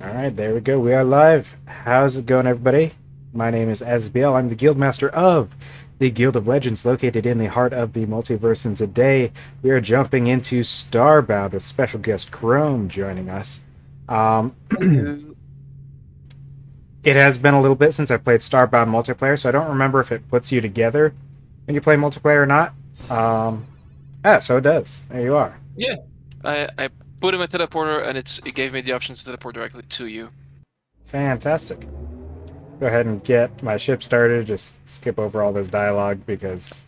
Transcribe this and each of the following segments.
Alright, there we go. We are live. How's it going, everybody? My name is Asbiel. I'm the Guildmaster of the Guild of Legends, located in the heart of the multiverse. And today we are jumping into Starbound with special guest Khrome joining us. Hello. It has been a little bit since I played Starbound multiplayer, so I don't remember if it puts you together when you play multiplayer or not. So it does. There you are. Yeah, I put in my teleporter and it gave me the option to teleport directly to you. Fantastic. Go ahead and get my ship started. Just skip over all this dialogue because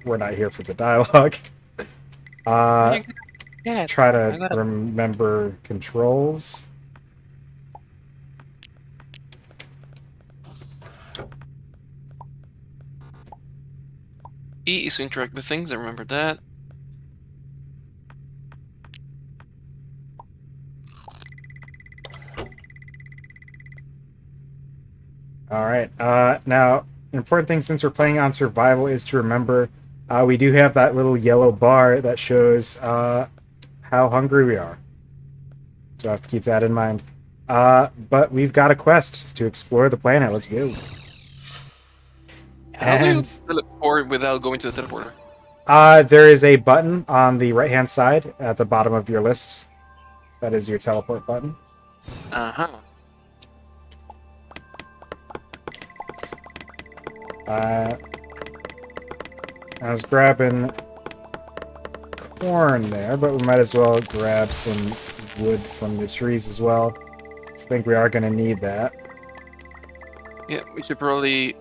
we're not here for the dialogue. Uh, You got it. Try I to got it. remember controls. E is to interact with things. I remember that. All right. Now, an important thing since we're playing on survival is to remember we do have that little yellow bar that shows how hungry we are. So I have to keep that in mind. But we've got a quest to explore the planet. Let's go. How do you And teleport without going to the teleporter? there is a button on the right-hand side at the bottom of your list. That is your teleport button. Uh-huh. Uh, I was grabbing corn there, but we might as well grab some wood from the trees as well. I think we are going to need that. Yeah, we should probably...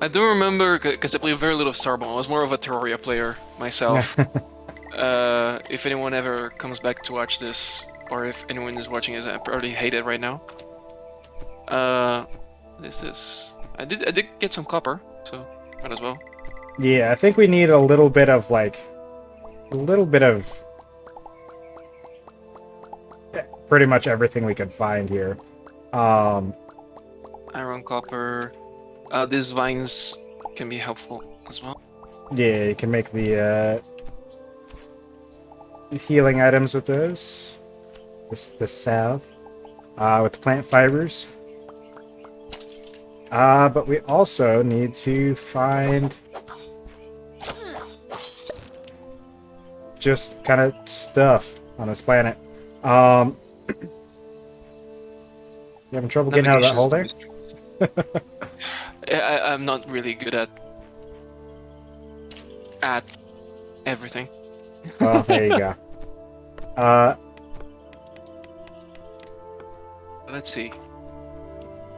I don't remember, because I played very little Starbound. I was more of a Terraria player myself. If anyone ever comes back to watch this, or if anyone is watching this, I probably hate it right now. What is this? I did get some copper, so might as well. Yeah, I think we need a little bit of, like, pretty much everything we can find here. Um, Iron, copper. These vines can be helpful as well. yeah, you can make the healing items with those. The salve. With the plant fibers. But we also need to find just kind of stuff on this planet. You having trouble getting out of that Navigation is hole the there? mystery. I'm not really good at everything. Oh, there you go. Uh, Let's see.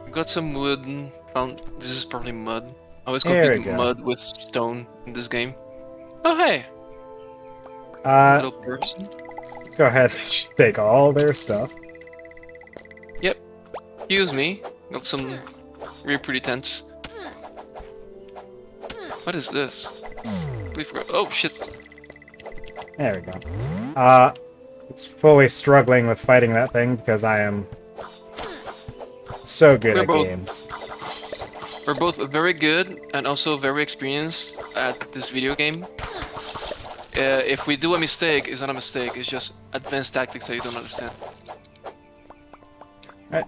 We got some wood. Found this is probably mud. I always there confuse we go. mud with stone in this game. Oh hey, Uh, little person. Go ahead and just take all their stuff. Yep. Excuse me. Got some really pretty tents. What is this? We forgot. Oh shit. There we go. It's fully struggling with fighting that thing because I am so good We're at both games. we're both very good and also very experienced at this video game. If we do a mistake, it's not a mistake. It's just advanced tactics that you don't understand. Right.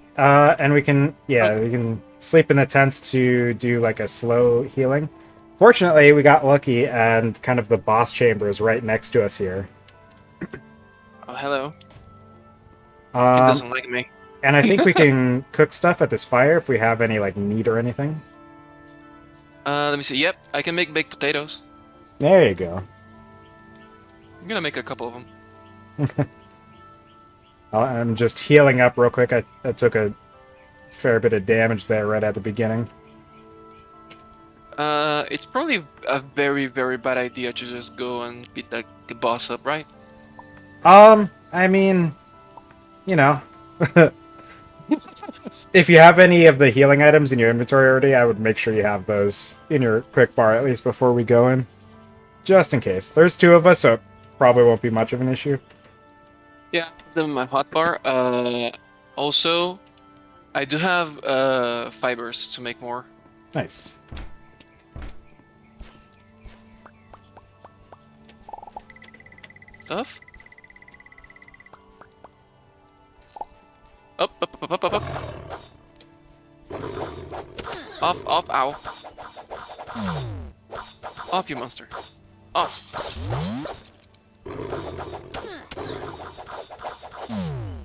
And we can, yeah, we can sleep in the tents to do like a slow healing. Fortunately, we got lucky, and kind of the boss chamber is right next to us here. Oh hello. He Um, doesn't like me. and I think we can cook stuff at this fire if we have any like meat or anything. Let me see. Yep, I can make baked potatoes. There you go. I'm gonna make a couple of them. I'm just healing up real quick. I took a fair bit of damage there right at the beginning. It's probably a very, very bad idea to just go and beat the boss up, right? I mean, you know, if you have any of the healing items in your inventory already, I would make sure you have those in your quick bar at least before we go in. Just in case. There's two of us, so it probably won't be much of an issue. Yeah, them in my hotbar. Also, I do have fibers to make more Nice. stuff. Up, up, up, up, up, up. Off, off, ow. Off, you monster. Off.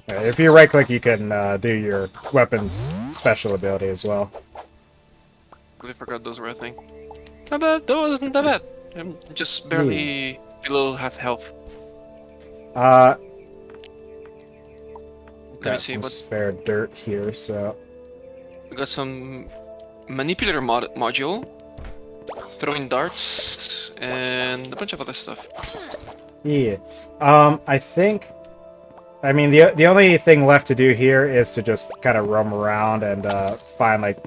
If you right click, you can do your weapon's special ability as well. I forgot those were a thing. Not bad. That wasn't that bad. I'm just barely below half health. Got Let me see some what. spare dirt here, so We got some manipulator module, throwing darts, and a bunch of other stuff. yeah. I think. I mean, the only thing left to do here is to just kind of roam around and find like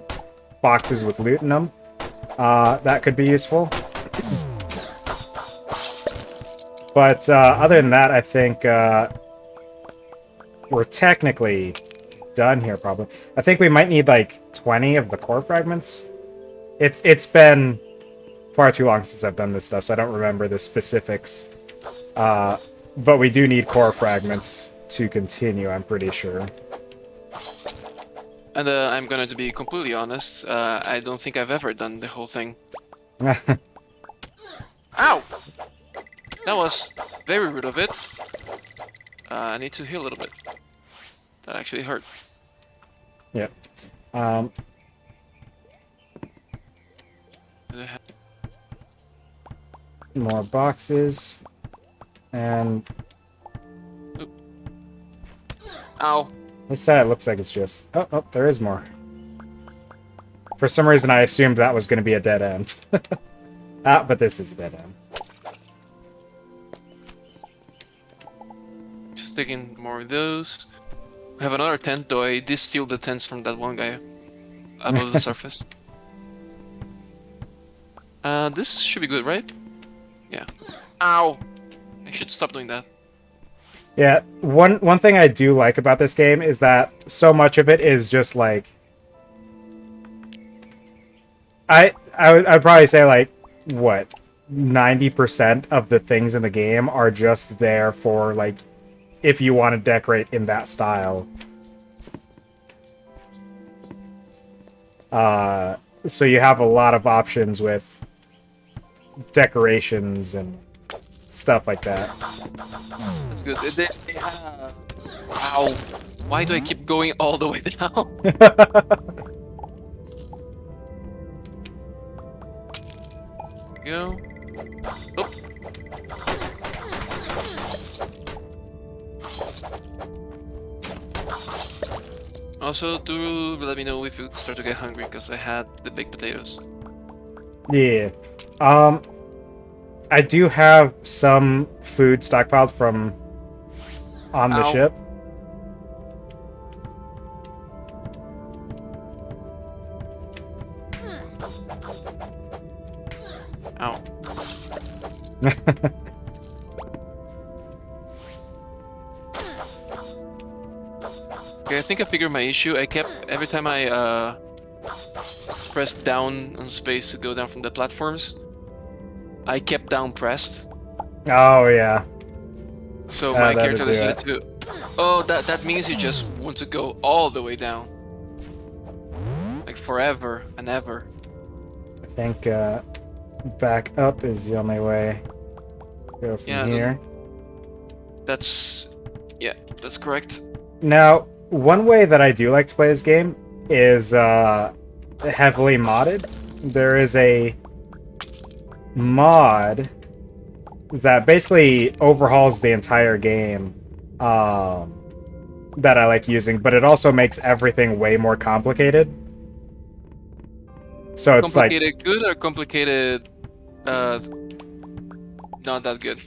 boxes with loot in them. That could be useful. But other than that, I think we're technically done here, probably. I think we might need like 20 of the core fragments. It's been far too long since I've done this stuff, so I don't remember the specifics. But we do need core fragments to continue, I'm pretty sure. And I'm gonna to be completely honest, I don't think I've ever done the whole thing. Ow! That was very rude of it. I need to heal a little bit. That actually hurt. Yep. More boxes. And Oop. Ow. this side it looks like it's just... Oh, there is more. For some reason, I assumed that was going to be a dead end. But this is a dead end. Just taking more of those. We have another tent, though I did steal the tents from that one guy above the surface. This should be good, right? Yeah. Ow! I should stop doing that. Yeah, one thing I do like about this game is that so much of it is just like... I'd probably say like, what, 90% of the things in the game are just there for like, if you want to decorate in that style. So you have a lot of options with decorations and stuff like that. That's good. They have... Ow! Why do I keep going all the way down? Go. Oh. Also, do let me know if you start to get hungry, because I had the baked potatoes. Yeah. I do have some food stockpiled from on the Ow. ship. Ow. Okay, I think I figured my issue. I kept, every time I pressed down on space to go down from the platforms, I kept down pressed. Oh, yeah. So my that'd character do decided it. to... Oh, that means you just want to go all the way down. Like forever and ever. I think back up is the only way. Go from Yeah, here. That's... Yeah, that's correct. Now, one way that I do like to play this game is heavily modded. There is a mod that basically overhauls the entire game that I like using, but it also makes everything way more complicated. So it's Complicated good or complicated... not that good?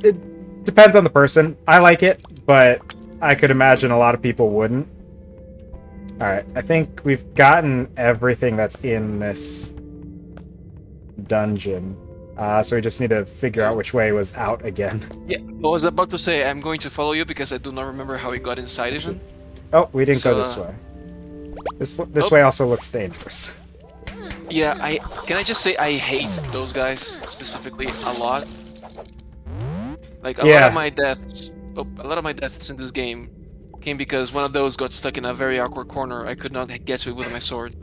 it depends on the person. I like it, but I could imagine a lot of people wouldn't. Alright, I think we've gotten everything that's in this dungeon. So we just need to figure out which way was out again. Yeah, I was about to say, I'm going to follow you because I do not remember how we got inside even. Oh, we didn't go So, this way. This oh. way also looks dangerous. Yeah, can I just say I hate those guys specifically a lot. Like a lot Yeah. of my deaths, a lot of my deaths in this game came because one of those got stuck in a very awkward corner. I could not get to it with my sword.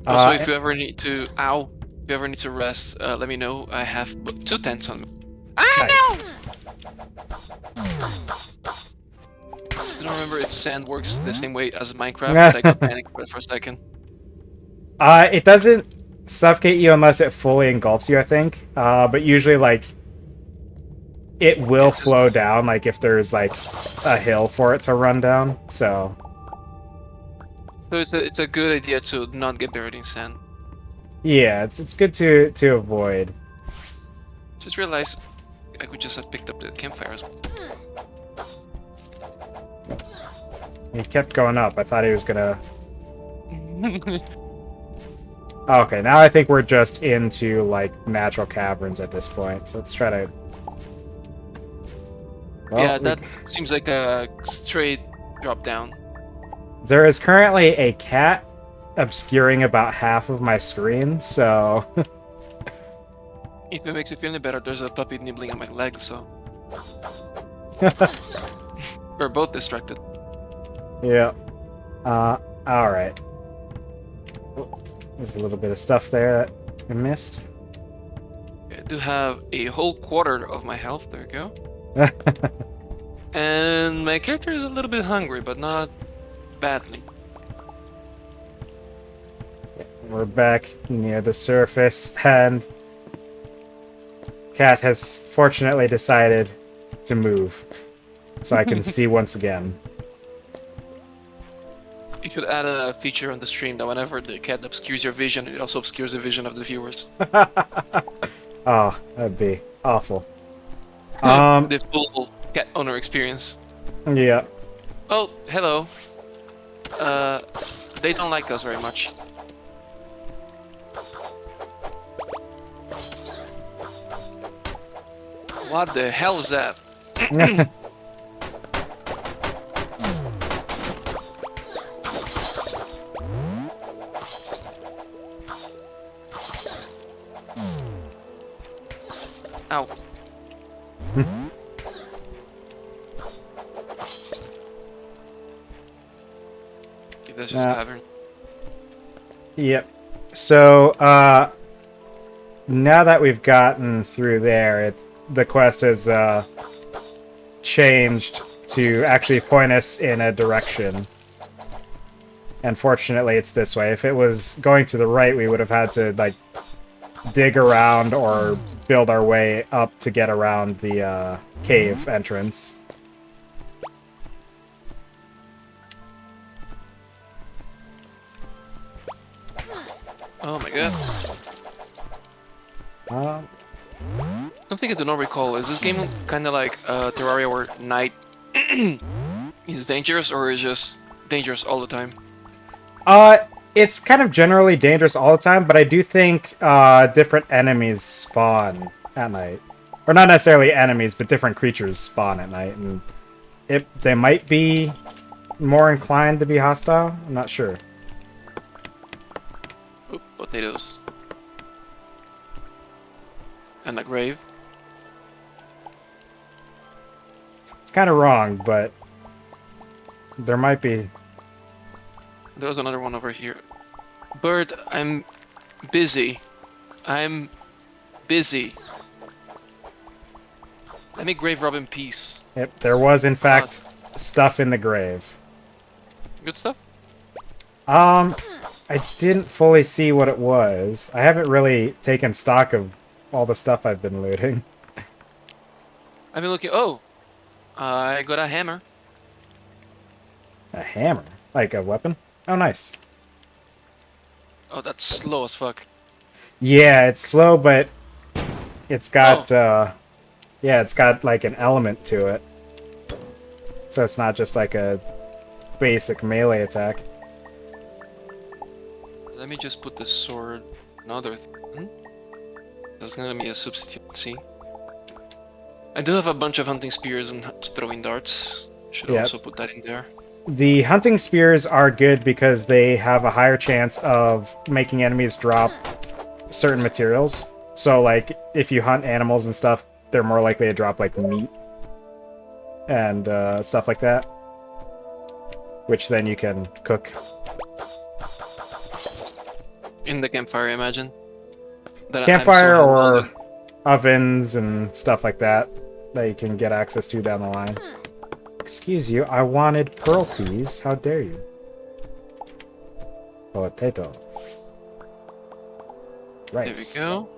Also, if you ever need to, if you ever need to rest, let me know. I have 2 tents on me. Ah, nice. no! I don't remember if sand works the same way as Minecraft, but I got panicked for a second. It doesn't suffocate you unless it fully engulfs you, I think. But usually, like, it will flow down, like, if there's, like, a hill for it to run down, so... So it's a good idea to not get buried in sand. Yeah, it's good to avoid. Just realized I could just have picked up the campfires. He kept going up. I thought he was gonna... Okay, now I think we're just into, like, natural caverns at this point, so let's try to... Well, yeah, that seems like a straight drop down. There is currently a cat obscuring about half of my screen, so... If it makes you feel any better, there's a puppy nibbling on my leg, so... We're both distracted. Yeah. Alright. There's a little bit of stuff there that we missed. I do have a whole quarter of my health, there we go. And my character is a little bit hungry, but not badly. We're back near the surface, and Cat has fortunately decided to move, so I can see once again. You should add a feature on the stream that whenever the cat obscures your vision, it also obscures the vision of the viewers. Oh, that'd be awful. The full cat owner experience. Yeah. Oh, hello. They don't like us very much. What the hell is that? Ow. Okay, that's just cavern. Yep. So, now that we've gotten through there, the quest has changed to actually point us in a direction. And fortunately, it's this way. If it was going to the right, we would have had to, like, dig around or build our way up to get around the cave entrance. Oh my god. Something I do not recall. Is this game kind of like Terraria where night is dangerous, or is just dangerous all the time? It's kind of generally dangerous all the time, but I do think different enemies spawn at night. Or not necessarily enemies, but different creatures spawn at night, and they might be more inclined to be hostile. I'm not sure. Oop, potatoes. And a grave. It's kind of wrong, but there might be. There was another one over here. Bird, I'm busy. I'm busy. Let me grave rob in peace. Yep, there was in fact stuff in the grave. Good stuff? I didn't fully see what it was. I haven't really taken stock of all the stuff I've been looting. I've been looking. Oh! I got a hammer. A hammer? Like a weapon? Oh, nice. Oh, that's slow as fuck. Yeah, it's slow, but it's got, yeah, it's got, like, an element to it. So it's not just, like, a basic melee attack. Let me just put the sword. Another That's gonna be a substitute. See, I do have a bunch of hunting spears and throwing darts. Should also put that in there. The hunting spears are good because they have a higher chance of making enemies drop certain materials. So, like, if you hunt animals and stuff, they're more likely to drop, like, meat. and stuff like that, which then you can cook. In the campfire, I imagine. That Campfire I'm so or ovens and stuff like that that you can get access to down the line. Excuse you, I wanted pearl peas. How dare you? Potato. Rice. There we go.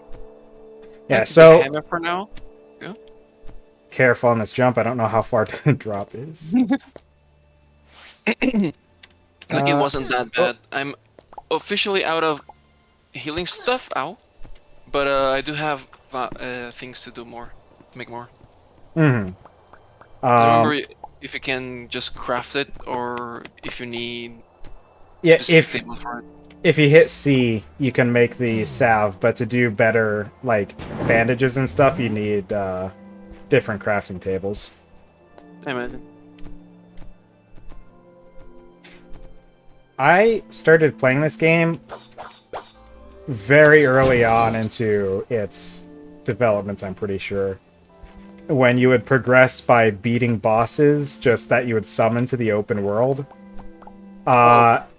Yeah, Take so a hammer for now. careful on this jump. I don't know how far the drop is. Like, it wasn't that oh. bad. I'm officially out of healing stuff. Ow. But I do have things to do more. Make more. Mm-hmm. I don't remember if you can just craft it or if you need Yeah, specific tables for it. if you hit C, you can make the salve, but to do better, like, bandages and stuff, you need different crafting tables. I imagine. I started playing this game very early on into its development, I'm pretty sure. When you would progress by beating bosses, just that you would summon to the open world.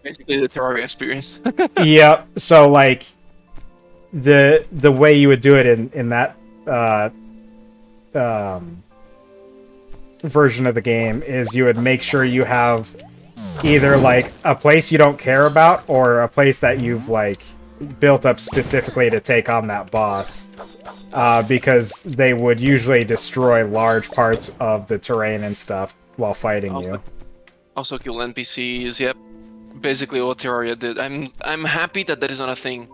Basically the Terraria experience. Yeah, so like the way you would do it in that version of the game is you would make sure you have either like a place you don't care about or a place that you've like built up specifically to take on that boss, because they would usually destroy large parts of the terrain and stuff while fighting you. Also kill NPCs. Yep. Basically what Terraria did. I'm happy that that is not a thing.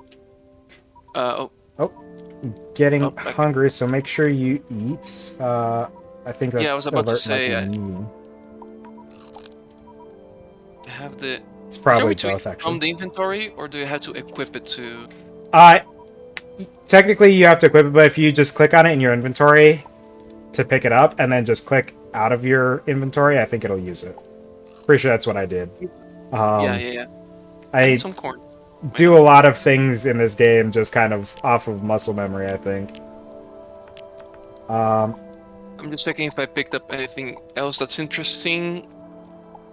Getting hungry, so make sure you eat. I think that I was about to say. I me. have the. It's probably is there a way both, to actually. from the inventory, or do you have to equip it to? Technically you have to equip it, but if you just click on it in your inventory to pick it up, and then just click out of your inventory, I think it'll use it. Pretty sure that's what I did. Yeah. I some corn. do a lot of things in this game just kind of off of muscle memory, I think. I'm just checking if I picked up anything else that's interesting.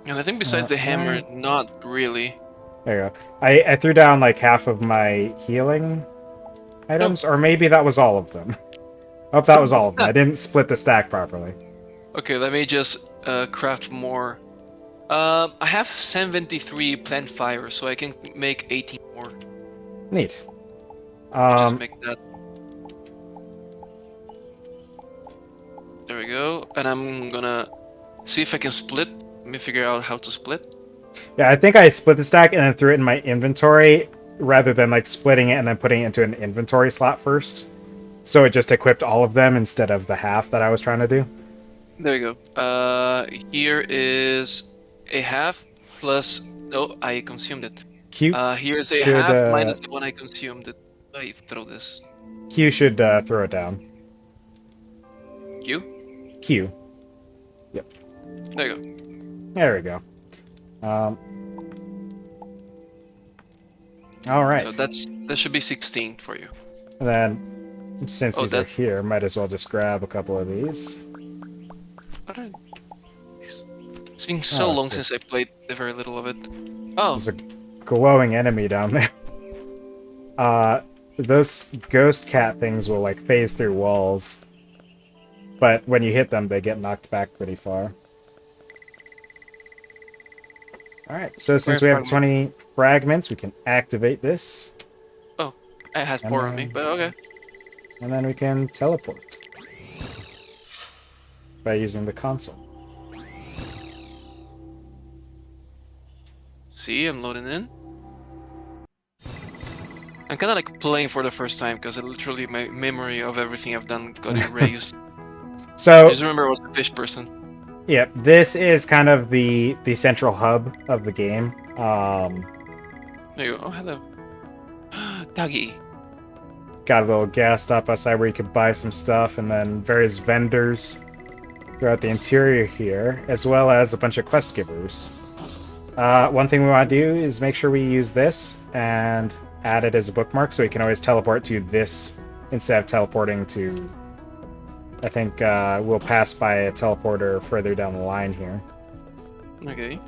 And I think besides the hammer, not really. There you go. I threw down like half of my healing items, or maybe that was all of them. I hope that was all of them. I didn't split the stack properly. Okay, let me just craft more. I have 73 plant fire, so I can make 18 more. Neat. Just make that. There we go. And I'm gonna see if I can split. Let me figure out how to split. Yeah, I think I split the stack and then threw it in my inventory rather than like splitting it and then putting it into an inventory slot first. So it just equipped all of them instead of the half that I was trying to do. There you go. Here is a half plus. Oh, I consumed it. Q. Here's a half minus the one I consumed. I throw this. Q should throw it down. Q. Q. Yep. There you go. There we go. All right. So that should be 16 for you. And then, since these are here, might as well just grab a couple of these. It's been so long since I played very little of it. Oh, there's a glowing enemy down there. Those ghost cat things will like phase through walls, but when you hit them, they get knocked back pretty far. Alright, so since we have 20 fragments, we can activate this. Oh, I had 4 on me, but okay. And then we can teleport by using the console. See, I'm loading in. I'm kind of like playing for the first time because literally my memory of everything I've done got erased. So I just remember I was a fish person. Yeah, this is kind of the central hub of the game. There you go. Oh, hello. Doggy. Got a little gas stop outside where you can buy some stuff, and then various vendors throughout the interior here, as well as a bunch of quest givers. One thing we want to do is make sure we use this and add it as a bookmark so we can always teleport to this instead of teleporting to I think we'll pass by a teleporter further down the line here. Okay.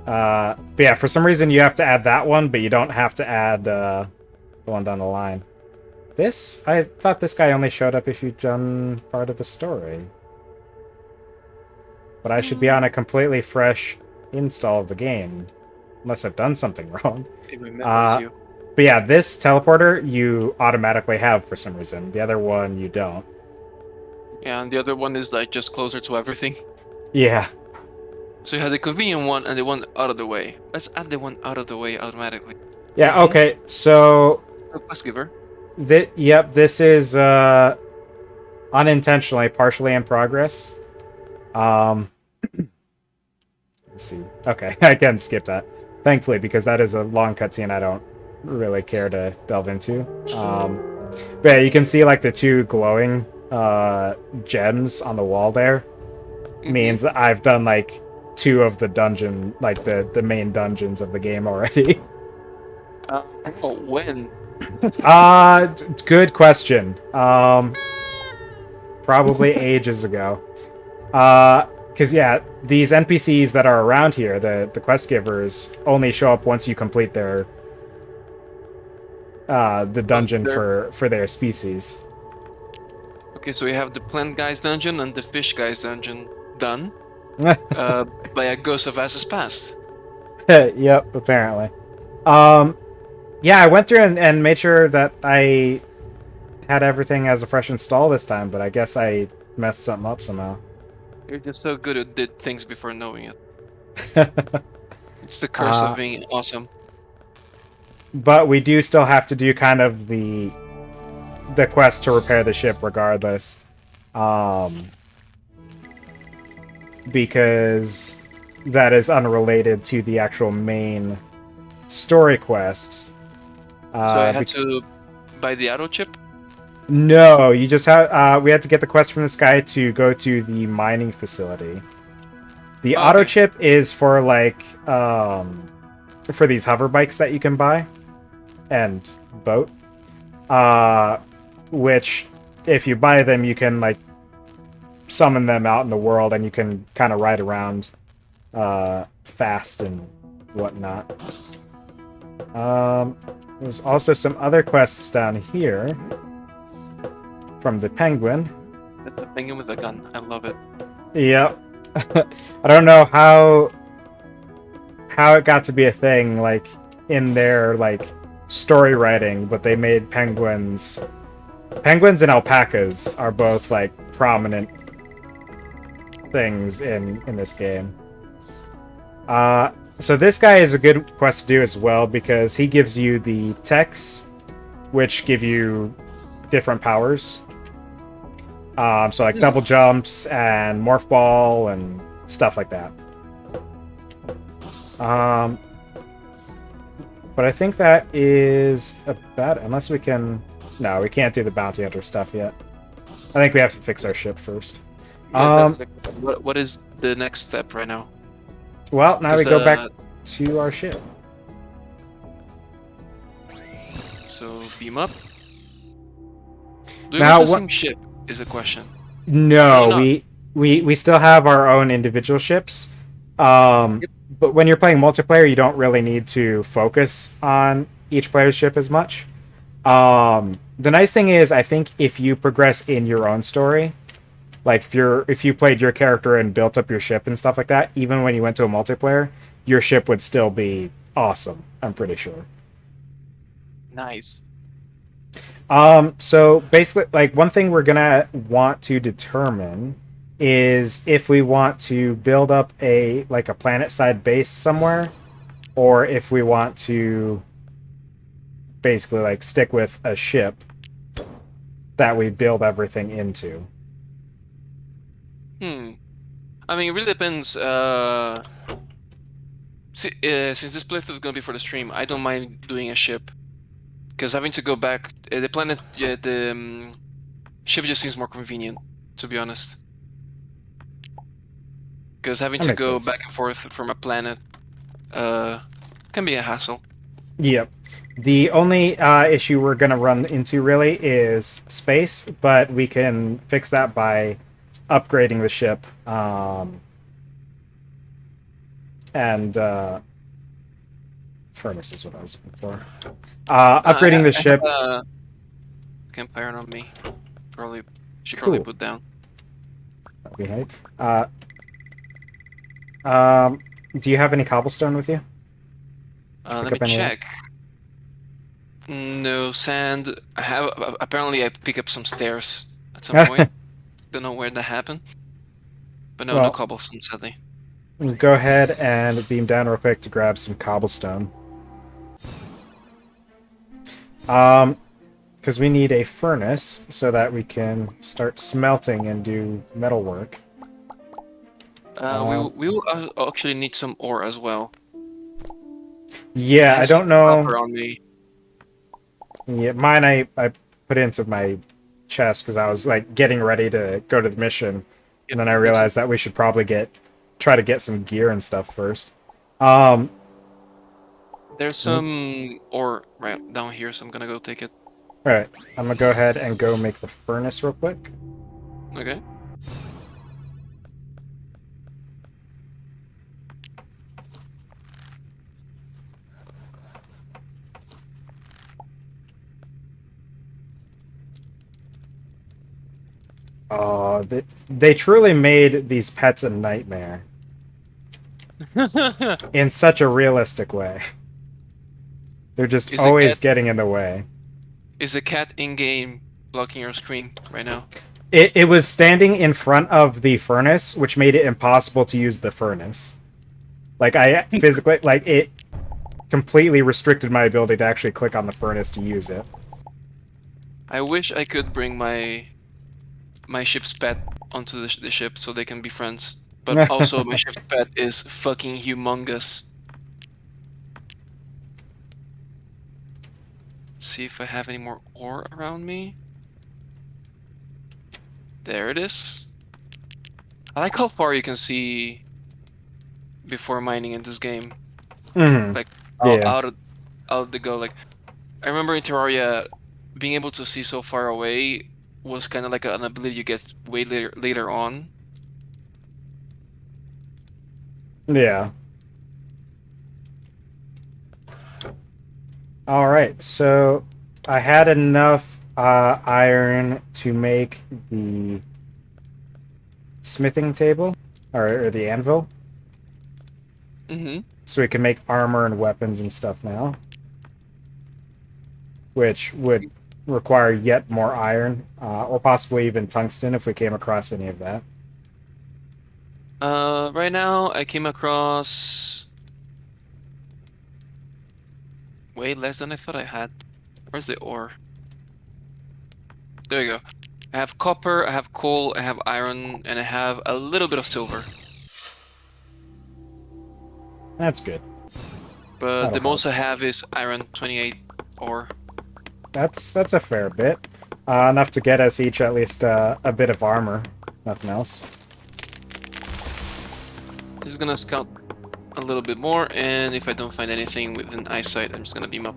But yeah, for some reason you have to add that one, but you don't have to add the one down the line. I thought this guy only showed up if you've done part of the story. But I should be on a completely fresh install of the game, unless I've done something wrong. It remembers you. But yeah, this teleporter you automatically have for some reason. The other one you don't. Yeah, and the other one is like just closer to everything. Yeah. So you have the convenient one and the one out of the way. Let's add the one out of the way automatically. Yeah, okay. So Quest giver. yep, this is unintentionally partially in progress. Let's see. Okay, I can skip that. Thankfully, because that is a long cutscene I don't really care to delve into. But yeah, you can see like the two glowing gems on the wall there. Means I've done like 2 of the dungeon, like the main dungeons of the game already. Oh, when? Good question. Probably ages ago. Because yeah, these NPCs that are around here, the quest givers, only show up once you complete their the dungeon for their species. Okay, so we have the plant guy's dungeon and the fish guy's dungeon done. By a ghost of Asses Past. Yep, apparently. Yeah, I went through and made sure that I had everything as a fresh install this time, but I guess I messed something up somehow. You're just so good at did things before knowing it. It's the curse of being awesome. But we do still have to do kind of the quest to repair the ship regardless. Because that is unrelated to the actual main story quest. So I had to buy the auto chip? No, you just have. We had to get the quest from this guy to go to the mining facility. The auto chip is for like for these hover bikes that you can buy and boat. Which, if you buy them, you can like summon them out in the world, and you can kind of ride around fast and whatnot. There's also some other quests down here from the penguin. That's a penguin with a gun. I love it. Yep. I don't know how it got to be a thing, like in their like story writing, but they made penguins. Penguins and alpacas are both like prominent things in this game. So this guy is a good quest to do as well because he gives you the techs, which give you different powers. So like double jumps and morph ball and stuff like that. But I think that is about it. Unless we can... No, we can't do the bounty hunter stuff yet. I think we have to fix our ship first. Yeah, what is the next step right now? Well, now we go back to our ship. So, beam up. Do we have the same ship, is a question. No, we still have our own individual ships. But when you're playing multiplayer, you don't really need to focus on each player's ship as much. The nice thing is, I think if you progress in your own story, like if you played your character and built up your ship and stuff like that, even when you went to a multiplayer, your ship would still be awesome. I'm pretty sure. Nice. So basically, like one thing we're gonna want to determine is if we want to build up a planet-side base somewhere, or if we want to basically like stick with a ship that we build everything into. I mean, it really depends. Since this playthrough is gonna be for the stream, I don't mind doing a ship, because having to go back, the planet, the ship just seems more convenient, to be honest. Because having to go back and forth from a planet can be a hassle. Yep. The only issue we're going to run into really is space, but we can fix that by upgrading the ship and furnace is what I was looking for. Upgrading the I have ship. a campfire on me. Probably should probably Cool. put down. Okay. Um, do you have any cobblestone with you? Did you Let pick me up any of check. No sand. I have apparently I pick up some stairs at some point. that? Don't know where that happened, but no, no Well, cobblestone sadly. go ahead and beam down real quick to grab some cobblestone. Because we need a furnace so that we can start smelting and do metal work. We will actually need some ore as well. I Yeah, I have some don't know. copper on me. Yeah, mine I put into my chest because I was like getting ready to go to the mission, and Yep, then I makes sense. realized that we should probably try to get some gear and stuff first. Um, There's some ore right down here, so I'm gonna go take it. all right, I'm gonna go ahead and go make the furnace real quick. Okay. Oh, they truly made these pets a nightmare in such a realistic way. They're just Is a always cat getting in the way. is a cat in game blocking your screen right now? It was standing in front of the furnace, which made it impossible to use the furnace. Like I physically like it completely restricted my ability to actually click on the furnace to use it. I wish I could bring my ship's pet onto the ship so they can be friends. But also my ship's pet is fucking humongous. Let's see if I have any more ore around me. There it is. I like how far you can see before mining in this game. Mhm. Like Yeah. out of the go. Like I remember in Terraria, being able to see so far away was kind of like an ability you get way later on. Yeah. All right. So I had enough iron to make the smithing table or the anvil, Mm-hmm. so we can make armor and weapons and stuff now, which would require yet more iron, or possibly even tungsten if we came across any of that. Right now I came across way less than I thought I had. Where's the ore? There you go. I have copper, I have coal, I have iron, and I have a little bit of silver. That's good. But That'll the help. most I have is iron 28 ore. That's a fair bit. Enough to get us each at least a bit of armor. Nothing else. Just gonna scout a little bit more, and if I don't find anything within eyesight, I'm just gonna beam up.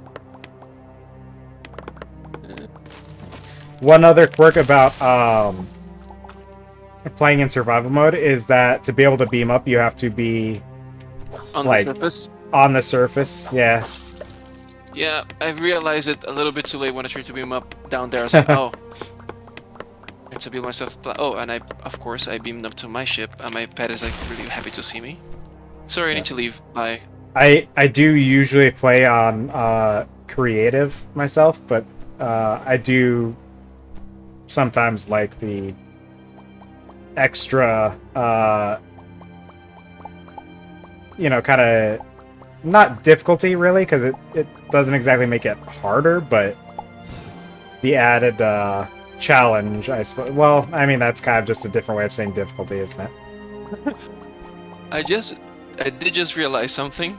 One other quirk about playing in survival mode is that to be able to beam up, you have to be On the like surface. on the surface. Yeah. Yeah, I realized it a little bit too late when I tried to beam up down there. I was like, oh, I had to build myself. Oh, and of course, I beamed up to my ship, and my pet is like really happy to see me. Sorry, I Yeah. need to leave. Bye. I do usually play on creative myself, but I do sometimes like the extra kind of not difficulty really, because it doesn't exactly make it harder, but the added challenge, I suppose. Well, I mean that's kind of just a different way of saying difficulty, isn't it? I did just realize something.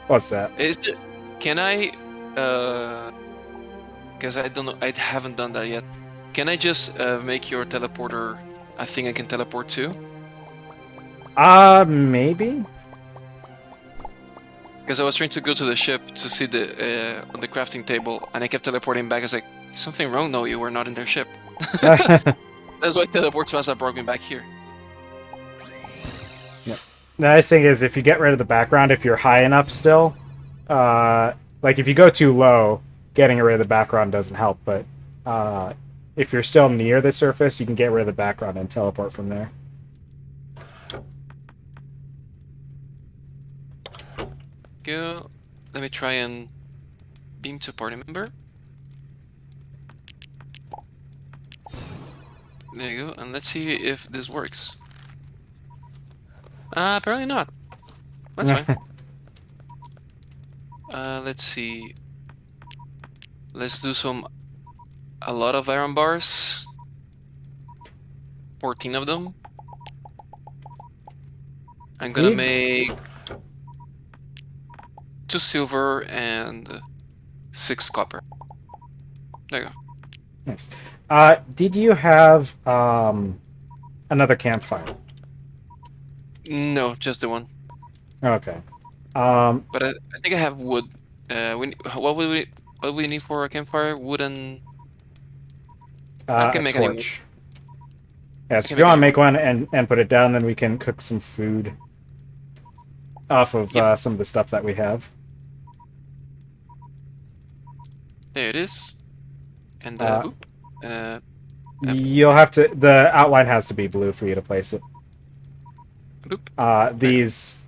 What's that? Is it? Can I? Because I don't know. I haven't done that yet. Can I just make your teleporter a thing I can teleport to? Maybe. because I was trying to go to the ship to see the on the crafting table, and I kept teleporting back. I was like, something wrong? No, you were not in their ship. That's why teleport to us brought me back here. Yeah. The nice thing is, if you get rid of the background, if you're high enough still, like if you go too low, getting rid of the background doesn't help. But if you're still near the surface, you can get rid of the background and teleport from there. Go. Let me try and beam to party member. There you go, and let's see if this works. Apparently not. That's fine. Let's see. Let's do a lot of iron bars. 14 of them. I'm gonna make 2 silver and 6 copper. There you go. Nice. Did you have another campfire? No, just the one. Okay. But I think I have wood. What would we need for a campfire? Wood and I can A make any wood. torch. Yes, I if can you make want any to make wood. one and put it down, then we can cook some food off of Yep, some of the stuff that we have. there it is. And Uh, oop. Apple. you'll have to. The outline has to be blue for you to place it. Boop. There you go. These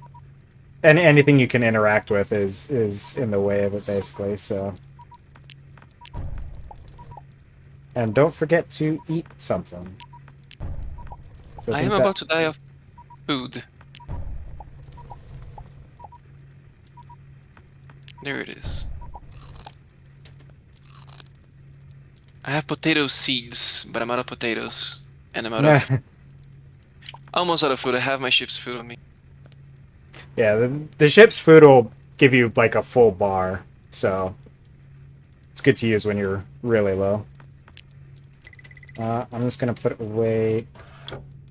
and anything you can interact with is in the way of it basically. So, and don't forget to eat something. So I I am think that about to die of food. There it is. I have potato seeds, but I'm out of potatoes. And I'm out of... almost out of food. I have my ship's food on me. yeah, the ship's food will give you like a full bar, so it's good to use when you're really low. I'm just gonna put away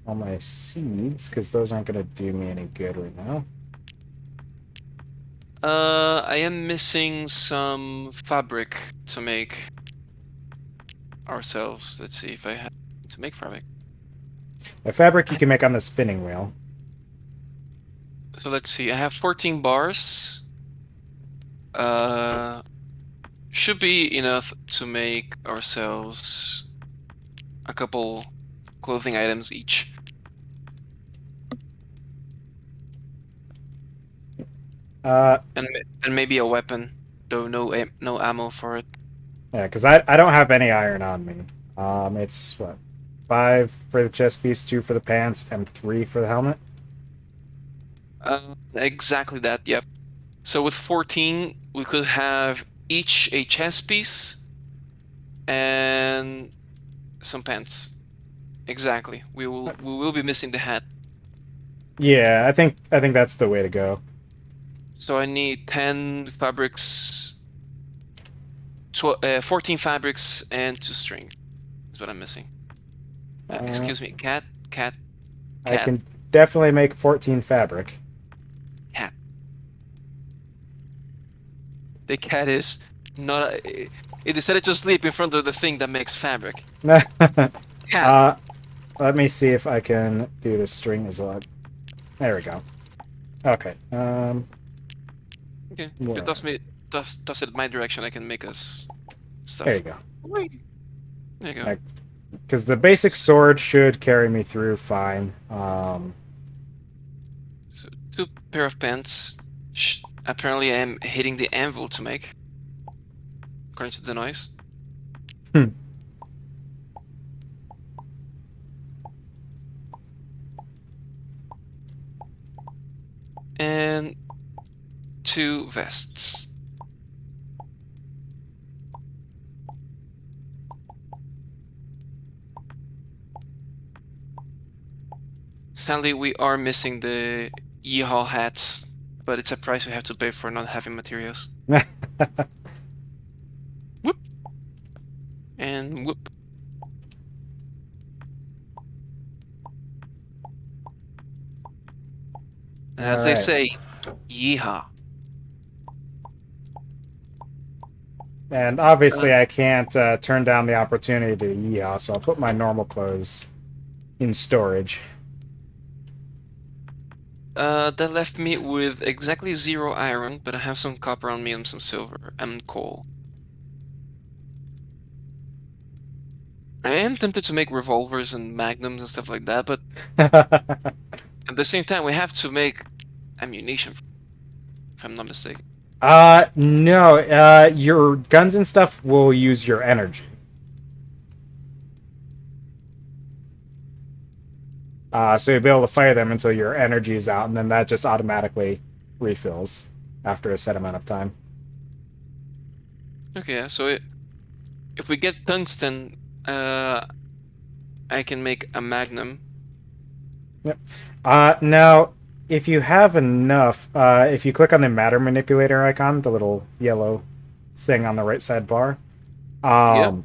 all my seeds because those aren't gonna do me any good right now. I am missing some fabric to make ourselves. Let's see if I have to make fabric. The fabric you can make on the spinning wheel. So let's see. I have 14 bars. Should be enough to make ourselves a couple clothing items each. Uh, And maybe a weapon, though no ammo for it. yeah, because I don't have any iron on me. It's what 5 for the chest piece, 2 for the pants, and 3 for the helmet. Exactly that, yep. So with 14, we could have each a chest piece and some pants. Exactly. We will be missing the hat. Yeah, I think that's the way to go. So I need 10 fabrics, 14 fabrics and 2 string. Is what I'm missing. Uh, Excuse me, cat, I can definitely make 14 fabric. cat. The cat is not. It decided to sleep in front of the thing that makes fabric. Cat. uh, let me see if I can do the string as well. There we go. Okay. Okay. If Where? it toss it my direction, I can make us stuff. There you go. Wait. There you go. Because the basic sword should carry me through fine. So 2 pair of pants. Apparently, I am hitting the anvil to make, according to the noise. And 2 vests. Sadly, we are missing the Yeehaw hats, but it's a price we have to pay for not having materials. Whoop! And whoop. And as they say, yeehaw. And Uh, obviously, I can't turn down the opportunity to yeehaw, so I'll put my normal clothes in storage. that left me with exactly 0 iron, but I have some copper on me and some silver and coal. I am tempted to make revolvers and magnums and stuff like that, but at the same time, we have to make ammunition, if I'm not mistaken. No, your guns and stuff will use your energy. So you'll be able to fire them until your energy is out, and then that just automatically refills after a set amount of time. Okay, yeah, so if we get tungsten, uh, I can make a magnum. Yep. Now, if you have enough, if you click on the matter manipulator icon, the little yellow thing on the right side bar, Yep. um,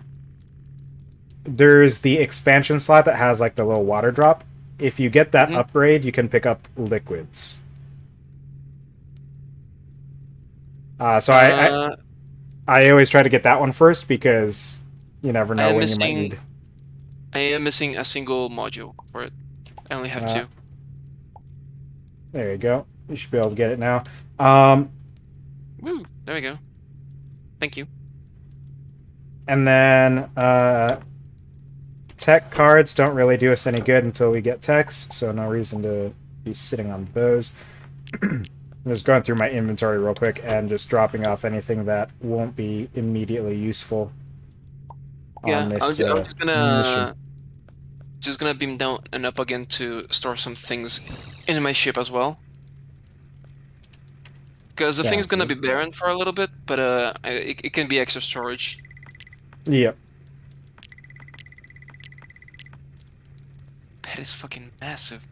there's the expansion slot that has like the little water drop. If you get that Mm-hmm. upgrade, you can pick up liquids. So Uh, I always try to get that one first because you never I know am when you might missing. need. I am missing a single module for it. I only have Uh, two. there you go. You should be able to get it now. Um, Woo! There we go. Thank you. and then tech cards don't really do us any good until we get techs, so no reason to be sitting on those. I'm just going through my inventory real quick and just dropping off anything that won't be immediately useful on Yeah, this I'm mission. just gonna beam down and up again to store some things in my ship as well. Because the thing's Sounds gonna good. be barren for a little bit, but it can be extra storage. Yep. That is fucking massive.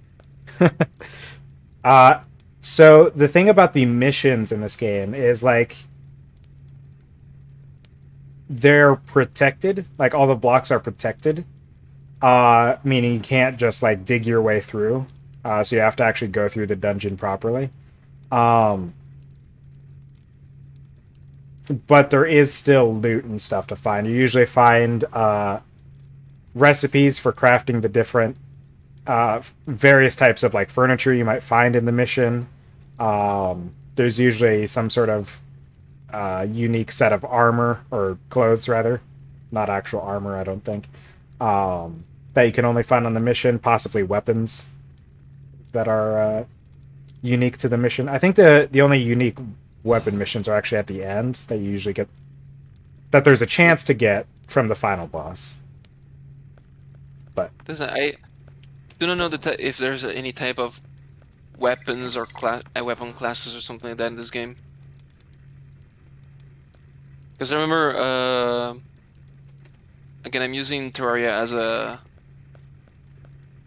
uh, so the thing about the missions in this game is like they're protected. Like all the blocks are protected. Meaning you can't just like dig your way through. So you have to actually go through the dungeon properly. Um, but there is still loot and stuff to find. You usually find recipes for crafting the different various types of like furniture you might find in the mission. There's usually some sort of unique set of armor or clothes, rather, not actual armor, I don't think, that you can only find on the mission. Possibly weapons that are unique to the mission. I think the only unique weapon missions are actually at the end that you usually get. That there's a chance to get from the final boss. But I do not know if there's any type of weapons or weapon classes or something like that in this game. Because I remember, again, I'm using Terraria as a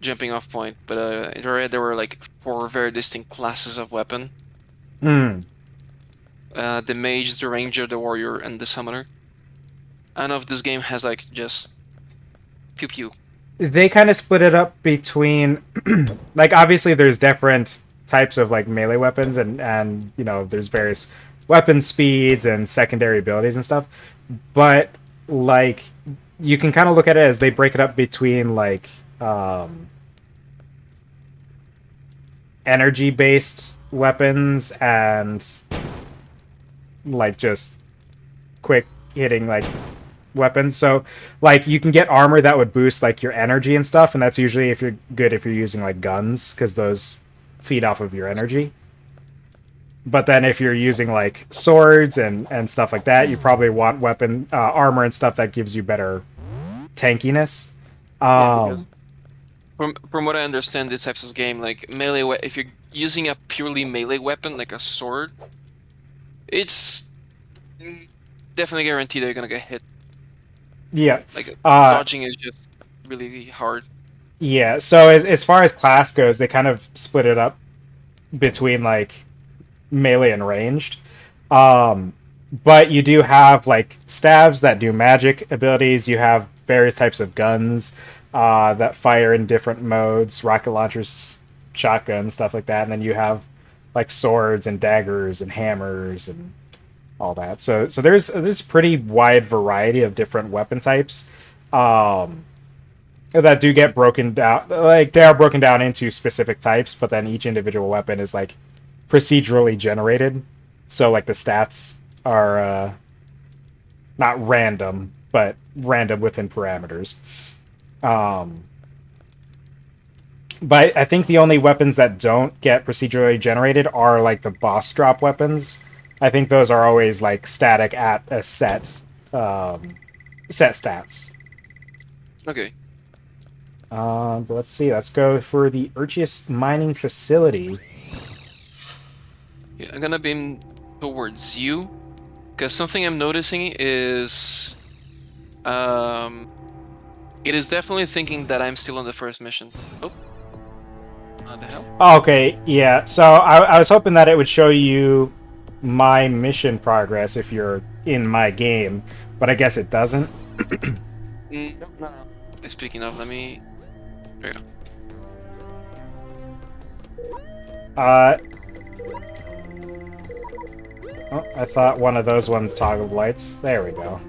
jumping off point, but in Terraria there were like 4 very distinct classes of weapon. mm, The mage, the ranger, the warrior, and the summoner. I don't know if this game has like just pew pew. they kind of split it up between like obviously there's different types of like melee weapons and you know there's various weapon speeds and secondary abilities and stuff, but like you can kind of look at it as they break it up between like energy based weapons and like just quick hitting like weapons. So like you can get armor that would boost like your energy and stuff, and that's usually if you're good if you're using like guns because those feed off of your energy. But then if you're using like swords and stuff like that, you probably want weapon armor and stuff that gives you better tankiness. Yeah, Um, because from what I understand, these types of game like if you're using a purely melee weapon like a sword, it's definitely guaranteed that you're gonna get hit. yeah. Like Uh, dodging is just really hard. yeah. So as far as class goes, they kind of split it up between like melee and ranged. Um, but you do have like stabs that do magic abilities. You have various types of guns that fire in different modes, rocket launchers, shotguns, stuff like that. And then you have like swords and daggers and hammers and all that. So there's a pretty wide variety of different weapon types. Um, that do get broken down, like they are broken down into specific types, but then each individual weapon is like procedurally generated, so like the stats are not random but random within parameters. um but I think the only weapons that don't get procedurally generated are like the boss drop weapons. I think those are always like static at a set stats. Okay. But let's see. Let's go for the Urchius mining facility. Yeah, I'm gonna beam towards you, because something I'm noticing is, it is definitely thinking that I'm still on the first mission. Oh, what the hell? Okay, yeah. So I was hoping that it would show you my mission progress if you're in my game, but I guess it doesn't. No. Speaking of, let me. There you Uh, oh, I thought one of those ones toggled lights. There we go.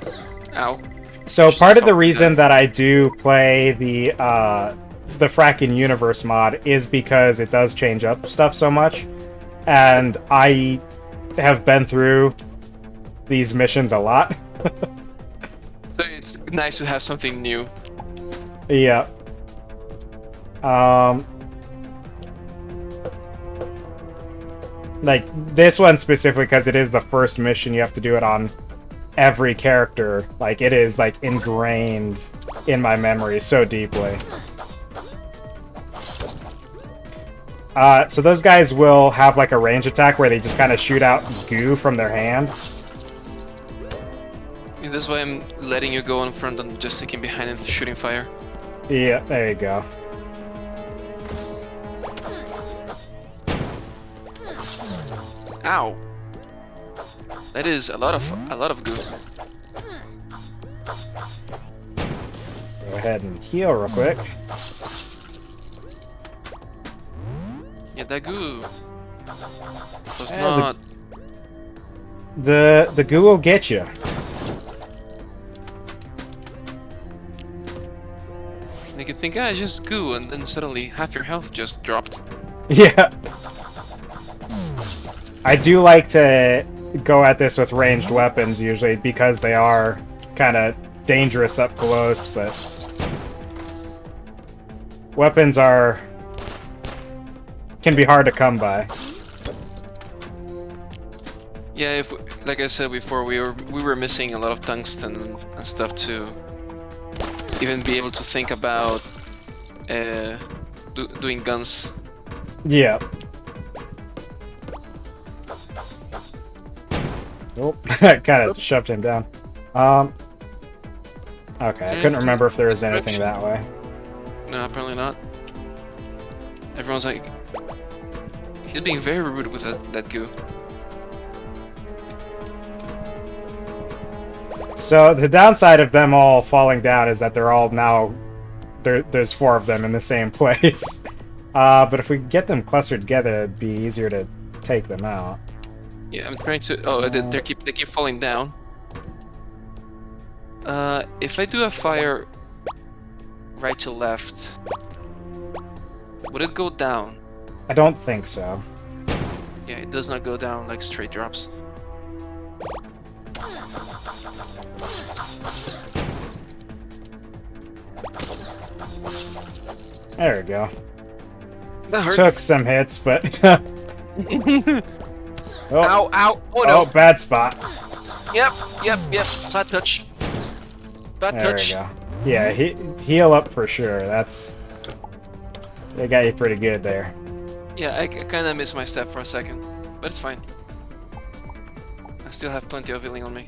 go. Ow. So Just part of the saw reason that. that I do play the Fracking Universe mod is because it does change up stuff so much, and I have been through these missions a lot. So it's nice to have something new. Yeah. Like this one specifically because it is the first mission, you have to do it on every character. Like it is like ingrained in my memory so deeply. So those guys will have like a range attack where they just kind of shoot out goo from their hand. Yeah, that's why I'm letting you go in front and just sticking behind and shooting fire. Yeah, there you go. Ow. That is a lot of goo. Go ahead and heal real quick. Yeah, that goo was And not. The goo will get you. You could think, it's just goo, and then suddenly half your health just dropped. Yeah. I do like to go at this with ranged weapons usually because they are kind of dangerous up close, but weapons can be hard to come by. Yeah, like I said before, we were missing a lot of tungsten and stuff to even be able to think about doing guns. Yeah. Nope. Kind of shoved him down. Okay, I couldn't remember if there was anything that way. No, apparently not. Everyone's like, he's being very rude with that goo. So the downside of them all falling down is that they're all now there's 4 of them in the same place. But if we get them clustered together, it'd be easier to take them out. Yeah, I'm trying to. Oh, they keep falling down. If I do a fire right to left, would it go down? I don't think so. Yeah, it does not go down like straight drops. There we go. That hurt. Took some hits, but oh. Ow, ow, oh no. Oh, bad spot. Yep. Bad touch. Bad There touch. we go. Yeah, heal up for sure. They got you pretty good there. Yeah, I kind of missed my step for a second, but it's fine. I still have plenty of healing on me.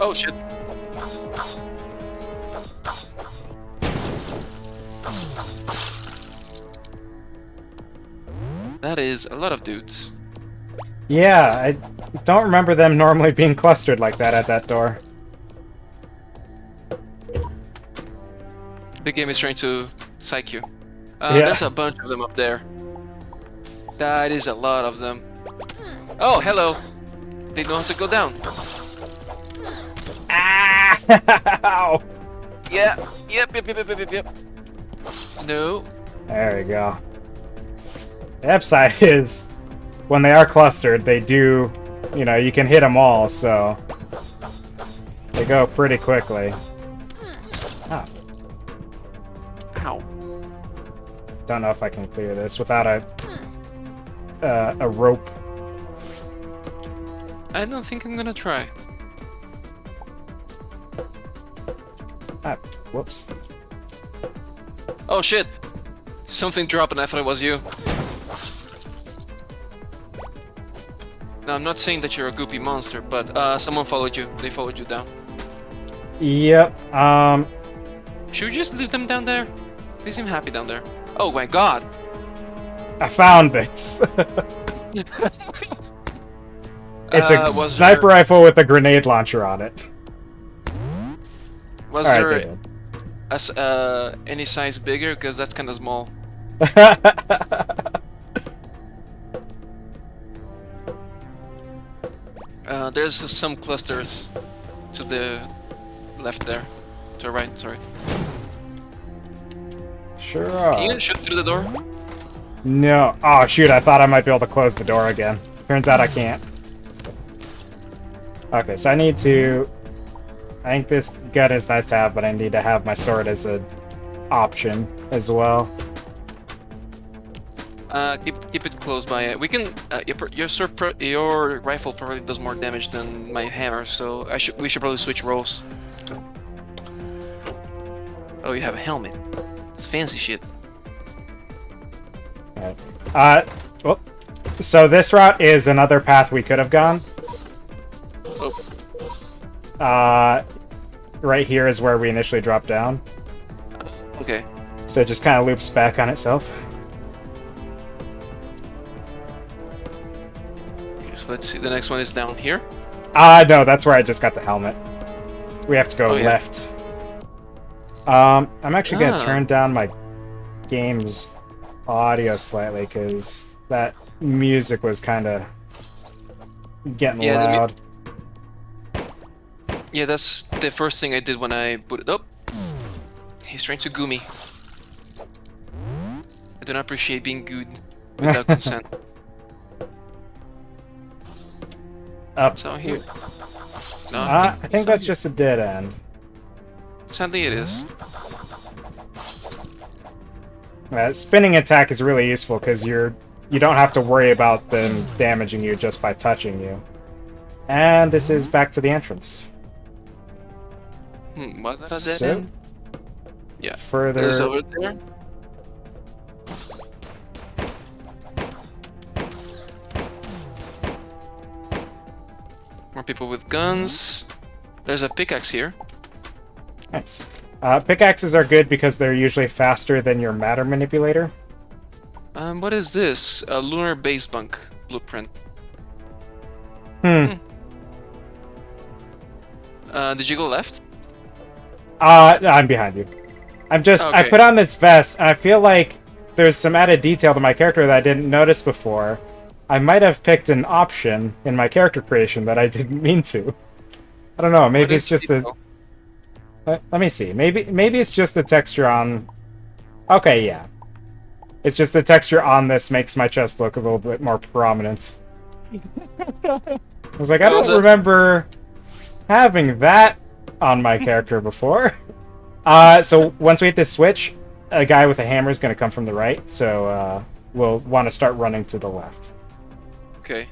Oh shit. That is a lot of dudes. Yeah, I don't remember them normally being clustered like that at that door. The game is trying to psych you. Yeah. There's a bunch of them up there. That is a lot of them. Oh, hello. They know how to go down. Ow! Yeah. Yep. No. There we go. The upside is, when they are clustered, they do, you know, you can hit them all, so they go pretty quickly. Ah, Ow. don't know if I can clear this without a rope. I don't think I'm gonna try. Ah, whoops. Oh shit! Something dropped and I thought it was you. Now, I'm not saying that you're a goopy monster, but someone followed you. They followed you down. Yep. Should we just leave them down there? They seem happy down there. Oh my god! I found this. It's a Was sniper rifle with a grenade launcher on it. Was Alright, there any size bigger? Because that's kind of small. There's some clusters to the left there. To the right, sorry. Sure Can are. you shoot through the door? No. Oh, shoot, I thought I might be able to close the door again. Turns out I can't. Okay, so I need to... I think this gun is nice to have, but I need to have my sword as an option as well. Keep it close by. We can. Your rifle probably does more damage than my hammer, so we should probably switch roles. Oh, you have a helmet. It's fancy shit. Alright. Well, so this route is another path we could have gone. Oh. Right here is where we initially dropped down. Okay. So it just kind of loops back on itself. Okay, so let's see. The next one is down here. No, that's where I just got the helmet. We have to go yeah. left. I'm actually going to Ah. turn down my game's audio slightly, because that music was kind of getting Yeah, loud. Yeah, that's the first thing I did when I booted up. He's trying to goo me. I do not appreciate being gooed without consent. Up. So here. No, I think that's just a dead end. Sadly, it is. Spinning attack is really useful because you don't have to worry about them damaging you just by touching you. And this is back to the entrance. Was that a dead So, end? Yeah. Further. There's over there. More people with guns. There's a pickaxe here. Nice. Pickaxes are good because they're usually faster than your matter manipulator. What is this? A lunar base bunk blueprint. Hmm. Did you go left? I'm behind you. I Okay. put on this vest, and I feel like there's some added detail to my character that I didn't notice before. I might have picked an option in my character creation that I didn't mean to. I don't know, maybe What it's is just the the... Let me see. Maybe it's just the texture on... Okay, yeah. It's just the texture on this makes my chest look a little bit more prominent. I was like, I don't remember having that on my character before. So once we hit this switch, a guy with a hammer is going to come from the right, so we'll want to start running to the left. Okay.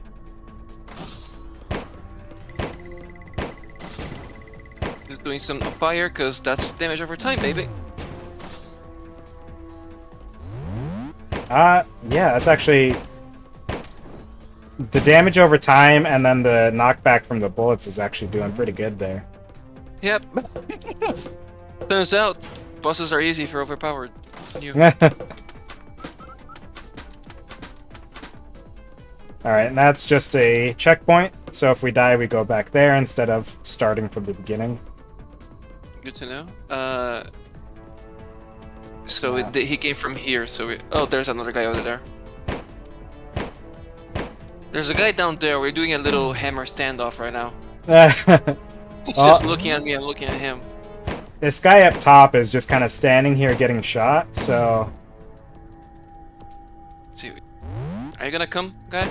Just doing some fire, because that's damage over time, baby. Yeah, that's actually... The damage over time and then the knockback from the bullets is actually doing pretty good there. Yep. Turns out, bosses are easy if you're overpowered. You. Alright, and that's just a checkpoint, so if we die, we go back there instead of starting from the beginning. Good to know. So Yeah. he came from here, so oh, there's another guy over there. There's a guy down there. We're doing a little hammer standoff right now. He's just looking at me, I'm looking at him. This guy up top is just kind of standing here getting shot, so... Let's see. Are you gonna come, guy?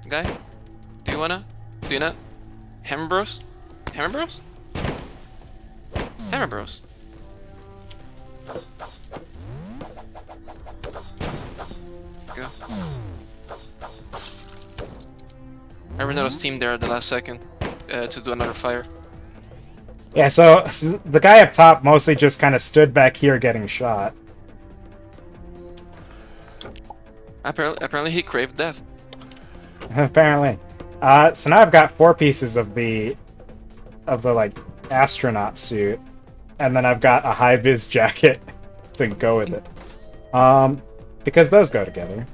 Guy? Do you wanna? Do you not? Hammer Bros? Hammer Bros? Hammer Bros. Go. I ran out of steam there at the last second to do another fire. Yeah, so the guy up top mostly just kind of stood back here getting shot. Apparently he craved death. Apparently. So now I've got 4 pieces of the like astronaut suit, and then I've got a high-vis jacket to go with it. Because those go together.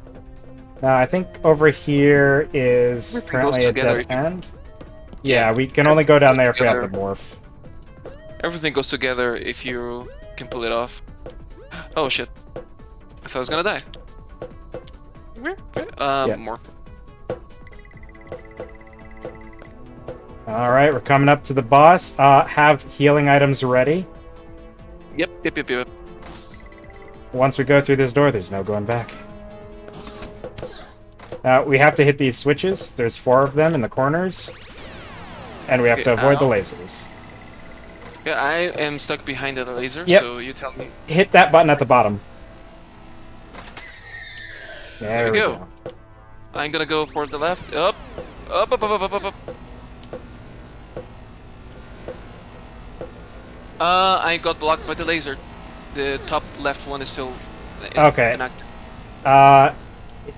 Now I think over here is currently a dead end. Yeah, we can only go down there if we have the morph. Everything goes together if you can pull it off. Oh shit! I thought I was gonna die. Morph. Alright, we're coming up to the boss. Have healing items ready. Yep. Once we go through this door, there's no going back. We have to hit these switches. There's 4 of them in the corners. And we have to avoid the lasers. Yeah, I am stuck behind the laser, so you tell me. Hit that button at the bottom. There we go. I'm gonna go for the left. Up. I got blocked by the laser. The top left one is still inactive.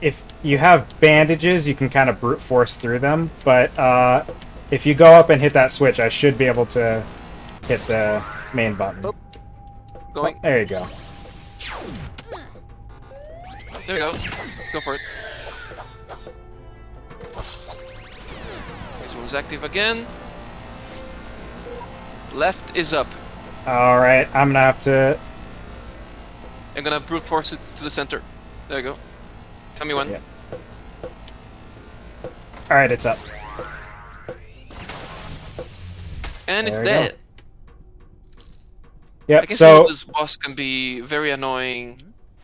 If you have bandages, you can kind of brute force through them, but if you go up and hit that switch, I should be able to hit the main button. Oh. Going. Oh, there you go. There you go. Go for it. This one's active again. Left is up. Alright, I'm gonna have to... I'm gonna brute force it to the center. There you go. Tell me when. Yeah. Alright, it's up. And it's There we dead. go. Yep, I can so... see this boss can be very annoying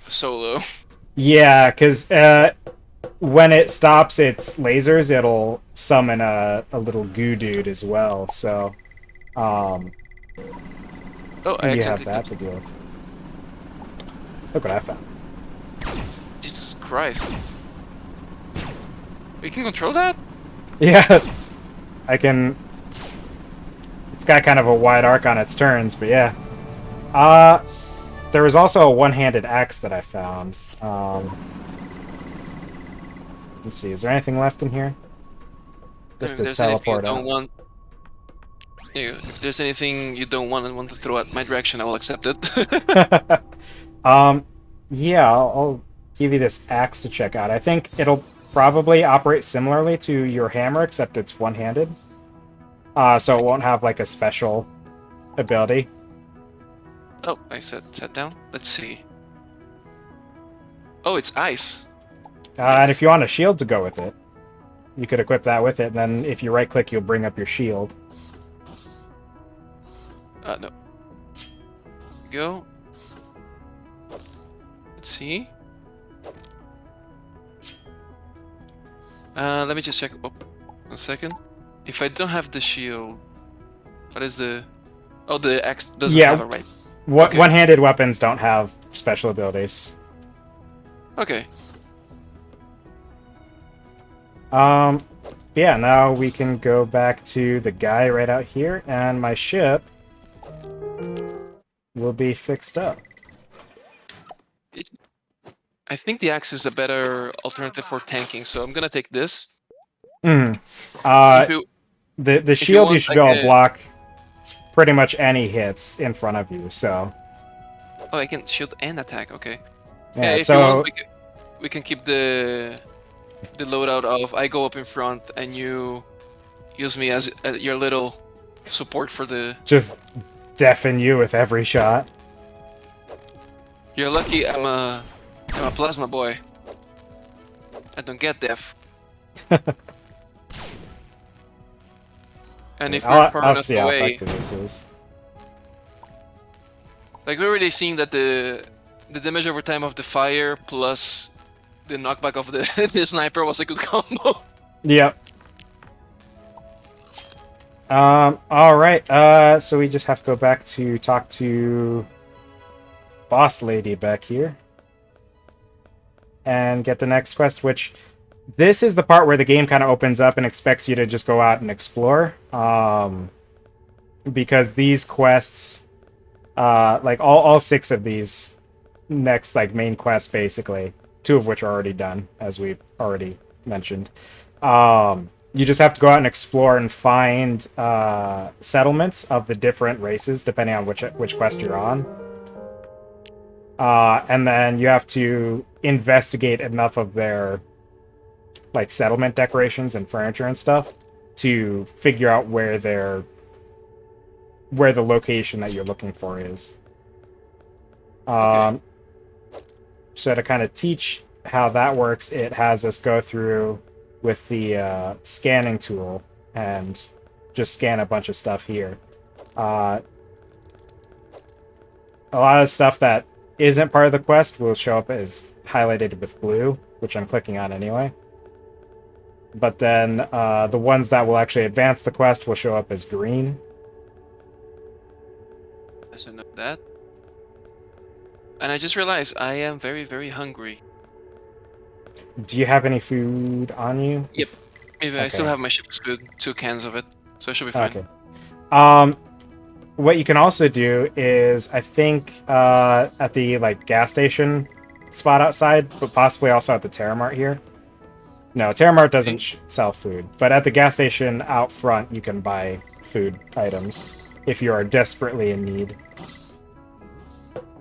solo. Yeah, because when it stops its lasers, it'll summon a little goo dude as well, so... Oh, I you have accidentally that to deal with. Look what I found. Jesus Christ. We can control that? Yeah, I can... It's got kind of a wide arc on its turns, but yeah. There was also a one-handed axe that I found. Let's see, is there anything left in here? Just to teleport out. If there's anything you don't want to throw at my direction, I will accept it. Yeah, I'll give you this axe to check out. I think it'll probably operate similarly to your hammer, except it's one-handed. So it won't have like a special ability. Oh, I sat down. Let's see. Oh, it's ice. Nice. And if you want a shield to go with it, you could equip that with it, and then if you right-click, you'll bring up your shield. No. Go. Let's see. Let me just check. Oh, 1 second. If I don't have the shield, what is the... Oh, the axe doesn't have a right. Okay. One-handed weapons don't have special abilities. Okay. Yeah, now we can go back to the guy right out here, and my ship will be fixed up. I think the axe is a better alternative for tanking, so I'm gonna take this. The shield you should be able to block pretty much any hits in front of you, so... Oh, I can shield and attack, okay. Yeah, if you want, we can keep the the loadout of I go up in front and you use me as your little support for the. Just deafen you with every shot. You're lucky I'm a plasma boy. I don't get deaf. And if we're far I'll enough see how away, effective this is. like we're already seeing that the damage over time of the fire plus the knockback of the the sniper was a good combo. Yep. All right. So we just have to go back to talk to boss lady back here and get the next quest, which this is the part where the game kind of opens up and expects you to just go out and explore. Because these quests, like all 6 of these next like main quests, basically, 2 of which are already done, as we've already mentioned. You just have to go out and explore and find settlements of the different races, depending on which quest you're on. And then you have to investigate enough of their like settlement decorations and furniture and stuff to figure out where the location that you're looking for is. Okay. So to kind of teach how that works, it has us go through with the scanning tool and just scan a bunch of stuff here. A lot of stuff that isn't part of the quest will show up as highlighted with blue, which I'm clicking on anyway. But then the ones that will actually advance the quest will show up as green. I should know that. And I just realized I am very, very hungry. Do you have any food on you? Yep. Maybe I still have my ship's food, 2 cans of it, so I should be fine. Okay. What you can also do is, I think, at the like gas station spot outside, but possibly also at the Terramart here. No, Terramart doesn't sell food, but at the gas station out front, you can buy food items if you are desperately in need.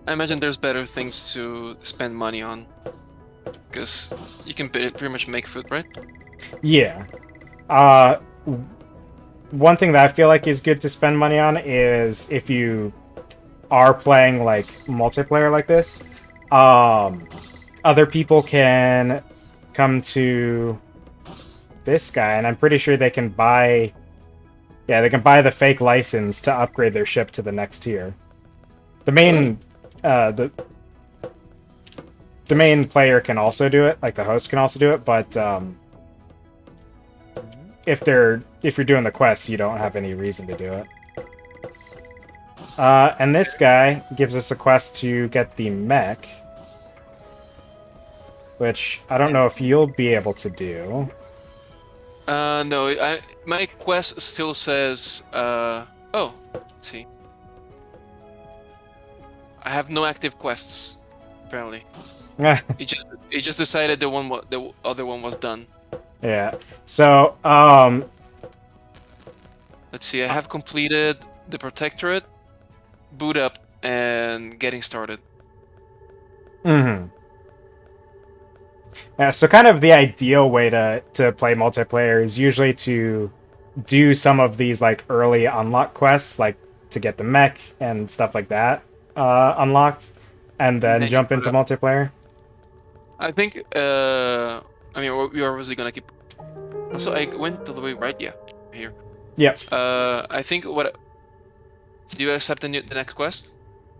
I imagine there's better things to spend money on, because you can pretty much make food, right? Yeah. One thing that I feel like is good to spend money on is if you are playing like multiplayer like this, other people can come to this guy, and I'm pretty sure they can buy. Yeah, they can buy the fake license to upgrade their ship to the next tier. The main, the main player can also do it, like the host can also do it, but if you're doing the quests, you don't have any reason to do it. And this guy gives us a quest to get the mech, which I don't know if you'll be able to do. No, my quest still says, oh, let's see. I have no active quests, apparently. It just decided the other one was done. Yeah. So, let's see, I have completed the Protectorate, boot up, and getting started. Mm-hmm. Yeah, so kind of the ideal way to play multiplayer is usually to do some of these like early unlock quests, like to get the mech and stuff like that unlocked, and then jump into multiplayer. I think, I mean, we're obviously gonna keep... Also, I went to the way right, yeah, here. Yep. I think what... Do you accept the next quest?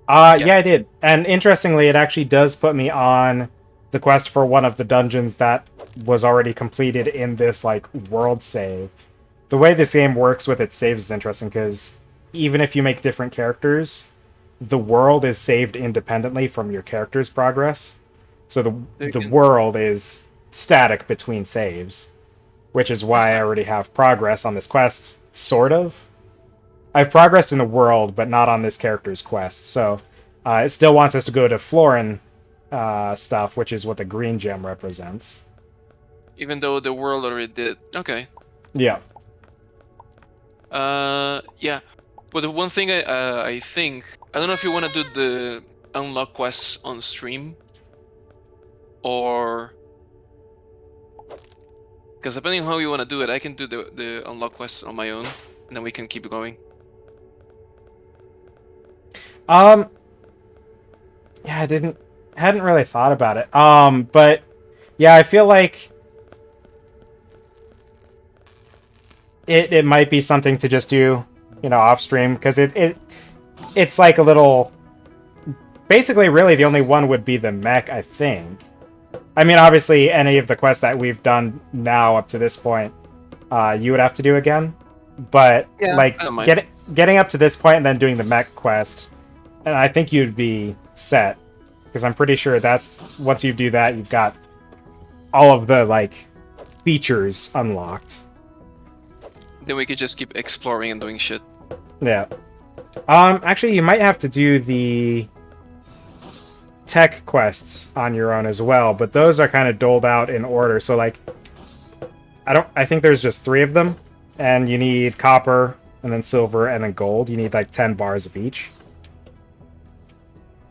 Yeah, I did. And interestingly, it actually does put me on the quest for one of the dungeons that was already completed in this like world save. The way this game works with its saves is interesting because even if you make different characters, the world is saved independently from your character's progress. So the world is static between saves, which is why I already have progress on this quest, sort of. I've progressed in the world, but not on this character's quest. So it still wants us to go to Florin stuff, which is what the green gem represents. Even though the world already did. Okay. Yeah. Yeah. But the one thing I think... I don't know if you want to do the unlock quests on stream. Or... Because depending on how you want to do it, I can do the unlock quests on my own, and then we can keep going. Yeah, hadn't really thought about it. But yeah, I feel like it might be something to just do, off stream, because it's like a little. Basically, really, the only one would be the mech, I think. I mean, obviously, any of the quests that we've done now up to this point, you would have to do again. But Yeah, like I don't mind. getting up to this point and then doing the mech quest, and I think you'd be set, because I'm pretty sure that's once you do that, you've got all of the like features unlocked. Then we could just keep exploring and doing shit. Yeah. Actually, you might have to do the tech quests on your own as well, but those are kind of doled out in order. So like, I think there's just 3 of them, and you need copper, and then silver, and then gold. You need like 10 bars of each.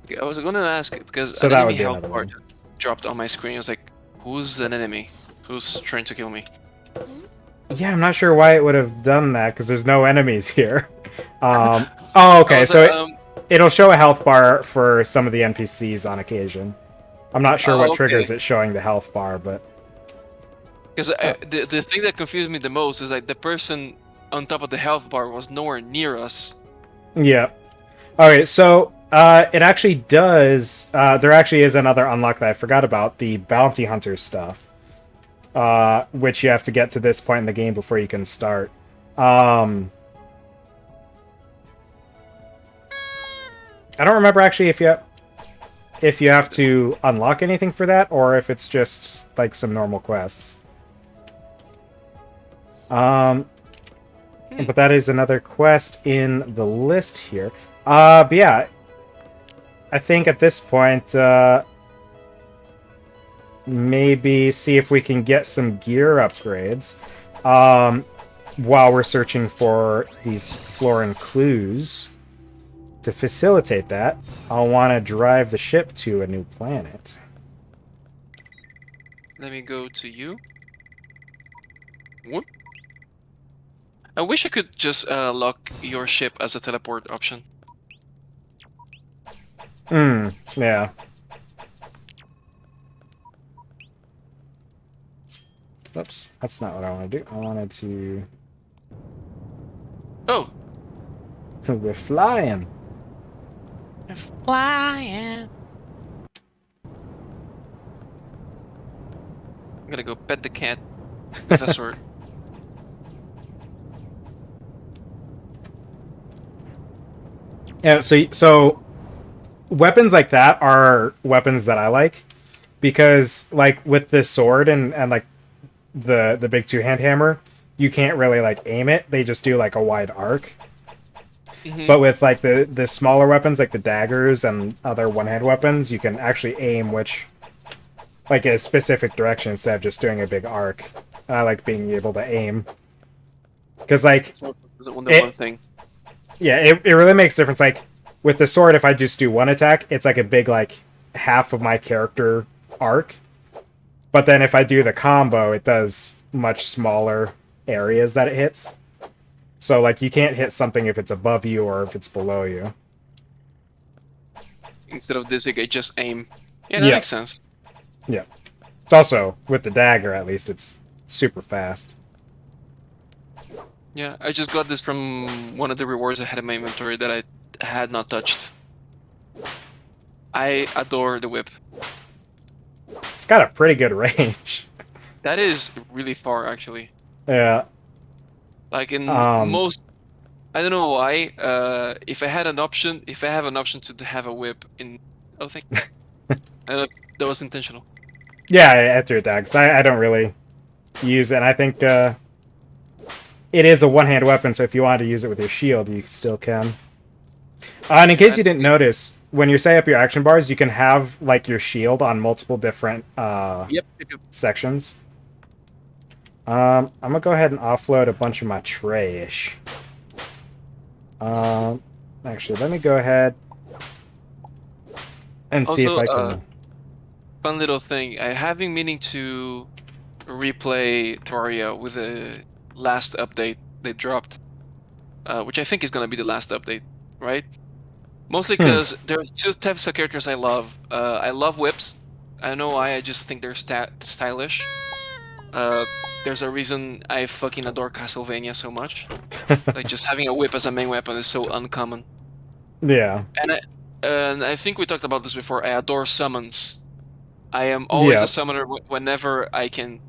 Okay, I was gonna ask because So an that enemy would be health another bar one. just dropped on my screen. I was like, "Who's an enemy? Who's trying to kill me?" Yeah, I'm not sure why it would have done that, because there's no enemies here. Oh, I okay, was so like, it'll show a health bar for some of the NPCs on occasion. I'm not sure what okay. triggers it showing the health bar, but... Because the thing that confused me the most is like the person on top of the health bar was nowhere near us. Yeah. Alright, so it actually does... there actually is another unlock that I forgot about, the bounty hunter stuff. Which you have to get to this point in the game before you can start. I don't remember actually if you have to unlock anything for that, or if it's just like some normal quests. But that is another quest in the list here. But yeah, I think at this point, maybe see if we can get some gear upgrades while we're searching for these Florin clues. To facilitate that, I'll want to drive the ship to a new planet. Let me go to you. Whoop. I wish I could just lock your ship as a teleport option. Yeah. Oops, that's not what I want to do. I wanted to... Oh! We're flying. We're flying! I'm gonna go pet the cat with a sword. Yeah, so weapons like that are weapons that I like, because like with this sword and like the big 2-hand hammer, you can't really like aim it. They just do like a wide arc. But with like the smaller weapons like the daggers and other 1-hand weapons, you can actually aim which like a specific direction instead of just doing a big arc. I like being able to aim, because like one thing. Yeah, it really makes a difference. Like with the sword, if I just do one attack, it's like a big like half of my character arc. But then if I do the combo, it does much smaller areas that it hits. So like you can't hit something if it's above you or if it's below you. Instead of this, you could just aim. Yeah, that makes sense. Yeah. It's also, with the dagger at least, it's super fast. Yeah, I just got this from one of the rewards I had in my inventory that I had not touched. I adore the whip. It's got a pretty good range. That is really far, actually. Yeah. Like in most, I don't know why. If I have an option to have a whip in, I think that was intentional. Yeah, after attacks, I don't really use it. And I think it is a 1-hand weapon, so if you want to use it with your shield, you still can. And in case you didn't notice, when you set up your action bars, you can have like your shield on multiple different sections. I'm gonna go ahead and offload a bunch of my trash. Actually, let me go ahead and see if I can. Fun little thing. I have been meaning to replay Terraria with the last update they dropped, which I think is gonna be the last update, right? Mostly Hmm. because there's two types of characters I love. I love whips. I don't know why. I just think they're stylish. Uh, there's a reason I fucking adore Castlevania so much. Like just having a whip as a main weapon is so uncommon. Yeah. And I think we talked about this before. I adore summons. I am always a Yeah. summoner whenever I can.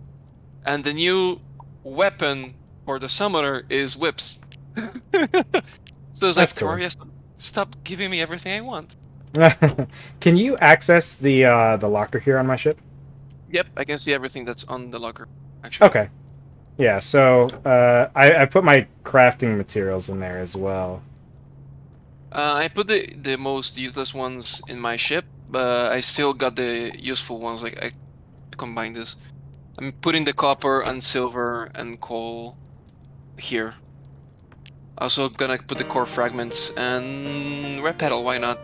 And the new weapon for the summoner is whips. So it's That's like, cool. Terraria, stop giving me everything I want. Can you access the locker here on my ship? Yep, I can see everything that's on the locker, actually. Okay. Yeah. So I put my crafting materials in there as well. I put the most useless ones in my ship, but I still got the useful ones. Like I combine this. I'm putting the copper and silver and coal here. Also gonna put the core fragments and red petal. Why not?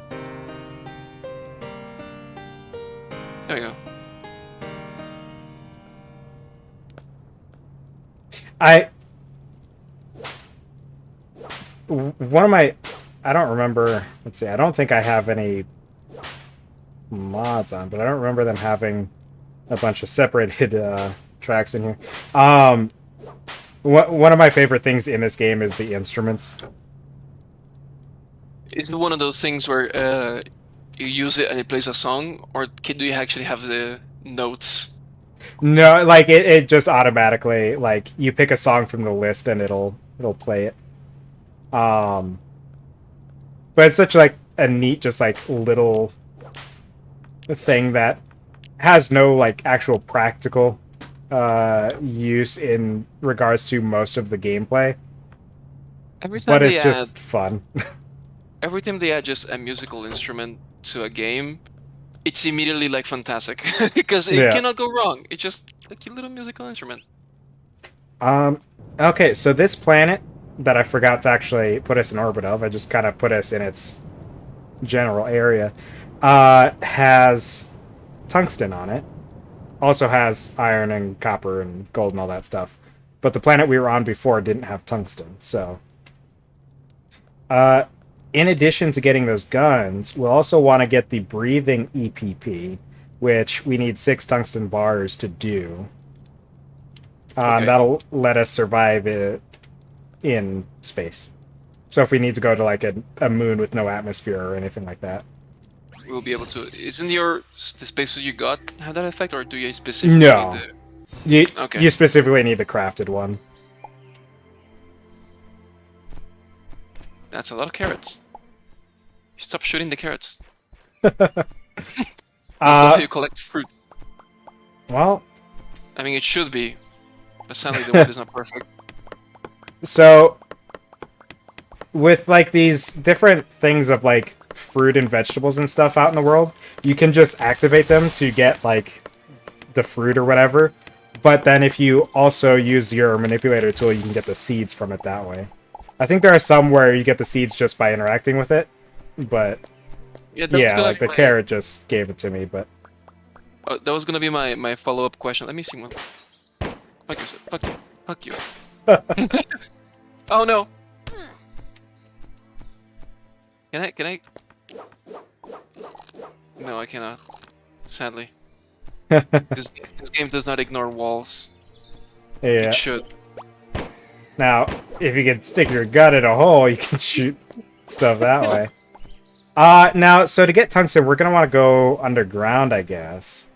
There we go. I one of my I don't remember. Let's see. I don't think I have any mods on, but I don't remember them having a bunch of separated tracks in here. Um, one of my favorite things in this game is the instruments. Is it one of those things where you use it and it plays a song, or do you actually have the notes? No, like it just automatically like you pick a song from the list and it'll play it. Um, but it's such like a neat, just like little thing that has no like actual practical use in regards to most of the gameplay, Every but time they it's add, just fun. every time they add just a musical instrument to a game, it's immediately like fantastic because it Yeah. cannot go wrong. It's just like a little musical instrument. Um, okay, so this planet that I forgot to actually put us in orbit of, I just kind of put us in its general area, has tungsten on it. Also has iron and copper and gold and all that stuff. But the planet we were on before didn't have tungsten, so. Uh, in addition to getting those guns, we'll also want to get the breathing EPP, which we need 6 tungsten bars to do. Okay, That'll let us survive it in space. So if we need to go to like a moon with no atmosphere or anything like that. we'll be able to. Isn't the spacesuit you got have that effect, or do you specifically need No. the? You, Okay, you specifically need the crafted one. that's a lot of carrots. Stop shooting the carrots. That's not how Uh, you collect fruit. well, I mean, it should be, but sadly the wood is not perfect. so with like these different things of like fruit and vegetables and stuff out in the world, you can just activate them to get like the fruit or whatever. But then if you also use your manipulator tool, you can get the seeds from it that way. I think there are some where you get the seeds just by interacting with it, but Yeah, that was yeah, gonna like be the my. carrot just gave it to me. But That was gonna be my follow-up question. Let me see one. Fuck you, fuck you, fuck you. Oh no! Can I? No, I cannot. Sadly, this game does not ignore walls. It yeah. should. Now, if you can stick your gun in a hole, you can shoot stuff that way. Now, so to get tungsten, we're gonna want to go underground, I guess.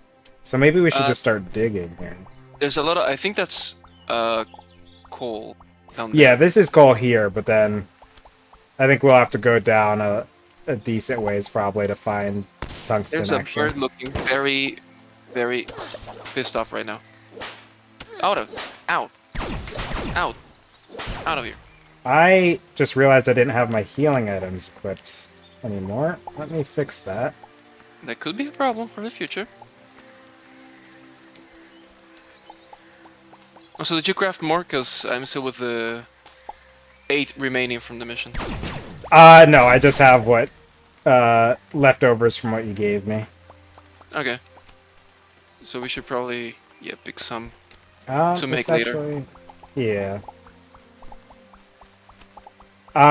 So maybe we should Uh, just start digging here. there's a lot of. I think that's coal down Yeah, there. this is coal here, but then I think we'll have to go down a decent ways probably to find tungsten, There's a actually. bird looking very, very pissed off right now. Out of, out, out, out of here. I just realized I didn't have my healing items equipped anymore. Let me fix that. That could be a problem for the future. Also, did you craft more? Because I'm still with the 8 remaining from the mission. No, I just have what leftovers from what you gave me. Okay. So we should probably, yeah, pick some. to This make later. actually, yeah.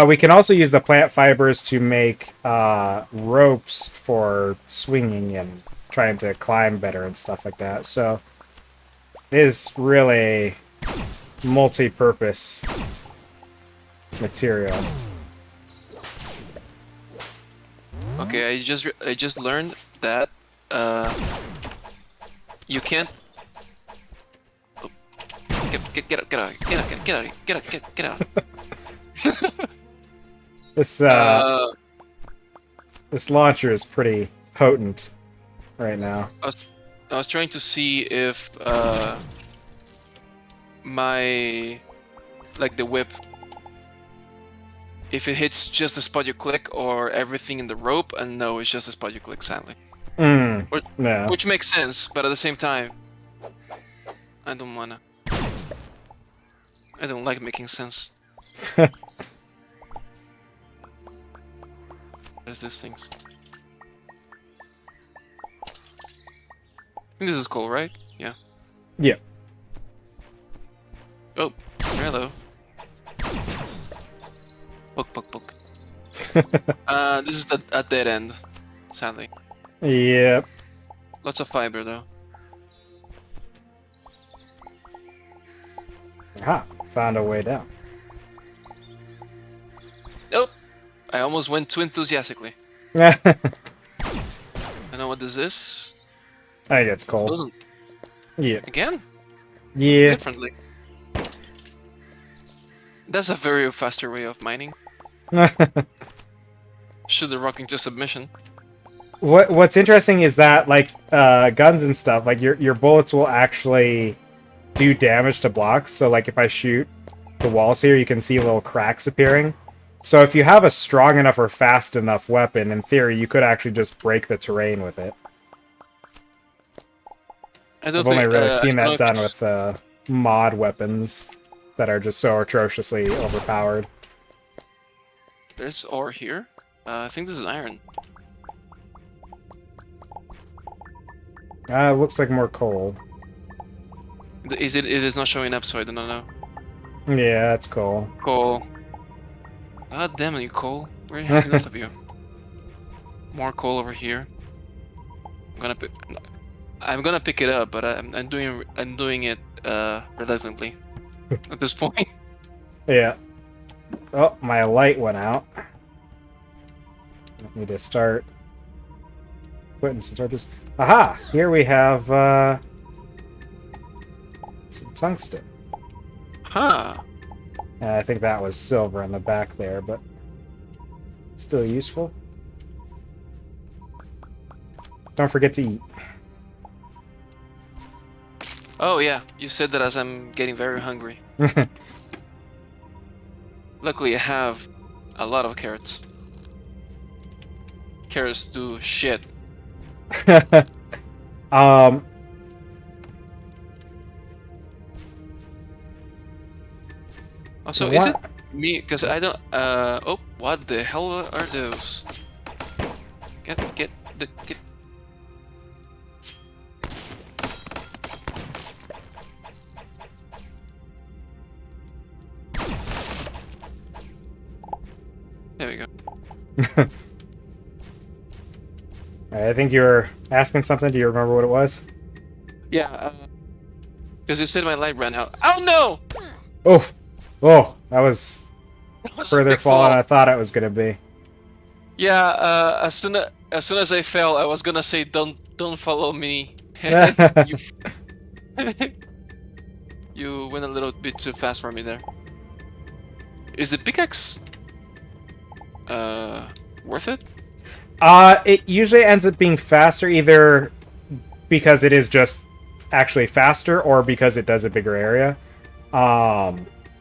We can also use the plant fibers to make ropes for swinging and trying to climb better and stuff like that. So it is really multi-purpose material. Okay, I just learned that you can't. Oh, get out, get out, get out, get out, get out, get out. This Uh, this launcher is pretty potent right now. I was trying to see if my like the whip, if it hits just the spot you click or everything in the rope, and no, it's just the spot you click, sadly. No. Which makes sense, but at the same time, I don't wanna. I don't like making sense. There's these things. I think this is cool, right? Yeah. Yeah. Oh, hello. Poke, poke, poke. This is a dead end, sadly. Yep. Lots of fiber, though. Aha, found a way down. Nope. I almost went too enthusiastically. I I know what this is. think it's coal. Doesn't Yeah. again? Yeah. Differently. That's a very faster way of mining. Should the rock into submission. What's interesting is that like guns and stuff, like your bullets will actually do damage to blocks. So like if I shoot the walls here, you can see little cracks appearing. So if you have a strong enough or fast enough weapon, in theory, you could actually just break the terrain with it. I don't I've only think, really I seen don't know that if done it's- with mod weapons that are just so atrociously overpowered. There's ore here. I think this is iron. Looks like more coal. Is it? It is not showing up, so I do not know. Yeah, that's coal. Coal. God damn it, you coal. Where do you have enough of you? More coal over here. I'm gonna pick it up, but I'm doing it reluctantly at this point. Yeah. Oh, my light went out. I need to start putting some torches. Aha! Here we have some tungsten. Huh. I think that was silver on the back there, but still useful. Don't forget to eat. Oh yeah, you said that as I'm getting very hungry. Luckily, I have a lot of carrots. Carrots do shit. um, Also, is it what? me? Because I don't. Oh, what the hell are those? Get. There we go. I think you were asking something. Do you remember what it was? Yeah. Because you said my light ran out. Oh no! Oh, oh, that was That was a further big fall than fall. I thought it was gonna be. Yeah. As soon as I fell, I was gonna say, "Don't follow me." you you went a little bit too fast for me there. Is the pickaxe worth it? It usually ends up being faster either because it is just actually faster or because it does a bigger area.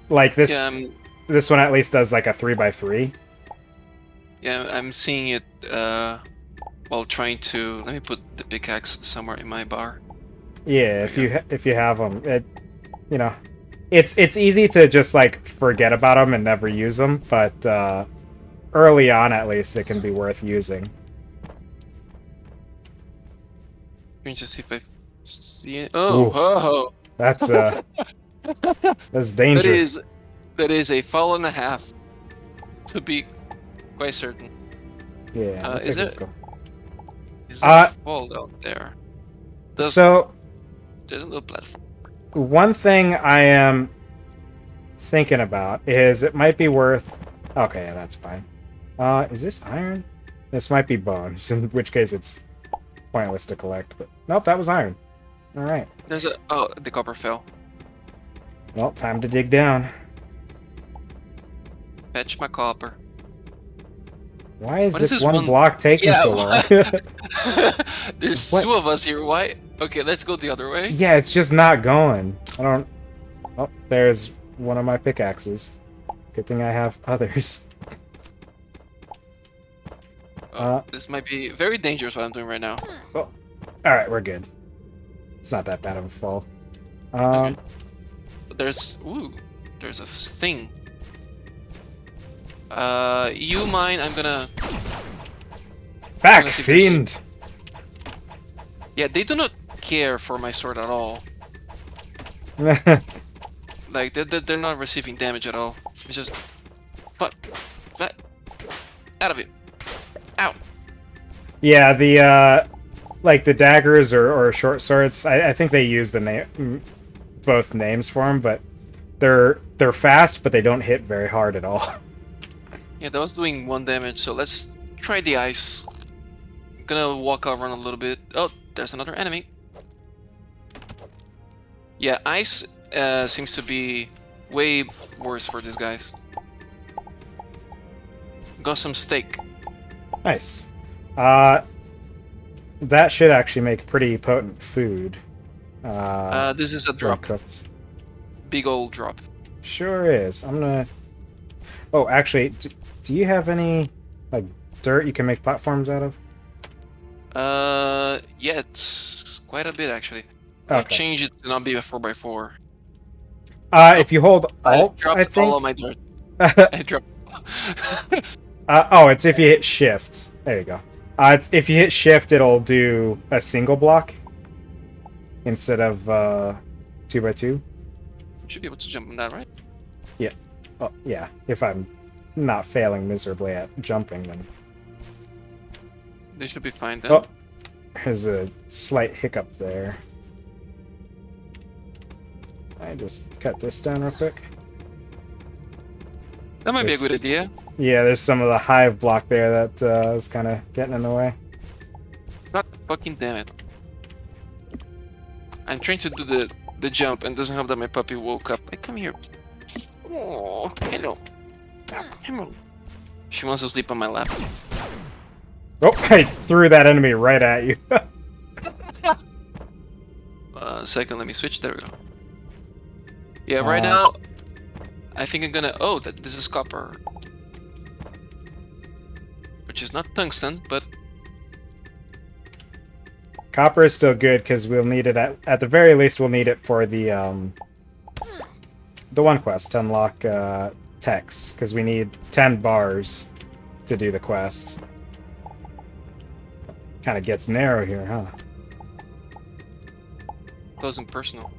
Like this, Yeah, this one at least does like a 3x3. yeah, I'm seeing it while trying to. Let me put the pickaxe somewhere in my bar. Yeah, There if you have them, you know, it's easy to just like forget about them and never use them, but early on at least it can be worth using. Let me just see if I see it. Oh, Ooh. oh, That's that's That danger. is a fall and a half, to be quite certain. Yeah, looks Is like there it's cool. a fall out there? So There's a little platform. one thing I am thinking about is it might be worth. Okay, yeah, that's fine. Is this iron? This might be bones, in which case it's pointless to collect. But nope, that was iron. All right. There's the copper fell. Well, time to dig down. Fetch my copper. Why is What is this this one one? block taking Yeah. so long? There's What? two of us here. Why? Okay, let's go the other way. Yeah, it's just not going. I don't. Oh, there's one of my pickaxes. Good thing I have others. This might be very dangerous what I'm doing right now. Oh, all right, we're good. It's not that bad of a fall. Okay. There's a thing. You mine? I'm gonna. Back, see if there's fiend! Yeah, they do not care for my sword at all. Like they're not receiving damage at all. It's just, fuck, out of it. Ow. Yeah, the like the daggers or short swords. I think they use the name, both names for them, but they're fast, but they don't hit very hard at all. Yeah, that was doing 1 damage. So let's try the ice. I'm gonna walk around a little bit. Oh, there's another enemy. Yeah, ice seems to be way worse for these guys. Got some steak. Nice. That should actually make pretty potent food. This is a when drop. cooked. Big old drop. Sure is. I'm gonna. Oh, actually, do you have any like dirt you can make platforms out of? Yeah, it's quite a bit actually. I Okay. changed it to not be a 4x4. If you hold Alt, dropped I think. all of my dirt. I dropped. Oh, it's if you hit Shift. There you go. It's if you hit Shift, it'll do a single block instead of 2x2. Should be able to jump on that, right? Yeah. Oh, yeah. If I'm not failing miserably at jumping, then. They should be fine then. Oh, there's a slight hiccup there. I just cut this down real quick. That might be a good idea. Yeah, there's some of the hive block there that was kind of getting in the way. God fucking damn it. I'm trying to do the jump and doesn't help that my puppy woke up. Like, come here. Oh, hello. Hello. She wants to sleep on my lap. Oh, I threw that enemy right at you. Second, let me switch. There we go. Yeah, right now, I think I'm gonna... Oh, this is copper. Which is not tungsten, but... Copper is still good because we'll need it at the very least. We'll need it for the one quest to unlock techs because we need 10 bars to do the quest. Kind of gets narrow here, huh? Close and personal.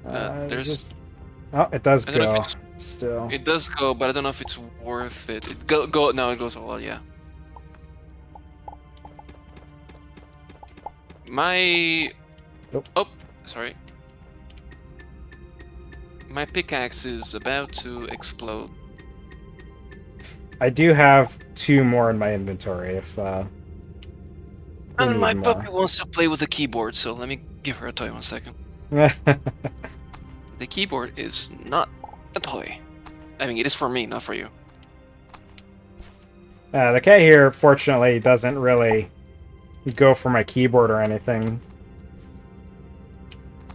There's just... Oh, it does I don't know go if it's... still. It does go, but I don't know if it's worth it. It go. No, it goes a lot. Yeah. My... Nope. Oh, sorry. My pickaxe is about to explode. I do have 2 more in my inventory if we And need my more. puppy wants to play with the keyboard, so let me give her a toy 1 second. The keyboard is not a toy. I mean, it is for me, not for you. The cat here, fortunately, doesn't really go for my keyboard or anything.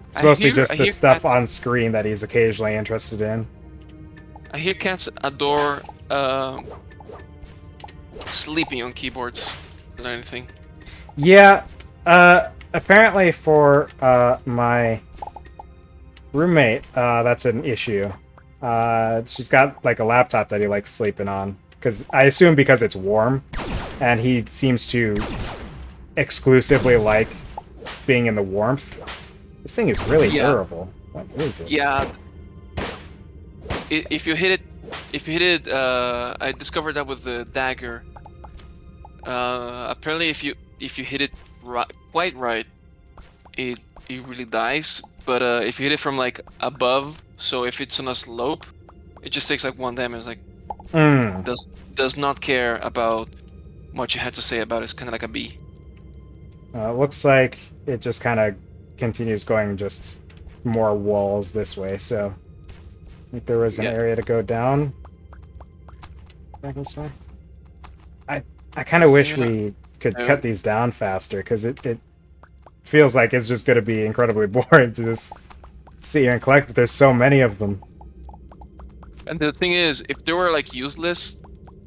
It's mostly just the stuff on screen that he's occasionally interested in. I hear cats adore sleeping on keyboards or anything. Yeah, apparently for my roommate, that's an issue. She's got like a laptop that he likes sleeping on. I assume because it's warm, and he seems to exclusively like being in the warmth, This thing is really Yeah. durable. What is it? Yeah. If you hit it, I discovered that with the dagger. Apparently, if you hit it quite right, it really dies. But if you hit it from like above, so if it's on a slope, it just takes like 1 damage. Like Mm. does not care about what you had to say about it. It's kind of like a bee. Looks like it just kind of continues going just more walls this way. So I think there was an Yeah. area to go down. Back this way. I kind of wish we could cut these down faster because it feels like it's just going to be incredibly boring to just sit here and collect. But there's so many of them. And the thing is, if they were like useless,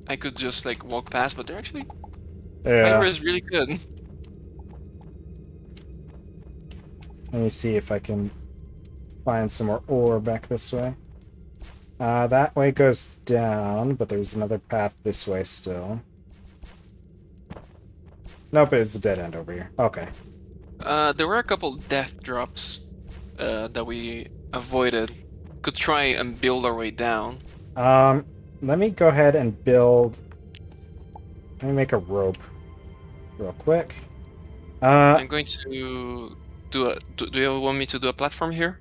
I could just like walk past. But they're actually fiber Yeah. is really good. Let me see if I can find some more ore back this way. That way goes down, but there's another path this way still. Nope, it's a dead end over here. Okay. There were a couple death drops that we avoided. Could try and build our way down. Let me go ahead and build... Let me make a rope real quick. I'm going to do a... Do you want me to do a platform here?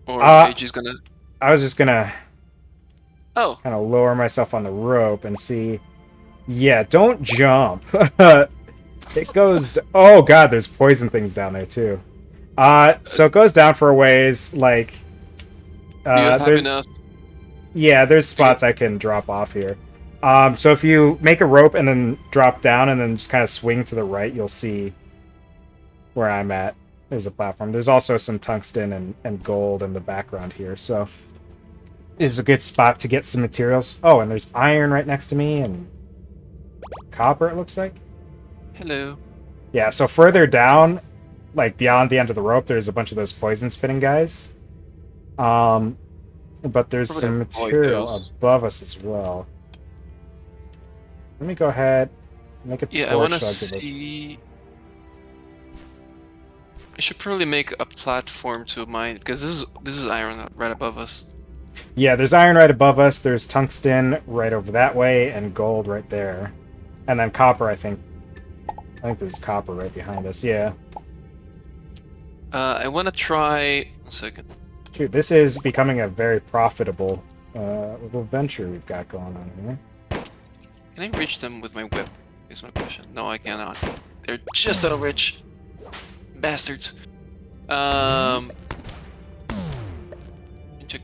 Or are you just gonna... I was just gonna Oh, kind of lower myself on the rope and see... Yeah, don't jump. It goes... Oh god, there's poison things down there too. So it goes down for a ways, like... do you have there's... enough? Yeah, there's spots I can drop off here. So if you make a rope and then drop down and then just kind of swing to the right, you'll see where I'm at. There's a platform. There's also some tungsten and gold in the background here, so is a good spot to get some materials. Oh, and there's iron right next to me and copper, it looks like. Hello. Yeah, so further down, like beyond the end of the rope, there's a bunch of those poison spitting guys. But there's Probably some avoid material those. above us as well. Let me go ahead and make a Yeah, I torch. want to I'll give us- see... I should probably make a platform to mine, because this is iron right above us. Yeah, there's iron right above us. There's tungsten right over that way, and gold right there, and then copper. I think there's copper right behind us. Yeah. I want to try... One second. Shoot, this is becoming a very profitable little venture we've got going on here. Can I reach them with my whip? Is my question. No, I cannot. They're just out of reach. Bastards. Check.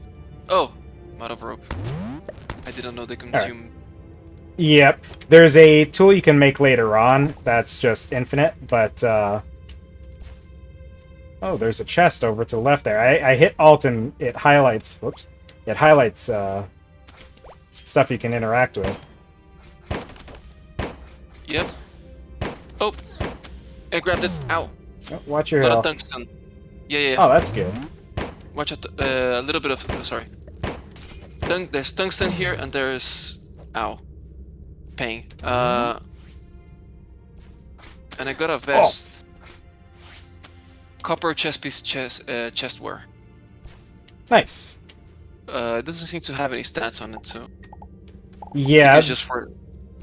Oh, I'm out of rope. I didn't know they consume. Yep. There's a tool you can make later on that's just infinite, but oh, there's a chest over to the left there. I hit Alt and it highlights. Whoops. It highlights stuff you can interact with. Yep. Oh, I grabbed it. Ow. Oh, watch your A lot of health. tungsten. Yeah. Oh, that's good. Watch out. A little bit of. Sorry. There's tungsten here, and there's. Ow. Pain. And I got a vest. Copper chest piece chestware. Nice. It doesn't seem to have any stats on it, so. Yeah. It's just for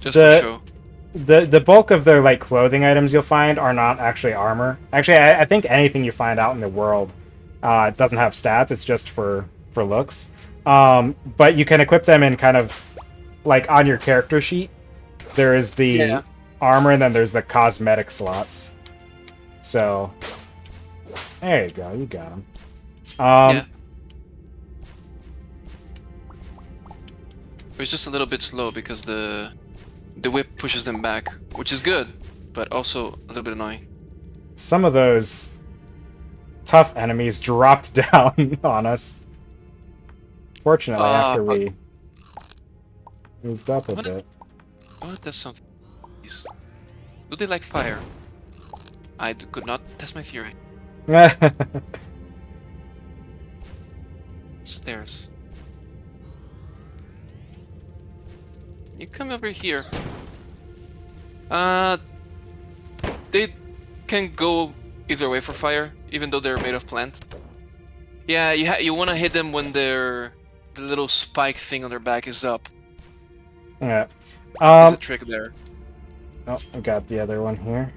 show. The bulk of their like clothing items you'll find are not actually armor. Actually, I think anything you find out in the world doesn't have stats. It's just for looks. But you can equip them in kind of like on your character sheet. There is the armor, and then there's the cosmetic slots. So there you go. You got them. Yeah. It's just a little bit slow because the whip pushes them back, which is good, but also a little bit annoying. Some of those tough enemies dropped down on us. Fortunately, after we moved up a bit. I want to test something. Do they like fire? I could not test my theory. Stairs. You come over here. They can go either way for fire, even though they're made of plant. Yeah, you want to hit them when the little spike thing on their back is up. Yeah. There's a trick there. Oh, I got the other one here.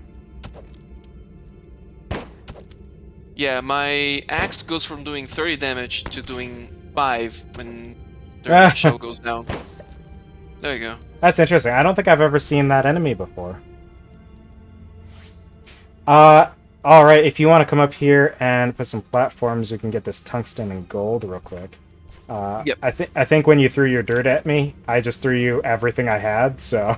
Yeah, my axe goes from doing 30 damage to doing 5 when their shell goes down. There you go. That's interesting. I don't think I've ever seen that enemy before. All right. If you want to come up here and put some platforms, we can get this tungsten and gold real quick. Yep. I think when you threw your dirt at me, I just threw you everything I had. So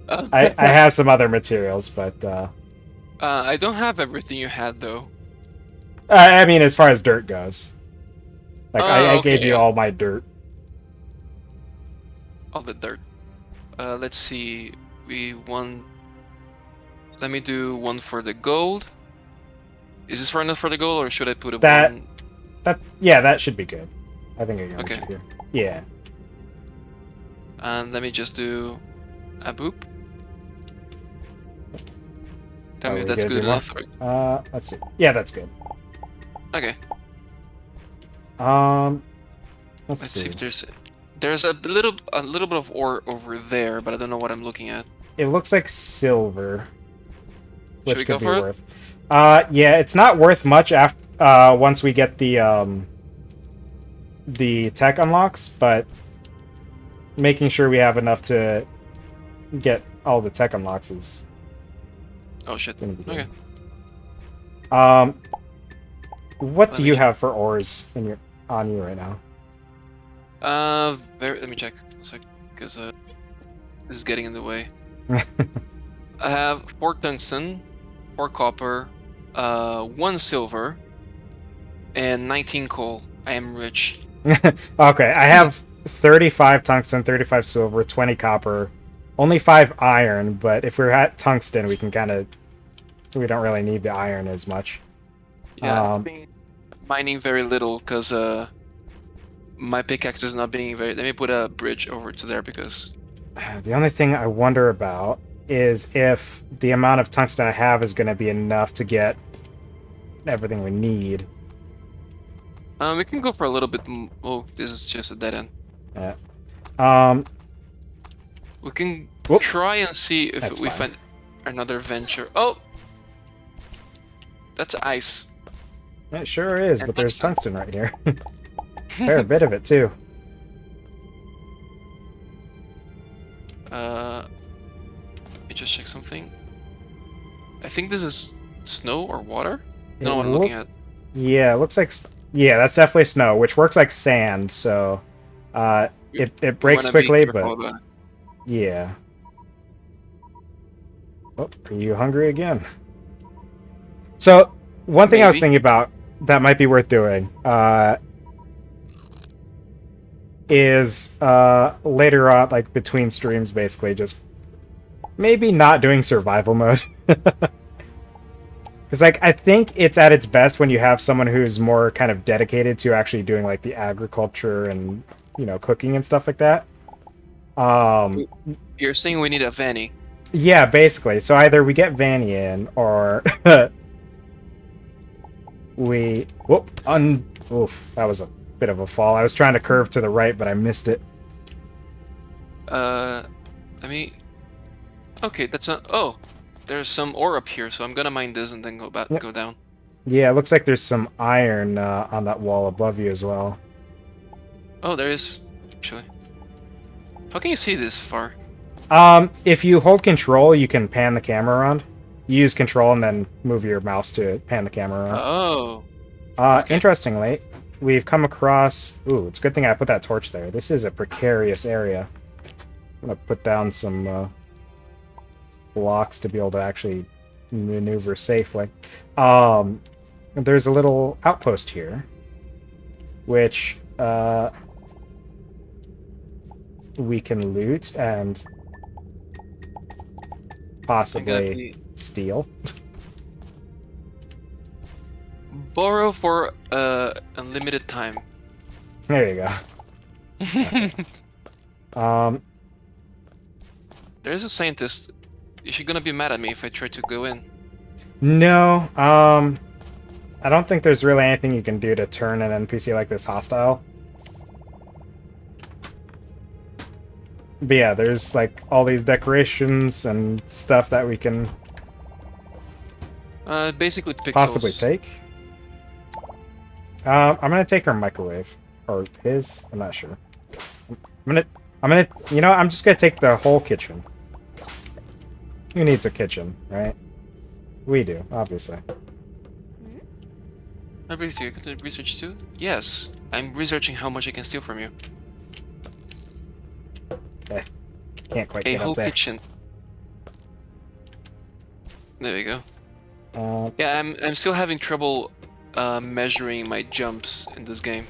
I have some other materials, but I don't have everything you had though. I mean, as far as dirt goes, like I Okay, gave you all my dirt. All the dirt. Let's see. Let me do one for the gold. Is this for enough for the gold, or should I put a one? Yeah, that should be good. I think I got Okay. what you do. Yeah. And let me just do a boop. Tell me if we that's gonna good do enough. Let's see. Yeah, that's good. Okay. Let's see if there's a little bit of ore over there, but I don't know what I'm looking at. It looks like silver, Should we which go could be for it? worth. Yeah, it's not worth much after once we get the tech unlocks, but making sure we have enough to get all the tech unlocks is. Oh shit. Gonna be good. Okay. What do you have for ores on you right now? Let me check a sec, because this is getting in the way. I have 4 tungsten, 4 copper, 1 silver, and 19 coal. I am rich. Okay, I have 35 tungsten, 35 silver, 20 copper, only 5 iron, but if we're at tungsten, we can we don't really need the iron as much. Yeah, I've been mining very little because my pickaxe is not being very. Let me put a bridge over to there because the only thing I wonder about is if the amount of tungsten I have is going to be enough to get everything we need. we can go for a little bit. Oh, this is just a dead end. Yeah. We can Whoop. try and see if That's we fine. find another venture. Oh, that's ice. It sure is, And but there's tungsten right here. Fair bit of it too. Let me just check something. I think this is snow or water. I don't know what I'm looking at. Yeah, it looks like. Yeah, that's definitely snow, which works like sand. So, it breaks quickly, but yeah. Oh, are you hungry again? So, one thing I was thinking about that might be worth doing is later on, like between streams, basically just maybe not doing survival mode. Because like I think it's at its best when you have someone who's more kind of dedicated to actually doing like the agriculture and cooking and stuff like that. You're saying we need a Vanny? Yeah, basically. So either we get Vanny in or we oof, that was a bit of a fall. I was trying to curve to the right, but I missed it. Okay, that's a. Oh, there's some ore up here, so I'm gonna mine this and then go back, go down. Yeah, it looks like there's some iron on that wall above you as well. Oh, there is, actually. How can you see this far? If you hold control, you can pan the camera around. You use control and then move your mouse to pan the camera around. Oh. Okay. Interestingly, we've come across... Ooh, it's a good thing I put that torch there. This is a precarious area. I'm gonna put down some blocks to be able to actually maneuver safely. There's a little outpost here, which we can loot and possibly steal. Borrow for unlimited time. There you go. There's a scientist. Is she gonna be mad at me if I try to go in? No, I don't think there's really anything you can do to turn an NPC like this hostile. But yeah, there's like all these decorations and stuff that we can Basically possibly pixels. take. I'm gonna take her microwave. Or his, I'm not sure. I'm gonna, you know, I'm just gonna take the whole kitchen. Who needs a kitchen, right? We do, obviously. Basically, you can research too? Yes, I'm researching how much I can steal from you. Eh, can't quite A get up whole there. kitchen. There we go. Uh, Yeah, I'm still having trouble measuring my jumps in this game.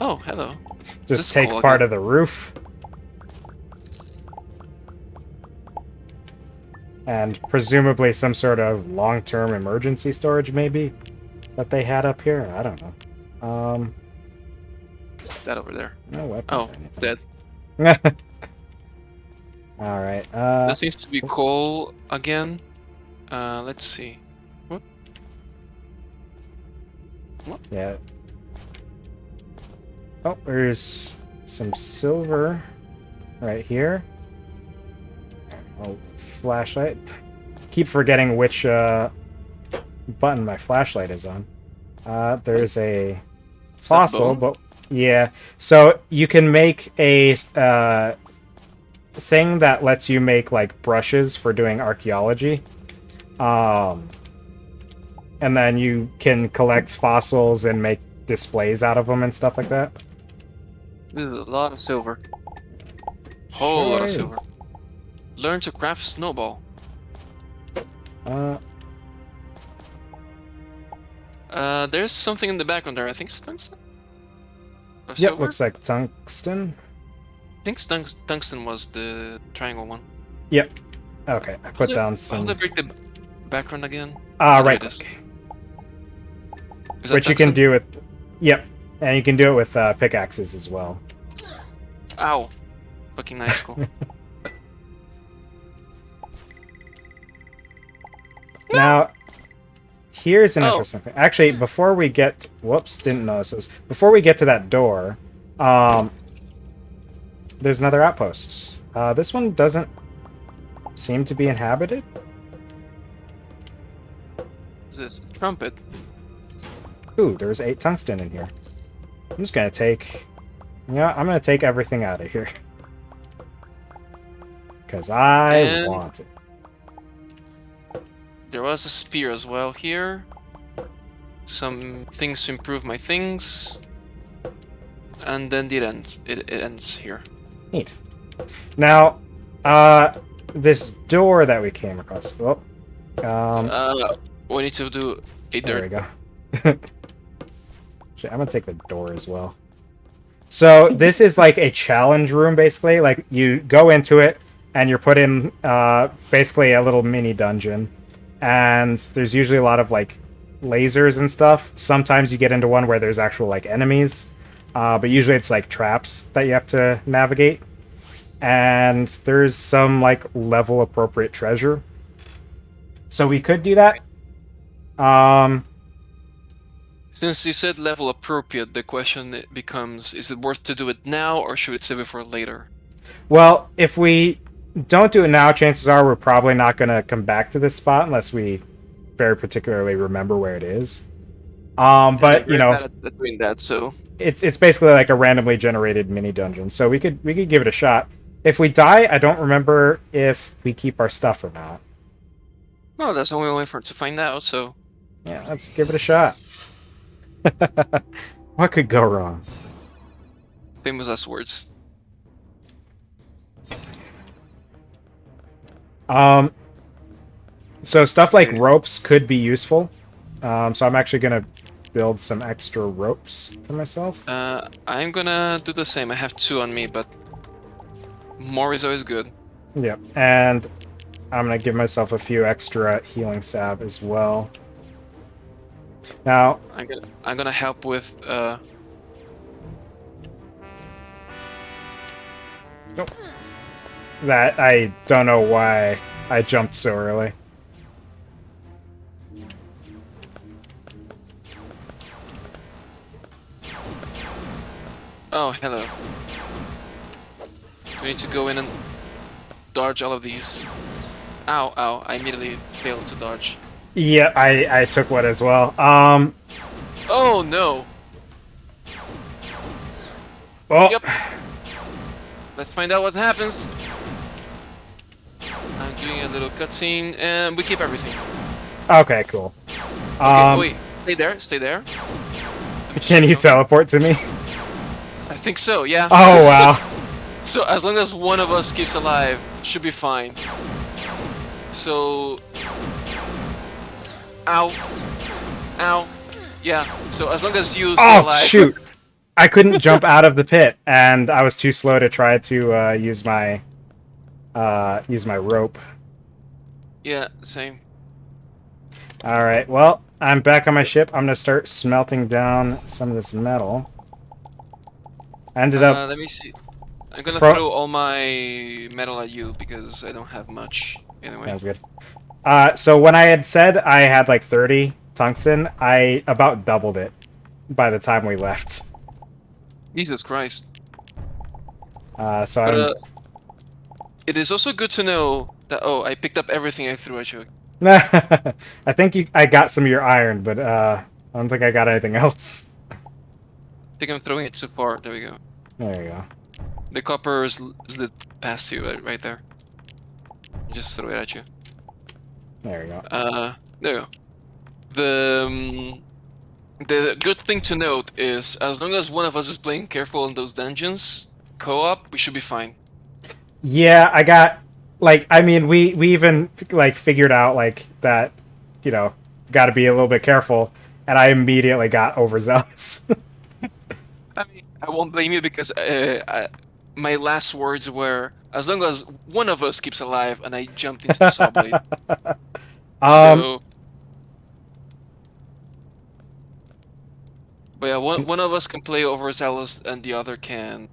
Oh, hello. Is just this take coal part again? of the roof. And presumably some sort of long-term emergency storage, maybe, that they had up here. I don't know. That over there. No weapons Oh, or it's anything. dead. All right. That seems to be coal again. Let's see. What? What? Yeah. Oh, there's some silver right here. Oh, flashlight. Keep forgetting which button my flashlight is on. There's a Is that fossil, bone? but yeah. So you can make a thing that lets you make like brushes for doing archaeology. Um, and then you can collect fossils and make displays out of them and stuff like that. This is a lot of silver. Whole lot Sure of is. silver. Learn to craft snowball. Uh, There's something in the background there. I think it's tungsten? Or yep, silver? looks like tungsten. I think tungsten was the triangle one. Yep. Okay, I put down How do I some. break the background again? Oh, there Right it is. click, Is that which you can tungsten? do with. Yep, and you can do it with pickaxes as well. Ow. Fucking nice cool. Now, here's an Oh. interesting thing. Actually, before we get, whoops, didn't notice this. Before we get to that door, there's another outpost. This one doesn't seem to be inhabited. Is this trumpet? Ooh, there's 8 tungsten in here. I'm just gonna take, I'm gonna take everything out of here. Because I And want it. there was a spear as well here. Some things to improve my things. And then it ends. It ends here. Neat. Now, this door that we came across. Oh, We need to do a there we dirt. go. Actually, I'm gonna take the door as well. So this is like a challenge room, basically. Like you go into it, and you're put in basically a little mini dungeon, and there's usually a lot of like lasers and stuff. Sometimes you get into one where there's actual like enemies, but usually it's like traps that you have to navigate. And there's some like level appropriate treasure. So we could do that. Since you said level appropriate, the question becomes, is it worth to do it now or should we save it for later? Well, if we don't do it now, chances are we're probably not going to come back to this spot unless we very particularly remember where it is. And I'm But you very know, bad at doing that, so it's basically like a randomly generated mini dungeon, so we could give it a shot. If we die, I don't remember if we keep our stuff or not. well, that's the only way for it to find out. So Yeah, let's give it a shot. What could go wrong? famous last words. So stuff like Okay. ropes could be useful. So I'm actually gonna build some extra ropes for myself. I'm gonna do the same. I have 2 on me, but more is always good. Yep, and I'm gonna give myself a few extra healing salve as well. Now, I'm gonna help with that I don't know why I jumped so early. Oh, hello. We need to go in and dodge all of these. Ow, ow, I immediately failed to dodge. Yeah, I took one as well. Oh no! Well, Yep, let's find out what happens. I'm doing a little cutscene, and we keep everything. okay, cool. Okay, wait, stay there, stay there. Let me just Can check you something. teleport to me? I think so, yeah. Oh wow. So as long as one of us keeps alive, should be fine. So, ow, ow, yeah. So as long as you stay Oh alive. shoot! I couldn't jump out of the pit, and I was too slow to try to use my rope. Yeah, same. All right. Well, I'm back on my ship. I'm gonna start smelting down some of this metal. I ended up Let me see. I'm gonna from. throw all my metal at you because I don't have much That anyway. was good. So when I had said I had like 30 tungsten, I about doubled it by the time we left. Jesus Christ. So But I'm. it is also good to know that, oh, I picked up everything I threw at you. I think I got some of your iron, but I don't think I got anything else. I think I'm throwing it too far. There we go. There you go. The copper is slid past you right there. Just throw it at you. There you go. There you go. The good thing to note is as long as one of us is playing careful in those dungeons, co-op, we should be fine. Yeah, I got like I mean we even like figured out like that, you know, got to be a little bit careful, and I immediately got overzealous. I mean, I won't blame you because my last words were, as long as one of us keeps alive, and I jumped into the saw blade. um, So, but yeah, one of us can play overzealous, and the other can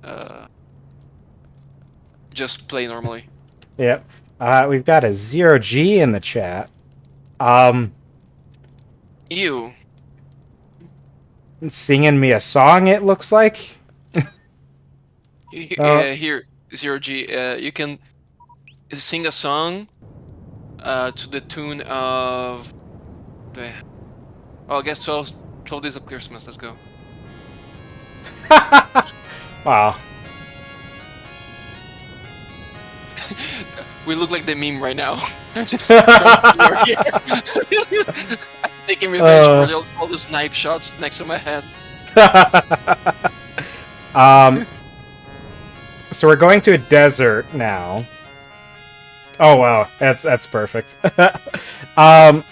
just play normally. yep. We've got a 0G in the chat. Um, You, Singing me a song. It looks like. Oh, here, Zero G, you can sing a song to the tune of the. Oh, I guess 12 Days of Christmas. Let's go. wow. We look like the meme right now. I'm just taking revenge for all the snipe shots next to my head. um, so we're going to a desert now. Oh wow, that's perfect. um,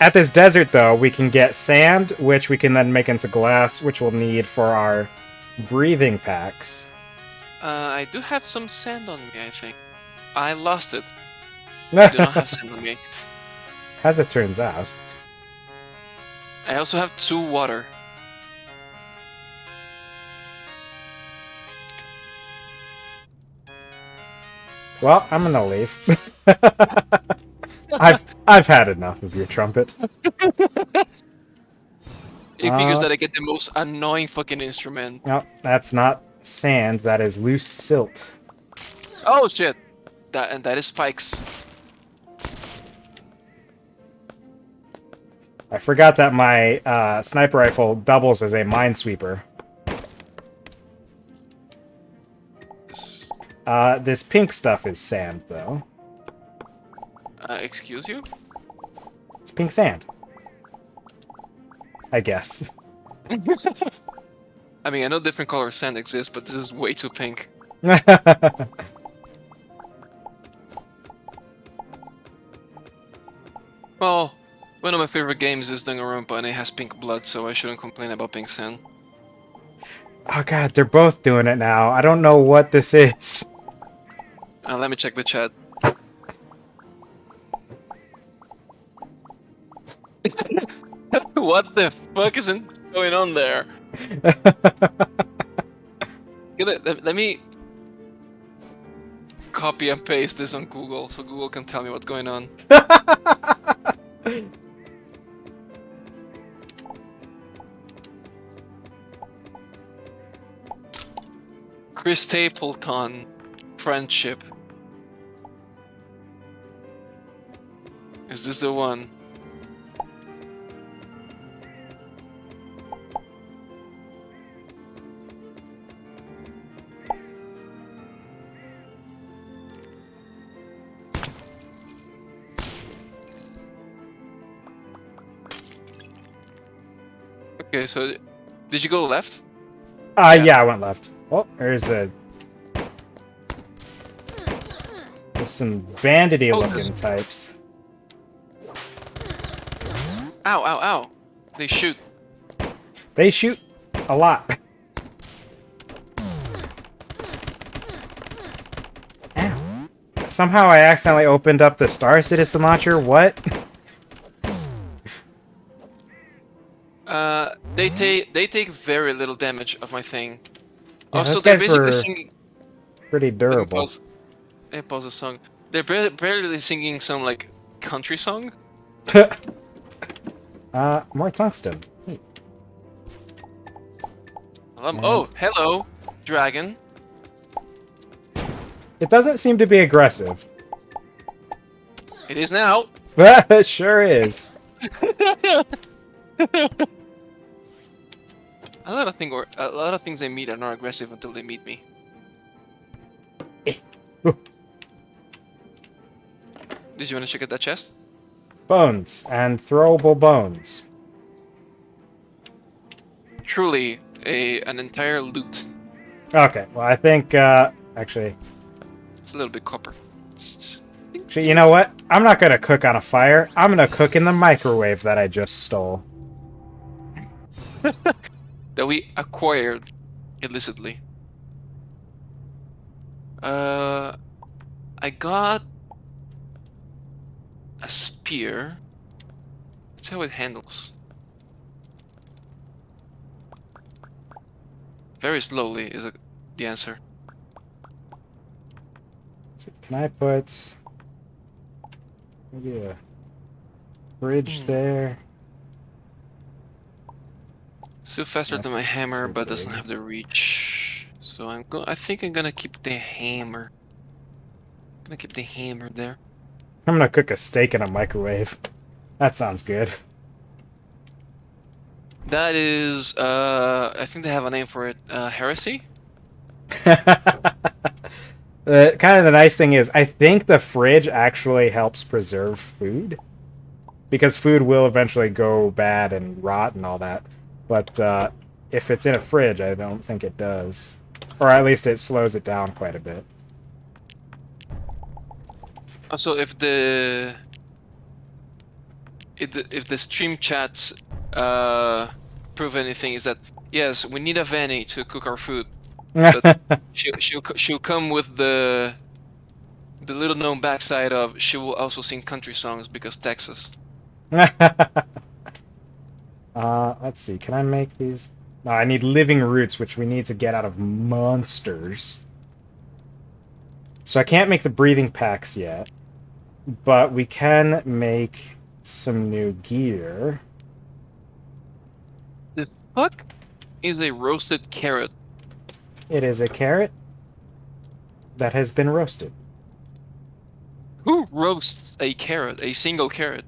at this desert though, we can get sand, which we can then make into glass, which we'll need for our breathing packs. I do have some sand on me, I think. I lost it. I do not have sand on me. As it turns out. I also have 2 water. Well, I'm gonna leave. I've had enough of your trumpet. It figures that I get the most annoying fucking instrument. No, that's not sand. That is loose silt. Oh shit! That is spikes. I forgot that my sniper rifle doubles as a minesweeper. This pink stuff is sand, though. Excuse you? It's pink sand. I guess. I mean, I know different color sand exists, but this is way too pink. Well, one of my favorite games is Danganronpa, and it has pink blood, so I shouldn't complain about pink sand. Oh god, they're both doing it now. I don't know what this is. Let me check the chat. What the fuck is going on there? Let me copy and paste this on Google so Google can tell me what's going on. Chris Stapleton, friendship. Is this the one? Okay, so did you go left? Yeah, I went left. Oh, there's some bandity Oh, looking types. Ow, ow, ow. They shoot. They shoot a lot. Ow. Somehow I accidentally opened up the Star Citizen launcher. What? They take very little damage of my thing. Yeah, Also, those they're guys basically were singing. pretty Let me durable. pause. Let me pause the song. They're barely singing some like country song. More tungsten. Neat. Oh, hello, dragon. It doesn't seem to be aggressive. It is now. It sure is. A lot of things they meet are not aggressive until they meet me. Did you want to check out that chest? Bones and throwable bones. Truly, an entire loot. Okay, well I think actually, It's a little bit copper. you know what? I'm not gonna cook on a fire. I'm gonna cook in the microwave that I just stole. That we acquired illicitly. I got a spear. Let's see how it handles. Very slowly is the answer. So can I put maybe a bridge there? Still faster than my That's hammer, too but doesn't big. have the reach. So I think I'm gonna keep the hammer. Gonna keep the hammer there. I'm gonna cook a steak in a microwave. That sounds good. That is, I think they have a name for it. Heresy? Kind of the nice thing is, I think the fridge actually helps preserve food. Because food will eventually go bad and rot and all that. But if it's in a fridge, I don't think it does. Or at least it slows it down quite a bit. Also, if the stream chats prove anything, is that yes, we need a Vanny to cook our food, but she'll come with the little known backside of she will also sing country songs because Texas. Let's see. Can I make these? No, I need living roots, which we need to get out of monsters. So I can't make the breathing packs yet. But we can make some new gear. The fuck is a roasted carrot? It is a carrot that has been roasted. Who roasts a carrot? A single carrot?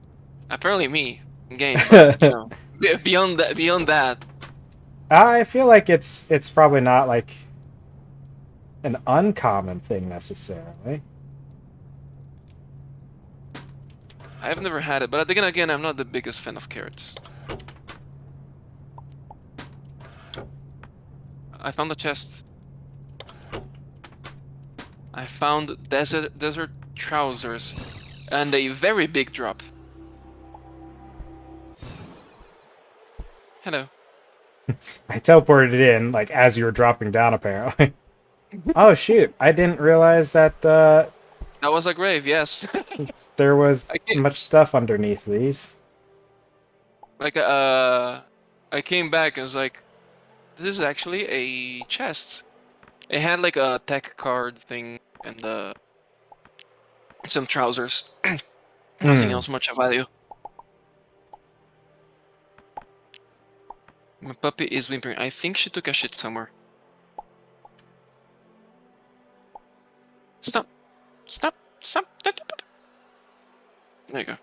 Apparently me in game, but you know, beyond that. I feel like it's probably not like an uncommon thing necessarily. I've never had it, but then again, I'm not the biggest fan of carrots. I found a chest. I found desert trousers and a very big drop. Hello. I teleported it in like as you were dropping down apparently. Oh shoot, I didn't realize that That was a grave, yes. there was much stuff underneath these. Like I came back and was like, this is actually a chest. It had like a tech card thing and some trousers. Nothing else much of value. My puppy is whimpering. I think she took a shit somewhere. There you go.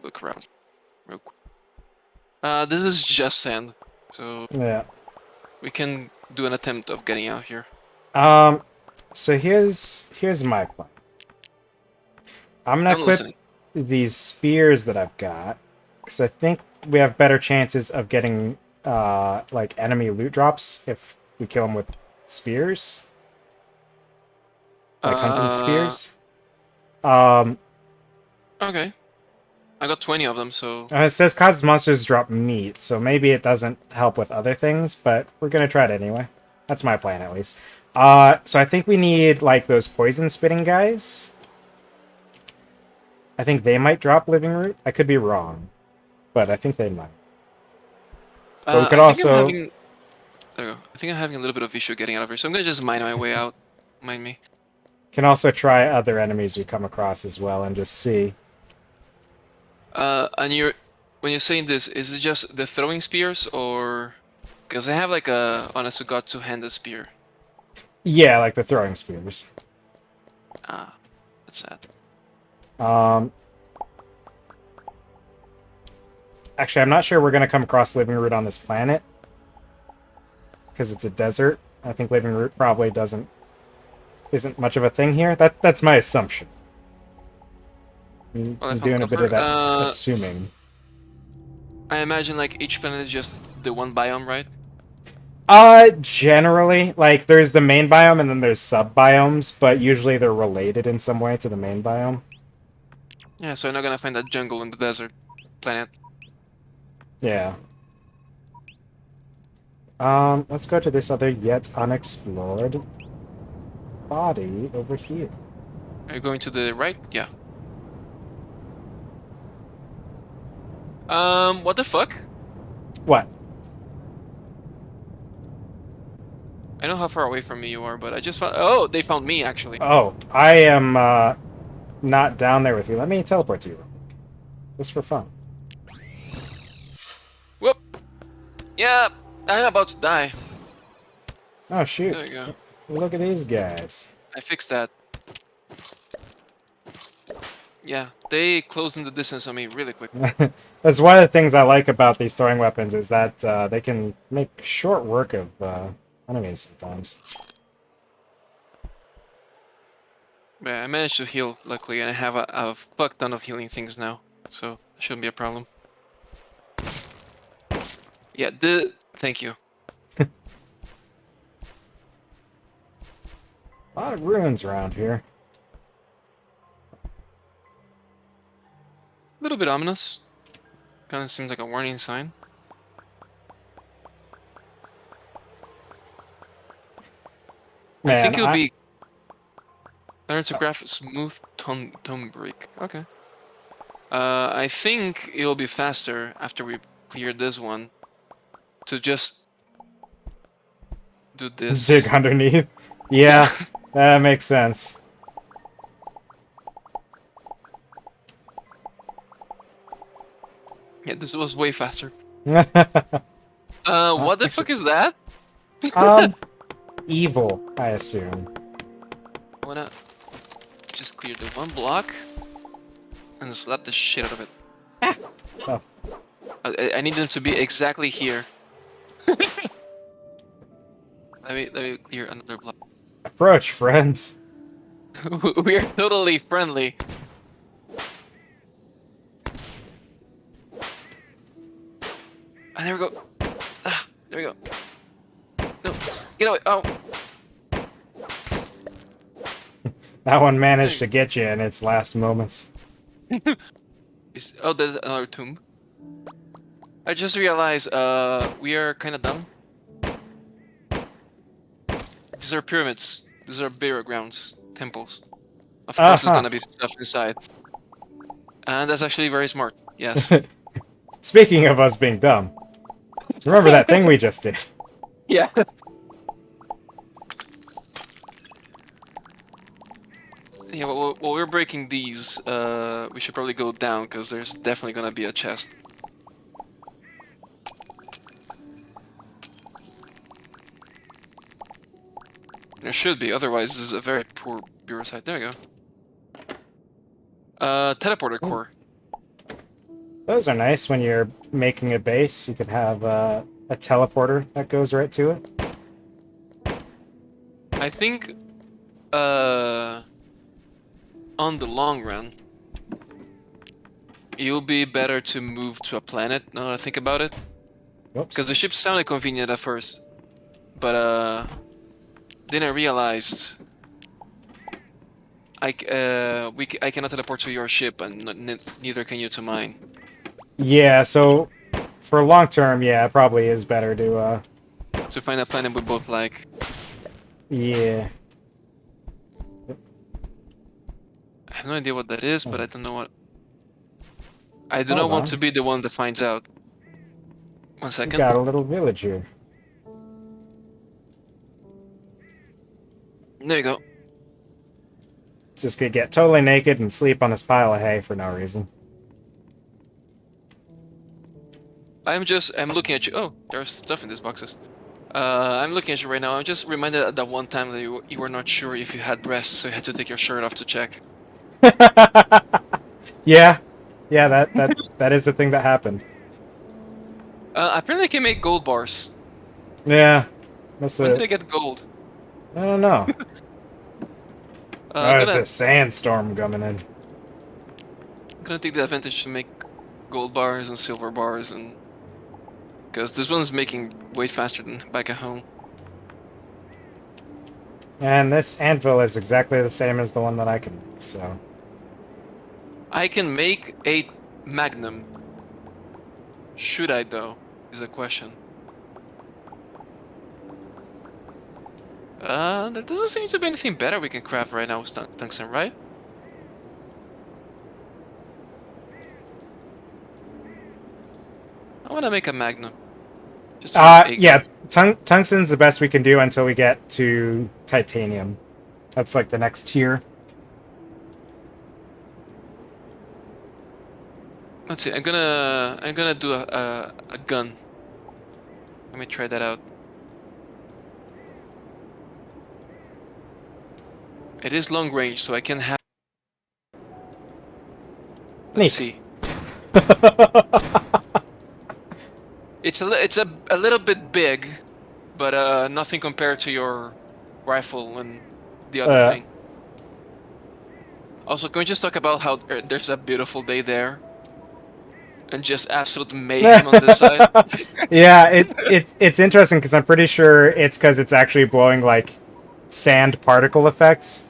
Look around real quick. This is just sand, so Yeah. we can do an attempt of getting out here. So here's my plan. I'm gonna I'm equip listening. these spears that I've got because I think we have better chances of getting like enemy loot drops if we kill them with spears, like hunting Uh, spears. Um, okay. I got 20 of them, so it says causes monsters to drop meat, so maybe it doesn't help with other things, but we're gonna try it anyway. That's my plan at least. So I think we need like those poison spitting guys. I think they might drop living root. I could be wrong, but I think they might. But we could I think I'm also having. There we go. I think I'm having a little bit of issue getting out of here, so I'm gonna just mine my way out. Mind me. try other enemies we come across as well and just see. And when you're saying this, is it just the throwing spears, or because I have like a honest to god two-handed spear? Yeah, like the throwing spears. Ah, that's sad. Um, Actually, I'm not sure we're gonna come across living root on this planet because it's a desert. I think living root probably isn't much of a thing here. That's my assumption. I'm Well, I found doing a bit copper. of that assuming. I imagine like each planet is just the one biome, right? Generally, like there's the main biome and then there's sub biomes, but usually they're related in some way to the main biome. Yeah, so you're not gonna find that jungle in the desert planet. Yeah. Let's go to this other yet unexplored body over here. Are you going to the right? Yeah. What the fuck? What? I know how far away from me you are, but I just found. Oh, they found me actually. Oh, I am not down there with you. Let me teleport to you real quick. Just for fun. Whoop. Yeah, I'm about to die. Oh shoot. There you go. Look at these guys. I fixed that. Yeah, they closed in the distance on me really quick. That's one of the things I like about these throwing weapons is that they can make short work of enemies sometimes. Yeah, I managed to heal, luckily, and I have a fuck ton of healing things now, so it shouldn't be a problem. Yeah, thank you. A lot of ruins around here. A little bit ominous. Kind of seems like a warning sign. I think Man, it would be learn to craft a smooth tone break. Okay. I think it'll be faster after we clear this one to just do dig this. underneath. Yeah. Yeah, that makes sense. Yeah, this was way faster. um, What the fuck is that? evil, I assume. I wanna just clear the one block and slap the shit out of it. Oh. I need them to be exactly here. Let me clear another block. Approach, friends. We are totally friendly. Ah, there we go. Ah, there we go. No, get away. Oh, That one managed to get you in its last moments. oh, there's another tomb. I just realized, we are kind of dumb. These are pyramids. These are burial grounds, temples. Of course, there's gonna be stuff inside. And that's actually very smart. Yes. Speaking of us being dumb, remember that thing we just did? Yeah. Yeah, well, while we're breaking these, we should probably go down, because there's definitely gonna be a chest. There should be, otherwise this is a very poor bureau site. There you go. Teleporter Ooh, core. those are nice when you're making a base. You can have a teleporter that goes right to it. I think, uh, on the long run, it'll be better to move to a planet, now that I think about it. Whoops. Because the ship sounded convenient at first. But, then I realized I cannot teleport to your ship, and neither can you to mine. Yeah, so for long term, yeah, it probably is better to To find a planet we both like. yeah. I have no idea what that is, but Hmm. I don't know what. I do not Hold want to on. be the one that finds out. 1 We second. got a little village here. There you go. Just could get totally naked and sleep on this pile of hay for no reason. I'm looking at you. Oh, there's stuff in these boxes. I'm looking at you right now. I'm just reminded of that one time that you were not sure if you had breasts, so you had to take your shirt off to check. Yeah, yeah, that is the thing that happened. Apparently I can make gold bars. Yeah, that's When a. did I get gold? I don't know. I'm Oh, it's a sandstorm coming in. gonna take the advantage to make gold bars and silver bars, and because this one's making way faster than back at home. And this anvil is exactly the same as the one that I can make, so. I can make a magnum. Should I though? Is a question. There doesn't seem to be anything better we can craft right now with tungsten, right? I want to make a magnum. Just to make a Yeah, gun. tungsten's the best we can do until we get to titanium. That's like the next tier. Let's see. I'm gonna do a gun. Let me try that out. It is long range, so I can have. Let's Neat. see. It's a little bit big, but nothing compared to your rifle and the other uh, thing. Also, can we just talk about how there's a beautiful day there and just absolute mayhem on this side? yeah, it's interesting because I'm pretty sure it's because it's actually blowing like sand particle effects,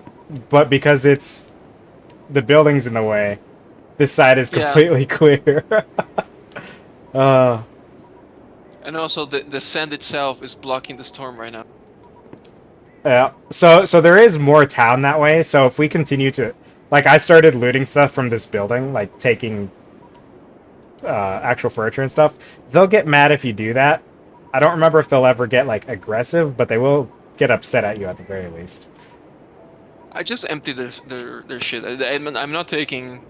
but because it's the building's in the way, this side is Yeah, completely clear. uh, and also the sand itself is blocking the storm right now. yeah. So there is more town that way. So if we continue to, like, I started looting stuff from this building, like taking actual furniture and stuff. They'll get mad if you do that. I don't remember if they'll ever get like aggressive, but they will get upset at you at the very least. I just emptied their shit. I'm not taking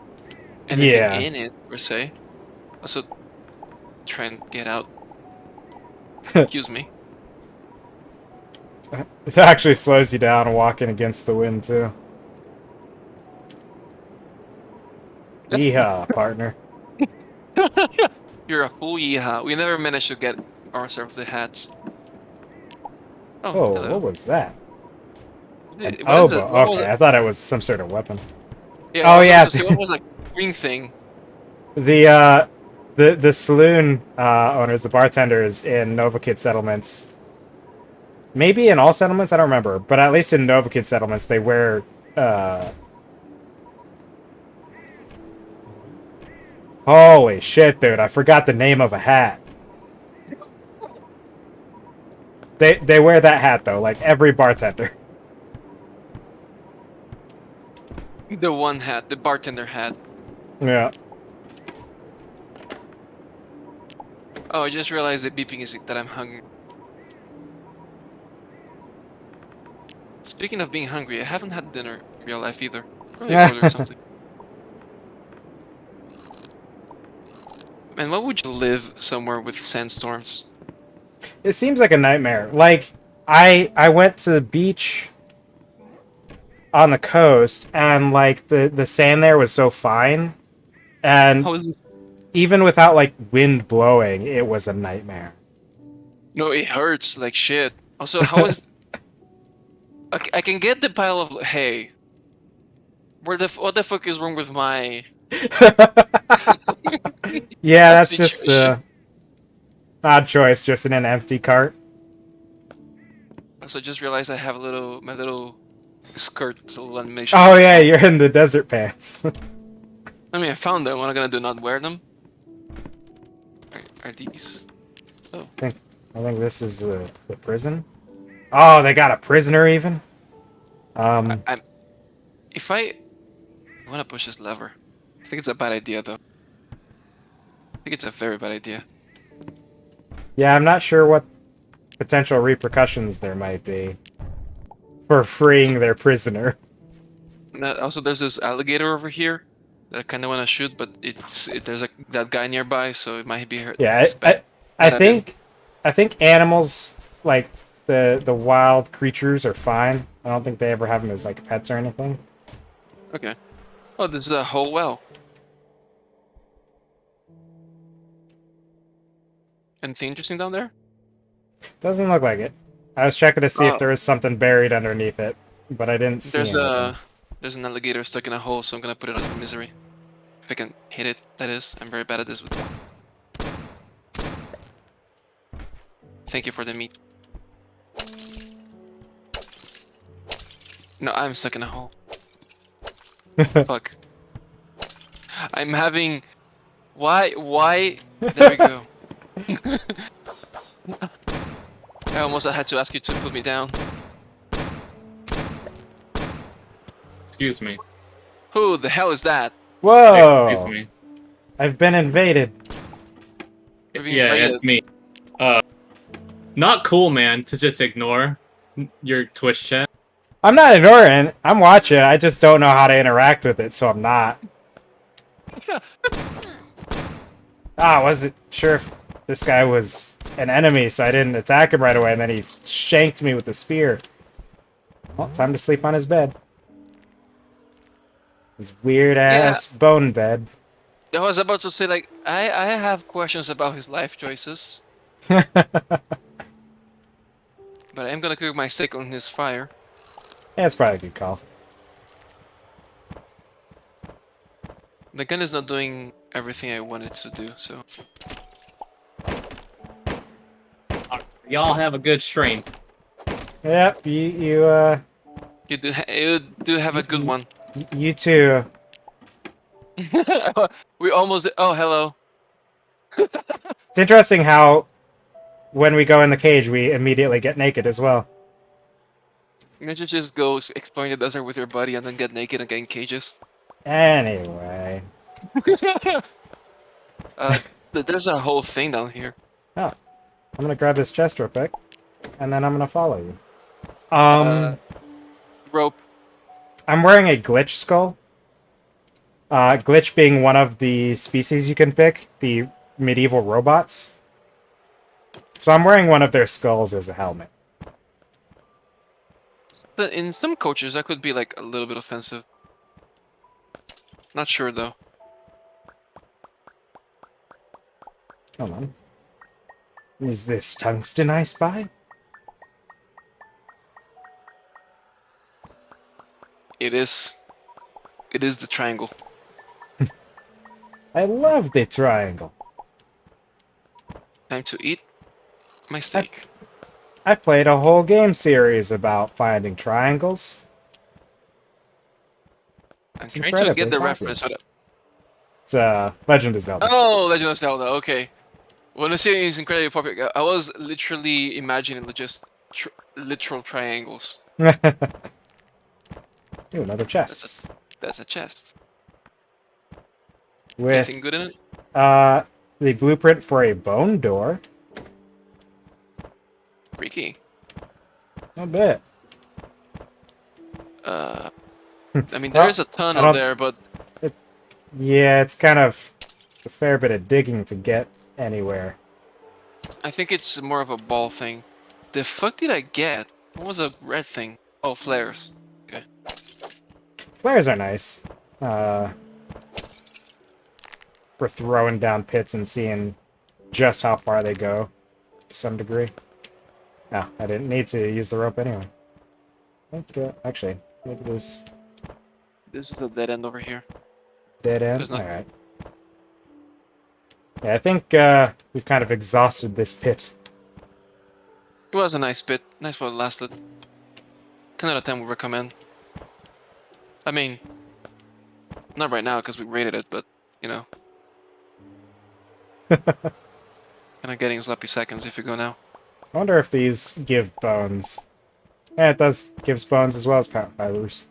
anything Yeah. in it per se. Also, try and get out. Excuse me. It actually slows you down walking against the wind too. Yeehaw, partner. You're a fool, yeehaw. We never managed to get ourselves the hats. Oh, Oh, what hello. was that? An What is it? oboe. What was Okay, it? I thought it was some sort of weapon. Yeah, I Oh was about yeah, to say, what was that green thing? the the saloon owners, the bartenders in Novakid settlements. Maybe in all settlements, I don't remember, but at least in Novakid settlements, they wear. Holy shit, dude! I forgot the name of a hat. They wear that hat though, like every bartender. The one hat, the bartender hat. Yeah. Oh, I just realized the beeping is that I'm hungry. Speaking of being hungry, I haven't had dinner in real life either. Probably order something. Man, why would you live somewhere with sandstorms? It seems like a nightmare. Like I went to the beach on the coast, and like the sand there was so fine, and How is it? even without like wind blowing, it was a nightmare. No, it hurts like shit. Also, how is I can get the pile of hay. What the fuck is wrong with my Yeah, that's just situation? odd choice, just in an empty cart. Also, just realized I have my little skirt, it's a little animation Oh on it. yeah, you're in the desert pants. I mean, I found them. What am I gonna do? Not wear them? Are these? Oh, I think this is the prison. Oh, they got a prisoner even. Um, I'm. If I want to push this lever, I think it's a bad idea though. I think it's a very bad idea. yeah, I'm not sure what potential repercussions there might be for So, freeing their prisoner. also, there's this alligator over here that I kind of want to shoot, but there's that guy nearby, so it might be hurt. Yeah, It's bad. I Bad idea. think I think animals like the wild creatures are fine. I don't think they ever have them as like pets or anything. Okay. Oh, this is a whole well. Anything interesting down there? Doesn't look like it. I was checking to see if Oh, there was something buried underneath it, but I didn't see there's anything. a there's an alligator stuck in a hole, so I'm gonna put it out of misery. If I can hit it, that is. I'm very bad at this with. Thank you for the meat. No, I'm stuck in a hole. Fuck. I'm having. Why? Why? There we go. I almost had to ask you to put me down. Excuse me. Who the hell is that? Excuse Whoa! me. I've been invaded. We're being Yeah, raided. it's me. Uh, Not cool, man, to just ignore your Twitch chat. I'm not ignoring. I'm watching. I just don't know how to interact with it, so I'm not. I wasn't sure if this guy was an enemy, so I didn't attack him right away, and then he shanked me with a spear. Well, time to sleep on his bed. His weird Yeah, ass bone bed. I was about to say like I have questions about his life choices, Yeah, but I'm gonna cook my steak on his fire. it's probably a good call. The gun is not doing everything I want it to do, so Y'all have a good stream. Yep, you do have a good one. you too. We almost. Oh, hello. It's interesting how when we go in the cage, we immediately get naked as well. You should just go exploring the desert with your buddy and then get naked and get in cages. Anyway. There's a whole thing down here. Oh, I'm gonna grab this chest real quick, and then I'm gonna follow you. Uh, rope. I'm wearing a glitch skull. Glitch being one of the species you can pick, the medieval robots. So I'm wearing one of their skulls as a helmet. But in some cultures, that could be like a little bit offensive. Not sure though. Hold on. Is this tungsten I spy? It is. It is the triangle. I love the triangle. Time to eat my steak. I played a whole game series about finding triangles. I'm It's trying to incredibly get the popular. reference. It's Legend of Zelda. Oh, Legend of Zelda. Okay. When I say it's incredibly popular, I was literally imagining just literal triangles. Ooh, another That's a chest. that's a chest. With Anything good in it? the blueprint for a bone door. Freaky. A bit. I mean, there Well, is a I tunnel don't- there, but Yeah, it's kind of a fair bit of digging to get anywhere. I think it's more of a ball thing. The fuck did I get? What was a red thing? Oh, flares. Okay. Flares are nice. For throwing down pits and seeing just how far they go to some degree. No, I didn't need to use the rope anyway. I think, actually, maybe this This is a dead end over here. dead end. There's nothing. All right. Yeah, I think we've kind of exhausted this pit. It was a nice bit. Nice while it lasted. 10 out of 10 would recommend. I mean, not right now because we rated it, but you know. Kind of getting sloppy seconds if you go now. I wonder if these give bones. Yeah, it does. Gives bones as well as power fibers.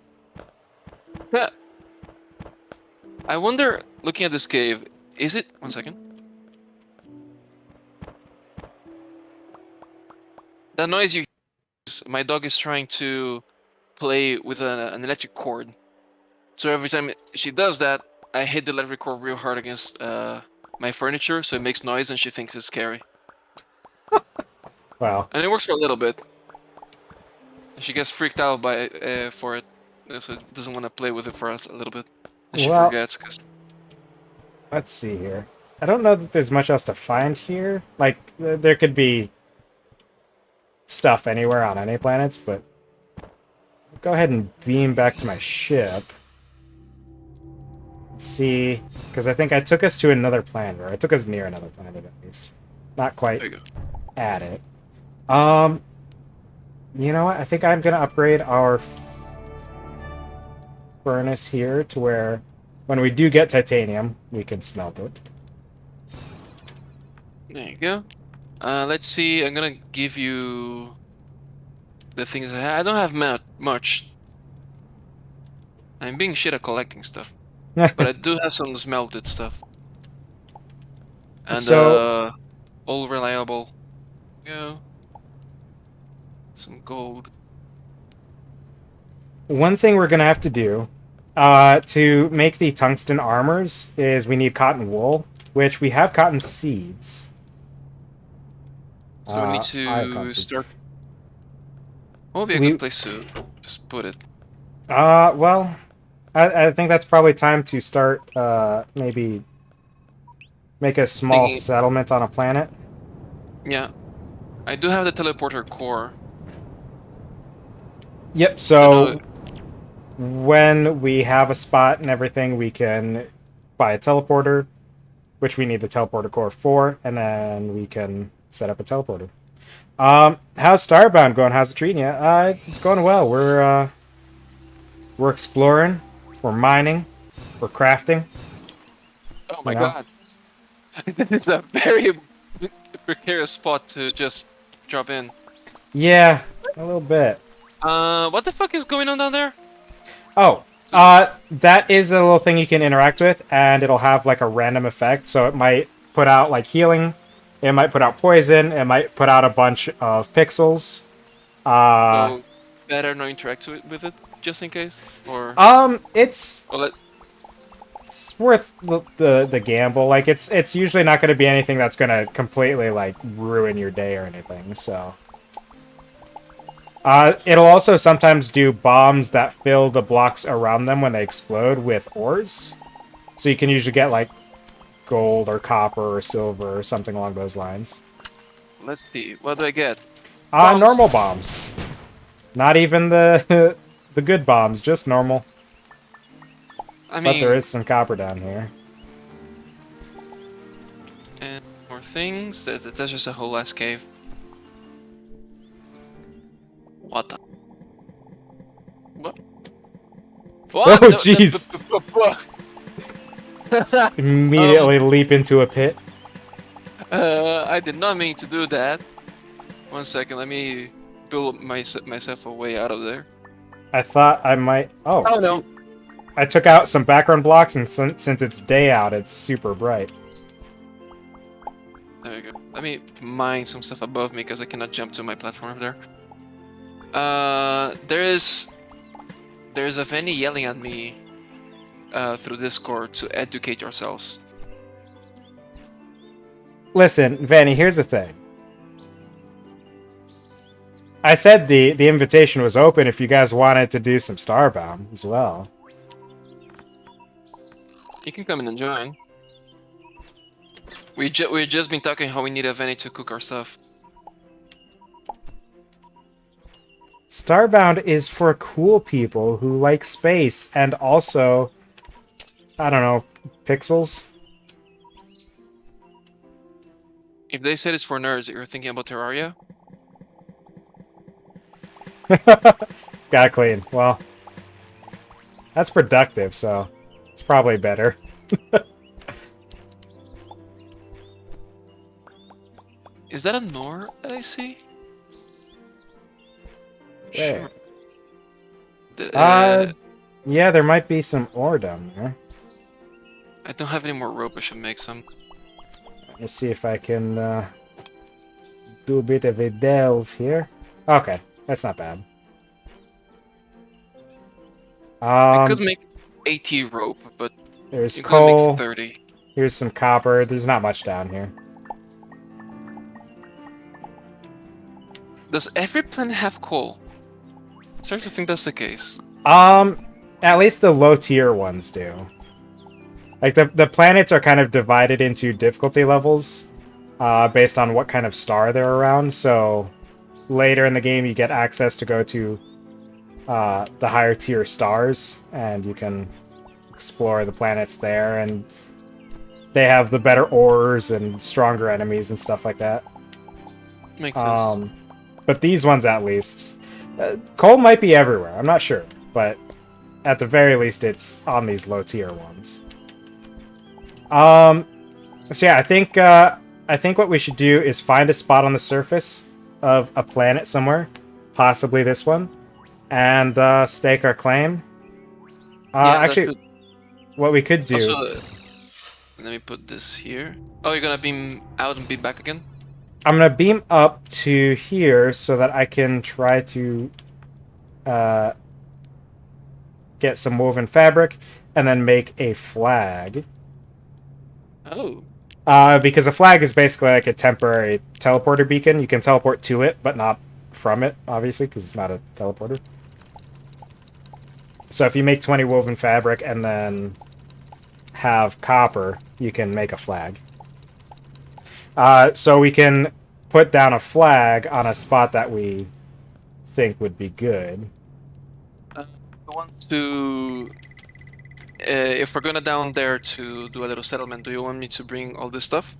Yeah. I wonder, looking at this cave, is it... One second. That noise you hear is my dog is trying to play with an electric cord. So every time she does that, I hit the electric cord real hard against my furniture, so it makes noise and she thinks it's scary. Wow. And it works for a little bit. And she gets freaked out by for it, so doesn't want to play with it for us a little bit. And she Well- forgets, because... Let's see here. I don't know that there's much else to find here. Like, there could be stuff anywhere on any planets, but I'll go ahead and beam back to my ship. Let's see, because I think I took us to another planet, or I took us near another planet at least. Not quite There you go. at it. You know what? I think I'm gonna upgrade our furnace here to where when we do get titanium, we can smelt it. There you go. Let's see. I'm gonna give you the things I have. I don't have much. I'm being shit at collecting stuff, but I do have some smelted stuff. And So- all reliable. Go. Some gold. One thing we're gonna have to do to make the tungsten armors is we need cotton wool, which we have cotton seeds. So we need I have to cotton seeds. start. What would be a We- good place to just put it? Well, I think that's probably time to start maybe make a small Thinking- settlement on a planet. Yeah. I do have the teleporter core. Yep, So so when we have a spot and everything, we can buy a teleporter, which we need the teleporter core for, and then we can set up a teleporter. How's Starbound going? How's it treating you? It's going well. We're exploring, we're mining, we're crafting. Oh my You know? god. This is a very precarious spot to just drop in. Yeah, a little bit. What the fuck is going on down there? Oh, that is a little thing you can interact with, and it'll have like a random effect. So it might put out like healing, it might put out poison, it might put out a bunch of pixels. So better not interact with it, just in case? Or... It's Well, it's worth the gamble. Like it's usually not going to be anything that's going to completely like ruin your day or anything. So it'll also sometimes do bombs that fill the blocks around them when they explode with ores. So you can usually get like gold or copper or silver or something along those lines. let's see. What do I get? Bombs. Normal bombs. Not even the the good bombs, just normal. I But mean, there is some copper down here. and more things. That's just a whole ass cave. What the? What? What? Oh, No, jeez. Immediately leap into a pit. I did not mean to do that. One second, let me build myself a way out of there. I thought I might... Oh, Oh no. I took out some background blocks, and since it's day out, it's super bright. There we go. Let me mine some stuff above me because I cannot jump to my platform over there. There's a Vanny yelling at me through Discord to educate yourselves. Listen, Vanny, here's the thing. I said the invitation was open if you guys wanted to do some Starbound as well. You can come in and join. We've just been talking how we need a venue to cook our stuff. Starbound is for cool people who like space and also, I don't know, pixels. If they said it's for nerds, you're thinking about Terraria? Got clean. Well, that's productive, so it's probably better. Is that a Nor that I see? Where? Sure. The, Yeah, there might be some ore down there. I don't have any more rope. I should make some. Let me see if I can do a bit of a delve here. Okay, that's not bad. I could make 80 rope, but There's you could make coal. 30. Here's some copper. There's not much down here. Does every planet have coal? I'm starting to think that's the case. At least the low tier ones do. Like the planets are kind of divided into difficulty levels, based on what kind of star they're around. So later in the game, you get access to go to the higher tier stars, and you can explore the planets there. And they have the better ores and stronger enemies and stuff like that. Makes sense. But these ones, at least, coal might be everywhere. I'm not sure, but at the very least, it's on these low tier ones. So yeah, I think what we should do is find a spot on the surface of a planet somewhere, possibly this one, and stake our claim. Yeah, Actually, what we could do. Also, let me put this here. Oh, you're gonna beam out and beam back again? I'm gonna beam up to here so that I can try to get some woven fabric and then make a flag. Oh. Because a flag is basically like a temporary teleporter beacon. You can teleport to it, but not from it, obviously, because it's not a teleporter. So if you make 20 woven fabric and then have copper, you can make a flag. So we can put down a flag on a spot that we think would be good. I want to... if we're gonna down there to do a little settlement, do you want me to bring all this stuff?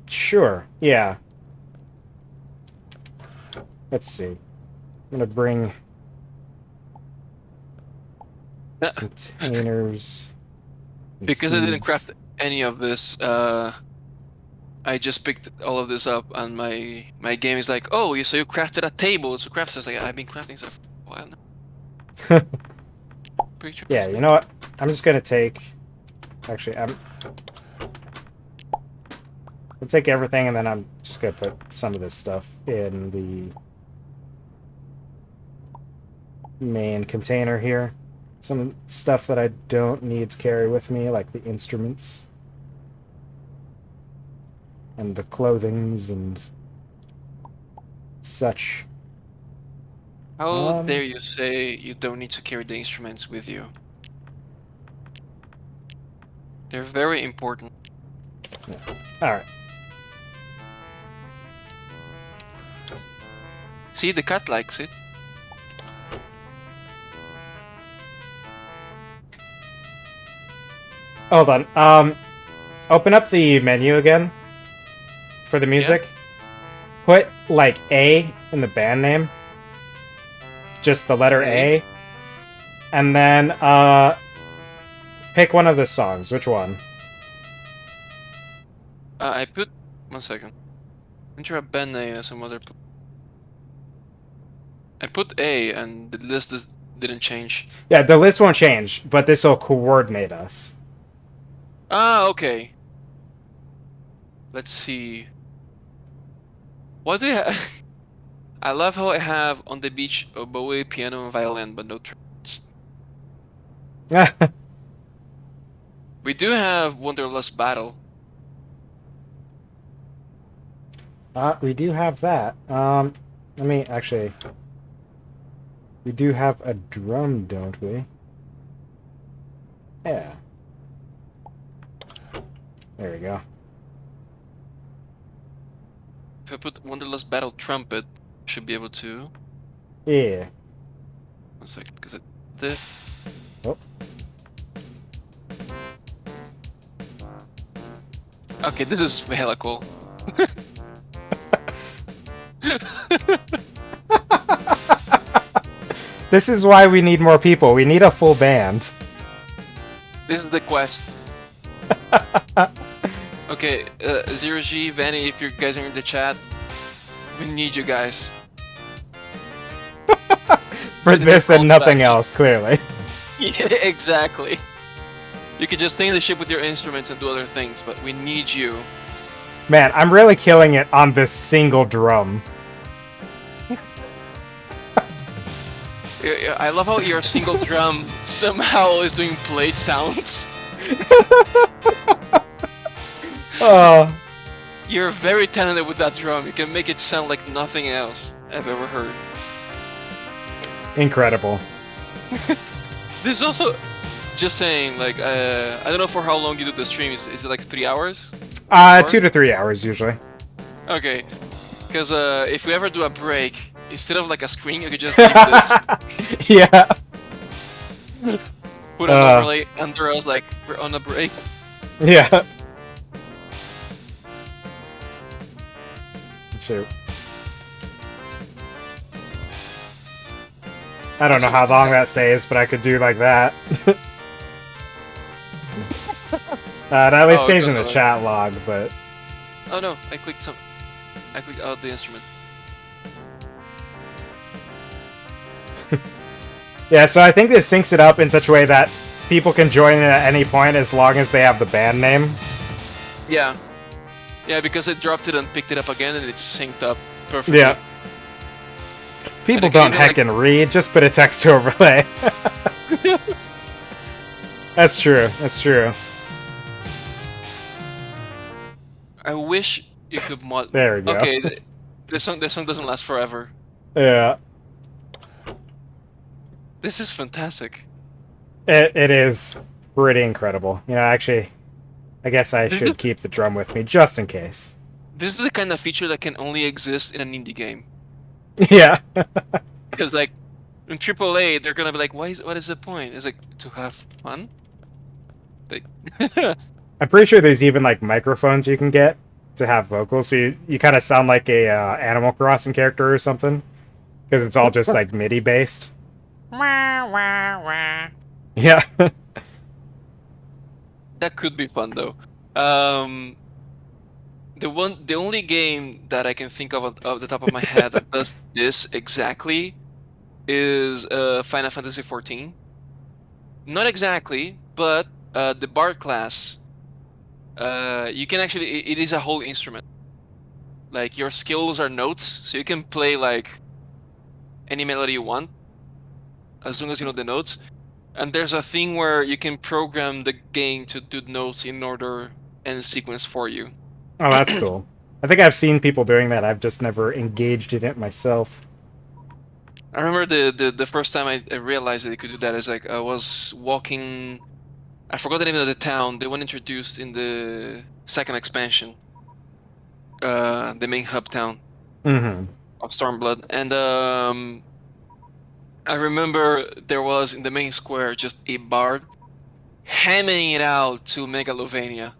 Sure. Yeah. Let's see. I'm gonna bring containers. Because I didn't seeds. craft any of this, I just picked all of this up, and my game is like, oh, so you crafted a table to craft stuff. Like, I've been crafting stuff for a while now. Pretty sure Yeah, you know what? I'm just gonna take. Actually, I'll take everything, and then I'm just gonna put some of this stuff in the main container here. Some stuff that I don't need to carry with me, like the instruments and the clothings and such. How dare you say you don't need to carry the instruments with you? They're very important. Yeah. Alright. See, the cat likes it. Hold on. Open up the menu again for the music. Yeah. Put, like, A in the band name. Just the letter A. And then, pick one of the songs. Which one? I put... 1 second. Enter a band name as some other... I put A, and the list didn't change. Yeah, the list won't change, but this will coordinate us. Ah, okay. Let's see. What do you have? I love how I have on the beach oboe, piano, and violin, but no trumpets. We do have Wanderlust Battle. We do have that. Let me actually... We do have a drum, don't we? Yeah. There we go. If I put Wanderlust Battle Trumpet, I should be able to. Yeah. 1 second, because I did. Oh. Okay, this is hella cool. This is why we need more people. We need a full band. This is the quest. Okay, Zero G, Vanny, if you guys are in the chat, we need you guys. For this and nothing else, clearly. Yeah, exactly. You can just stay in the ship with your instruments and do other things, but we need you. Man, I'm really killing it on this single drum. I love how your single drum somehow is doing blade sounds. Oh. You're very talented with that drum. You can make it sound like nothing else I've ever heard. Incredible. This is also, just saying, like, I don't know for how long you do the stream. Is it like 3 hours? 2 to 3 hours usually. Okay, because if we ever do a break, instead of like a screen, you could just leave this. Yeah. Put an overlay under us, like we're on a break. Yeah. Shoot. I don't know how long that stays, but I could do like that. That at least stays in the chat log, but... Oh no, I clicked out the instrument. Yeah, so I think this syncs it up in such a way that people can join in at any point as long as they have the band name. Yeah. Yeah, because it dropped it and picked it up again and it's synced up perfectly. Yeah. People don't heckin' read, just put a text overlay. That's true, that's true. I wish you could mod... There we go. Okay, this song doesn't last forever. Yeah. This is fantastic. It is pretty incredible. You know, actually, I guess I should keep the drum with me, just in case. This is the kind of feature that can only exist in an indie game. Yeah. Because, like, in AAA, they're gonna be like, what is the point? It's like, to have fun? Like... I'm pretty sure there's even, like, microphones you can get to have vocals, so you kind of sound like a Animal Crossing character or something. Because it's all just, like, MIDI-based. Yeah. That could be fun though. The only game that I can think of off the top of my head that does this exactly is Final Fantasy XIV. Not exactly, but the Bard class. You can actually, it is a whole instrument. Like your skills are notes, so you can play like any melody you want, as long as you know the notes. And there's a thing where you can program the game to do notes in order and sequence for you. Oh, that's cool. I think I've seen people doing that. I've just never engaged in it myself. I remember the first time I realized that you could do that is like I was walking... I forgot the name of the town. The one introduced in the second expansion. The main hub town of Stormblood. And I remember there was in the main square just a bard hamming it out to Megalovania.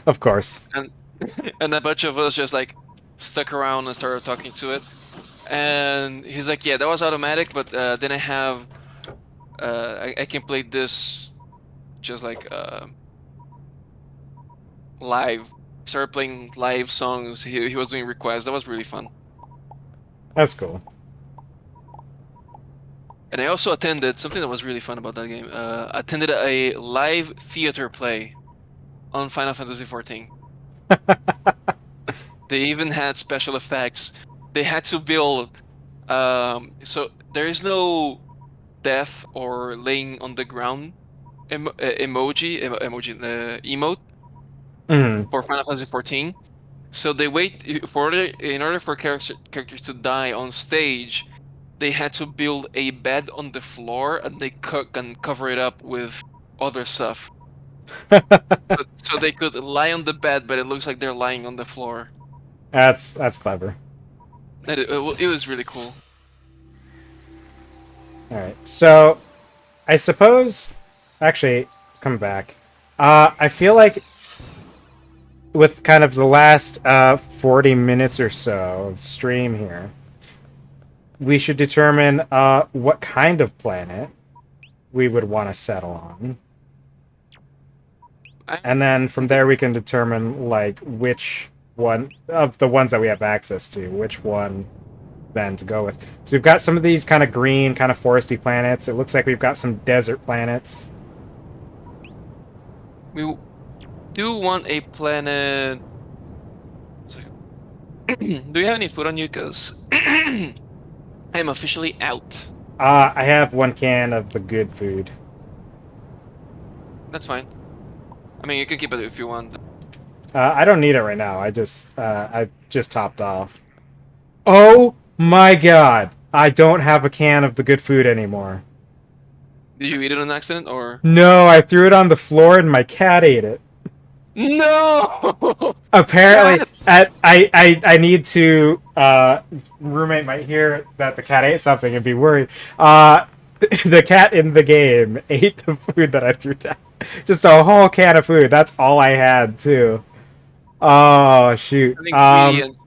Of course. And a bunch of us just like stuck around and started talking to it. And he's like, yeah, that was automatic, but then I have... I can play this just like live. Started playing live songs. He was doing requests. That was really fun. That's cool. And I also attended something that was really fun about that game. Attended a live theater play on Final Fantasy XIV. They even had special effects. They had to build. So there is no death or laying on the ground emote for Final Fantasy XIV. So they wait in order for characters to die on stage. they had to build a bed on the floor and they can cover it up with other stuff. So they could lie on the bed, but it looks like they're lying on the floor. That's clever. It was really cool. All right, so I suppose, actually, come back. I feel like with kind of the last 40 minutes or so of stream here, we should determine what kind of planet we would want to settle on. And then from there we can determine, like, which one of the ones that we have access to, which one then to go with. So we've got some of these kind of green, kind of foresty planets. It looks like we've got some desert planets. We do want a planet. Do you have any food on you? Because I am officially out. I have 1 can of the good food. That's fine. I mean, you can keep it if you want. I don't need it right now. I just topped off. Oh my god! I don't have a can of the good food anymore. Did you eat it on accident or? No, I threw it on the floor and my cat ate it. No. Apparently, I need to. Roommate might hear that the cat ate something and be worried. The cat in the game ate the food that I threw down. Just a whole can of food. That's all I had too. Oh shoot. Ingredients,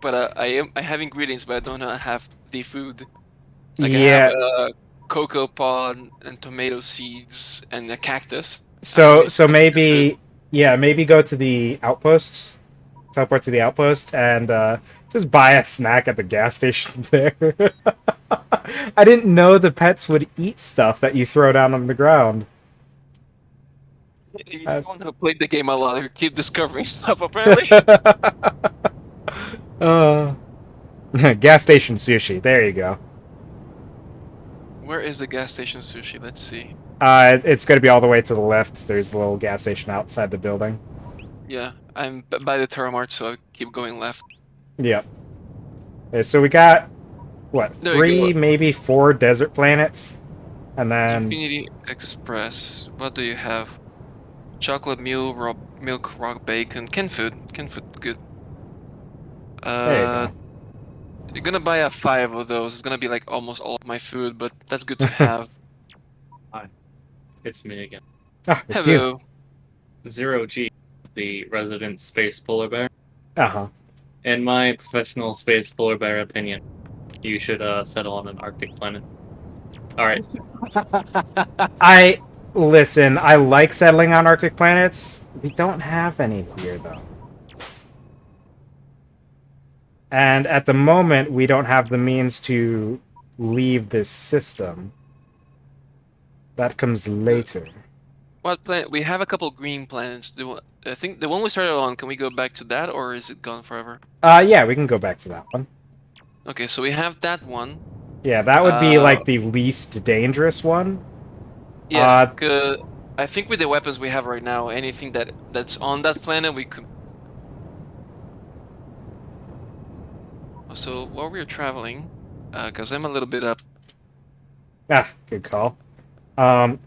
but I have ingredients, but I don't have the food. Like yeah. I have cocoa pod and tomato seeds and a cactus. So maybe maybe go to the outpost. Teleport to the outpost and just buy a snack at the gas station there. I didn't know the pets would eat stuff that you throw down on the ground. You don't have played the game a lot. You keep discovering stuff, apparently. Gas station sushi. There you go. Where is the gas station sushi? Let's see. It's going to be all the way to the left. There's a little gas station outside the building. Yeah, I'm by the Terramart, so I keep going left. Yep. Okay, so we got, what, There 3, maybe 4 desert planets? And then... Infinity Express. What do you have? Chocolate milk rock bacon. Canned food. Canned food, good. There you go. You're gonna buy 5 of those. It's gonna be like almost all of my food, but that's good to have. Hi, it's me again. Ah, it's Hello. you. 0G, the resident space polar bear. Uh-huh. In my professional space polar bear opinion, you should settle on an Arctic planet. Alright. Listen, I like settling on Arctic planets. We don't have any here, though. And at the moment, we don't have the means to leave this system. That comes later. What planet? We have a couple green planets. I think the one we started on, can we go back to that, or is it gone forever? Yeah, we can go back to that one. Okay, so we have that one. Yeah, that would be, like, the least dangerous one. Yeah, I think with the weapons we have right now, anything that's on that planet, we could... So, while we're traveling, because I'm a little bit up... Ah, good call. Have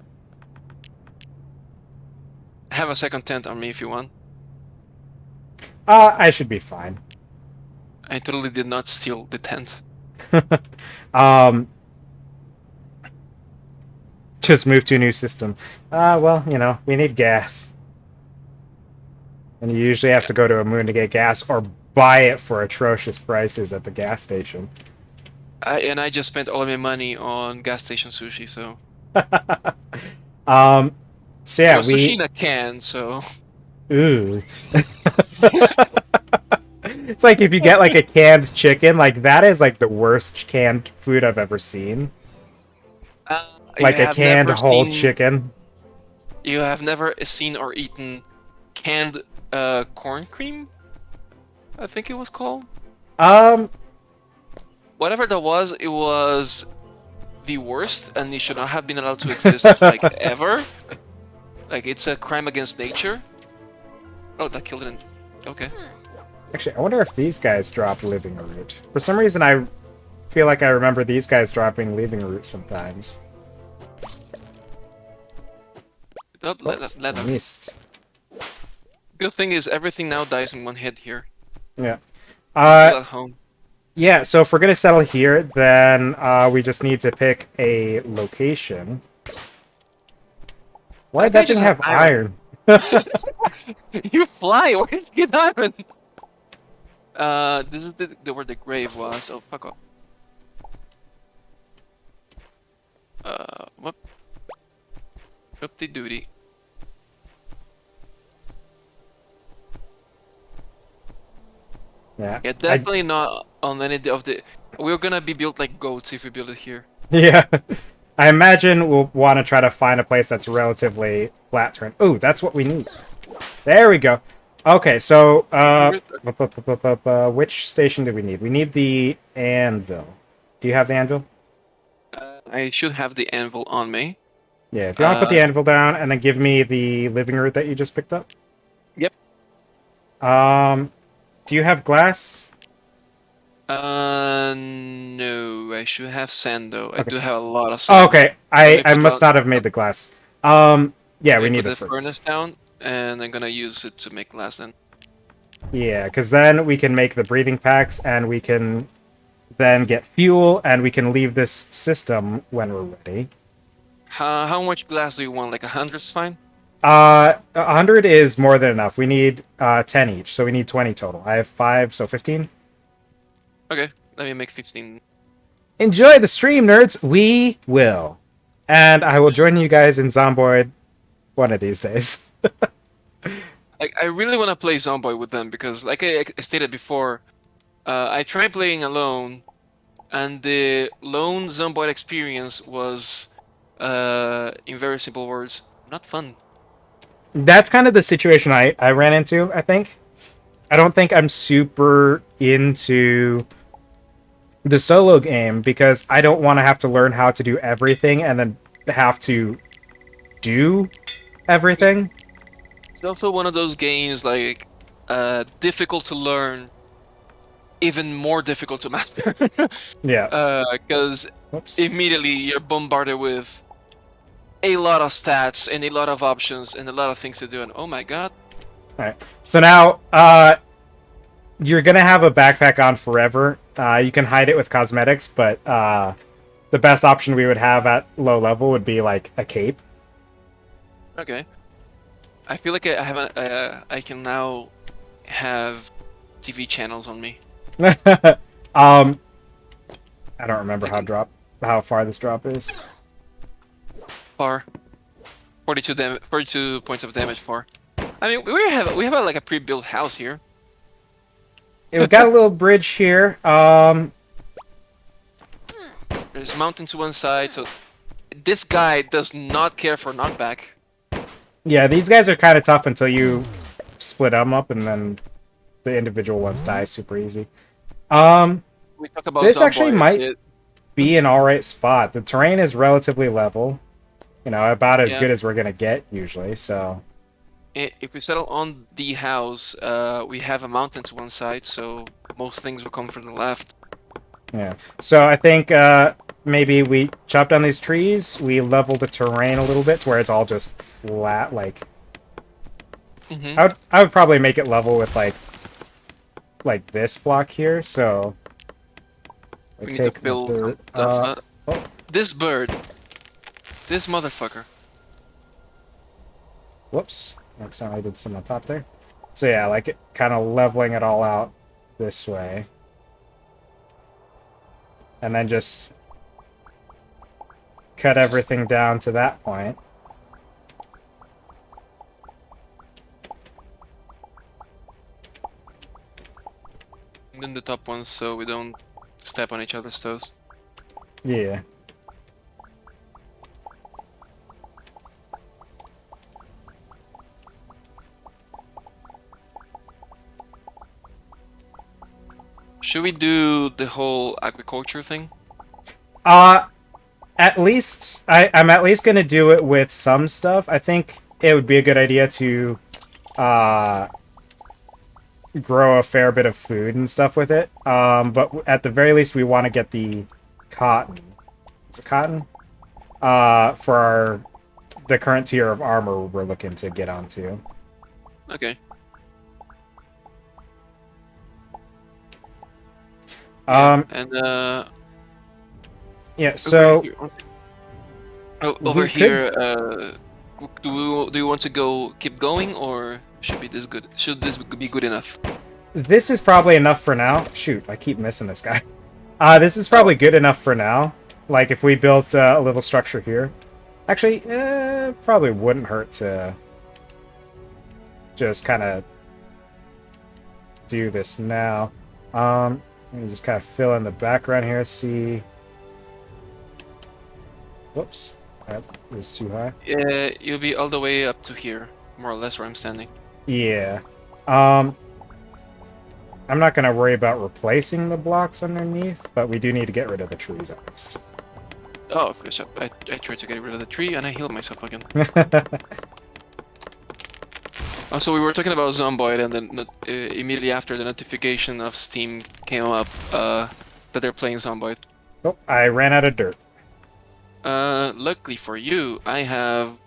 a second tent on me if you want. I should be fine. I totally did not steal the tent. Just move to a new system. Well, you know, we need gas. And you usually have to go to a moon to get gas, or buy it for atrocious prices at the gas station. I just spent all of my money on gas station sushi, so... So yeah, well, sushi in a can, so... Ooh. It's like if you get, like, a canned chicken, like, that is, like, the worst canned food I've ever seen. Like a canned whole chicken. You have never seen or eaten canned corn cream? I think it was called? Whatever that was, it was the worst, and it should not have been allowed to exist, like, ever. Like, it's a crime against nature. Oh, that killed it. Okay. Actually, I wonder if these guys drop living root. For some reason, I feel feel like I remember these guys dropping leaving root sometimes. Oh, Oops, leather. missed. Good thing is everything now dies in one hit here. Yeah. I feel at home. Yeah, so if we're gonna settle here, then we just need to pick a location. Why Why did that can't I thing just have have iron? iron? You fly. Why did you get iron? This is where the grave was. Oh, fuck off. Whoop. Whoop-de-doody. Yeah. Yeah, definitely not on any of the... We're gonna be built like goats if we build it here. Yeah. I imagine we'll want to try to find a place that's relatively flat terrain. Ooh, that's what we need. There we go. Okay, so which station do we need? We need the anvil. Do you have the anvil? I should have the anvil on me. Yeah, if you want to put the anvil down and then give me the living root that you just picked up. Yep. Do you have glass? No, I should have sand though. I Okay. do have a lot of Oh, sand. okay. I must not have made the glass. Yeah, we need put the the furnace down, and I'm gonna use it to make glass then. Yeah, because then we can make the breathing packs, and we can then get fuel, and we can leave this system when we're ready. How much glass do you want? Like 100's fine? 100 is more than enough. We need 10 each, so we need 20 total. I have 5, so 15. Okay, let me make 15. Enjoy the stream, nerds! We will. And I will join you guys in Zomboid one of these days. Like, I really want to play Zomboid with them because, like I stated before, I tried playing alone, and the lone Zomboid experience was, in very simple words, not fun. That's kind of the situation I ran into, I think. I don't think I'm super into the solo game because I don't want to have to learn how to do everything and then have to do everything. It's also one of those games, like, difficult to learn, even more difficult to master. Yeah. Because Whoops. immediately you're bombarded with a lot of stats and a lot of options and a lot of things to do, and oh my god. Alright. So now, you're gonna have a backpack on forever. You can hide it with cosmetics, but the best option we would have at low level would be like a cape. Okay. I feel like I haven't. I can now have TV channels on me. I don't remember how far this drop is. Far. 42 points of damage for. I mean, we have like a pre-built house here. Yeah, we got a little bridge here. There's a mountain to one side, so this guy does not care for knockback. Yeah, these guys are kind of tough until you split them up, and then the individual ones die super easy. We talk about This Zomboid. actually might be an alright spot. The terrain is relatively level. You know, about as good as we're gonna get usually, so... If we settle on the house, we have a mountain to one side, so most things will come from the left. Yeah. So I think maybe we chop down these trees, we level the terrain a little bit to where it's all just flat, like... I would probably make it level with, like this block here, so... We need to fill this bird. This motherfucker. Whoops. Accidentally did some on top there. So yeah, like it kind of leveling it all out this way. And then just cut everything down to that point. I'm doing the top ones so we don't step on each other's toes. Yeah. Should we do the whole agriculture thing? At least I'm at least gonna do it with some stuff. I think it would be a good idea to grow a fair bit of food and stuff with it. But at the very least, we want to get the cotton. Is it cotton? For the current tier of armor we're looking to get onto. Okay. Um, And yeah, so over we could. here, do you want to keep going, or should be this good? Should this be good enough? This is probably enough for now. Shoot, I keep missing this guy. This is Oh, probably good enough for now. Like, if we built a little structure here. Actually, probably wouldn't hurt to just kind of do this now. Let me just kind of fill in the background here, see... Whoops. That was too high. yeah, you'll be all the way up to here, more or less, where I'm standing. Yeah. I'm not going to worry about replacing the blocks underneath, but we do need to get rid of the trees at least. Oh, of course, I tried to get rid of the tree, and I healed myself again. Also, we were talking about Zomboid, and then immediately after, the notification of Steam came up that they're playing Zomboid. Oh, I ran out of dirt. Luckily for you, I have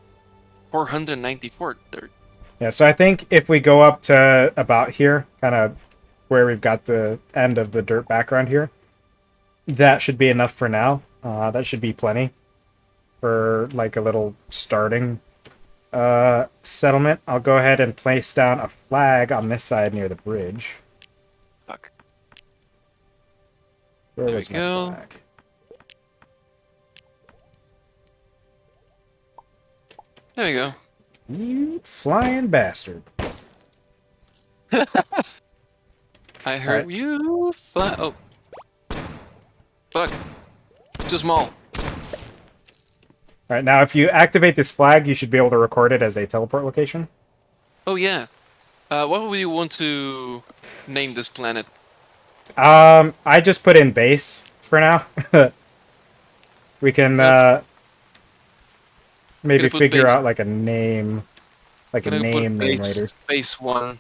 494 dirt. Yeah, so I think if we go up to about here, kind of where we've got the end of the dirt background here, that should be enough for now. That should be plenty for like a little starting settlement. I'll go ahead and place down a flag on this side near the bridge. Fuck. Where There was we my go. flag? There we go. You flying bastard. I heard Alright. you fly. Oh. Fuck. Too small. Alright, now if you activate this flag, you should be able to record it as a teleport location. Oh, yeah. What would you want to name this planet? I just put in base for now. We can maybe Gonna put figure base. out like a name, Gonna put later. base 1.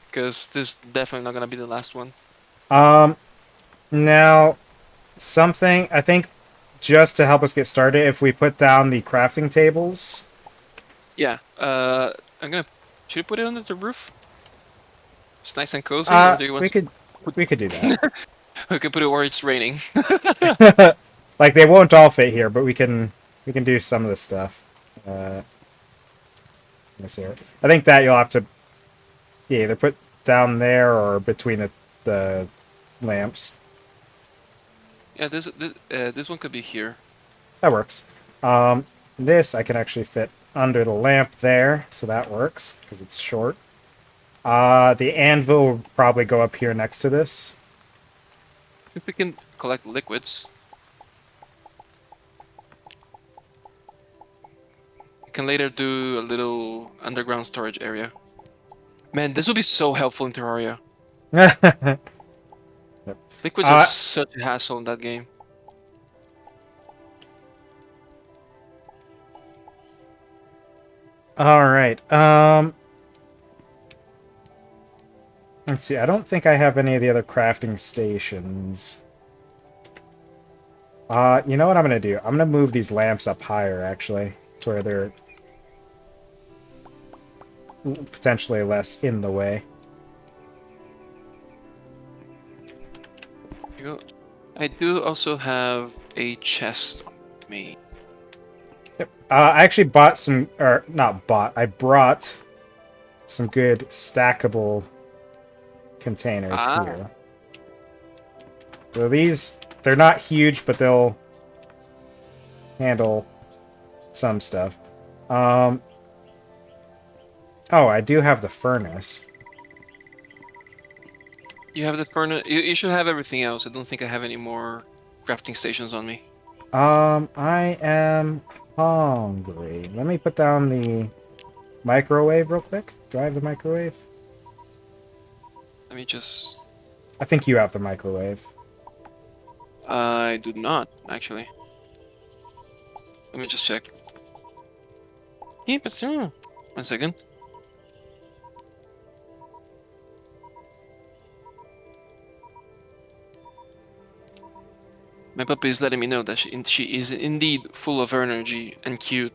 Because this is definitely not gonna be the last one. Now something I think just to help us get started, if we put down the crafting tables. Yeah. I'm gonna. Should we put it under the roof? It's nice and cozy, or do you want We could do that. we can put it where it's raining. Like they won't all fit here, but we can do some of the stuff. Let me see here. I think that you'll have to either put down there or between the lamps. Yeah, this one could be here. That works. This I can actually fit under the lamp there, so that works because it's short. The anvil will probably go up here next to this. If we can collect liquids, we can later do a little underground storage area. Man, this would be so helpful in Terraria. Liquids are such a hassle in that game. All right. Let's see. I don't think I have any of the other crafting stations. You know what I'm gonna do? I'm gonna move these lamps up higher, actually, to where they're potentially less in the way. Here you go. I do also have a chest with me. Yep. I actually bought some, or not bought. I brought some good stackable containers here. So these, they're not huge, but they'll handle some stuff. Oh, I do have the furnace. You have the furnace. You should have everything else. I don't think I have any more crafting stations on me. I am hungry. Let me put down the microwave real quick. Do I have the microwave? Let me just... I think you have the microwave. I do not, actually. Let me just check. Yeah, but 1 second. My puppy is letting me know that she is indeed full of energy and cute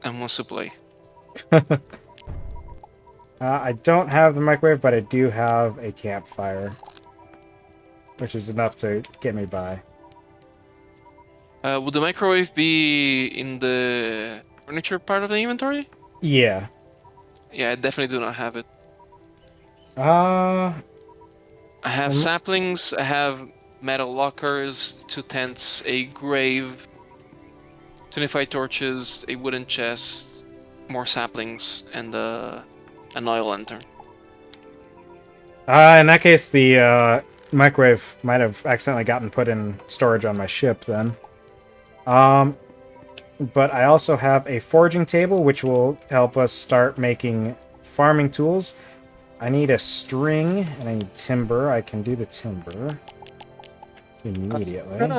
and wants to play. I don't have the microwave, but I do have a campfire, which is enough to get me by. Would the microwave be in the furniture part of the inventory? Yeah. Yeah, I definitely do not have it. Uh, I have um, saplings, I have metal lockers, 2 tents, a grave, 25 torches, a wooden chest, more saplings, and an oil lantern. in that case, the microwave might have accidentally gotten put in storage on my ship then. Um, but I also have a foraging table, which will help us start making farming tools. I need a string, and I need timber. I can do the timber immediately.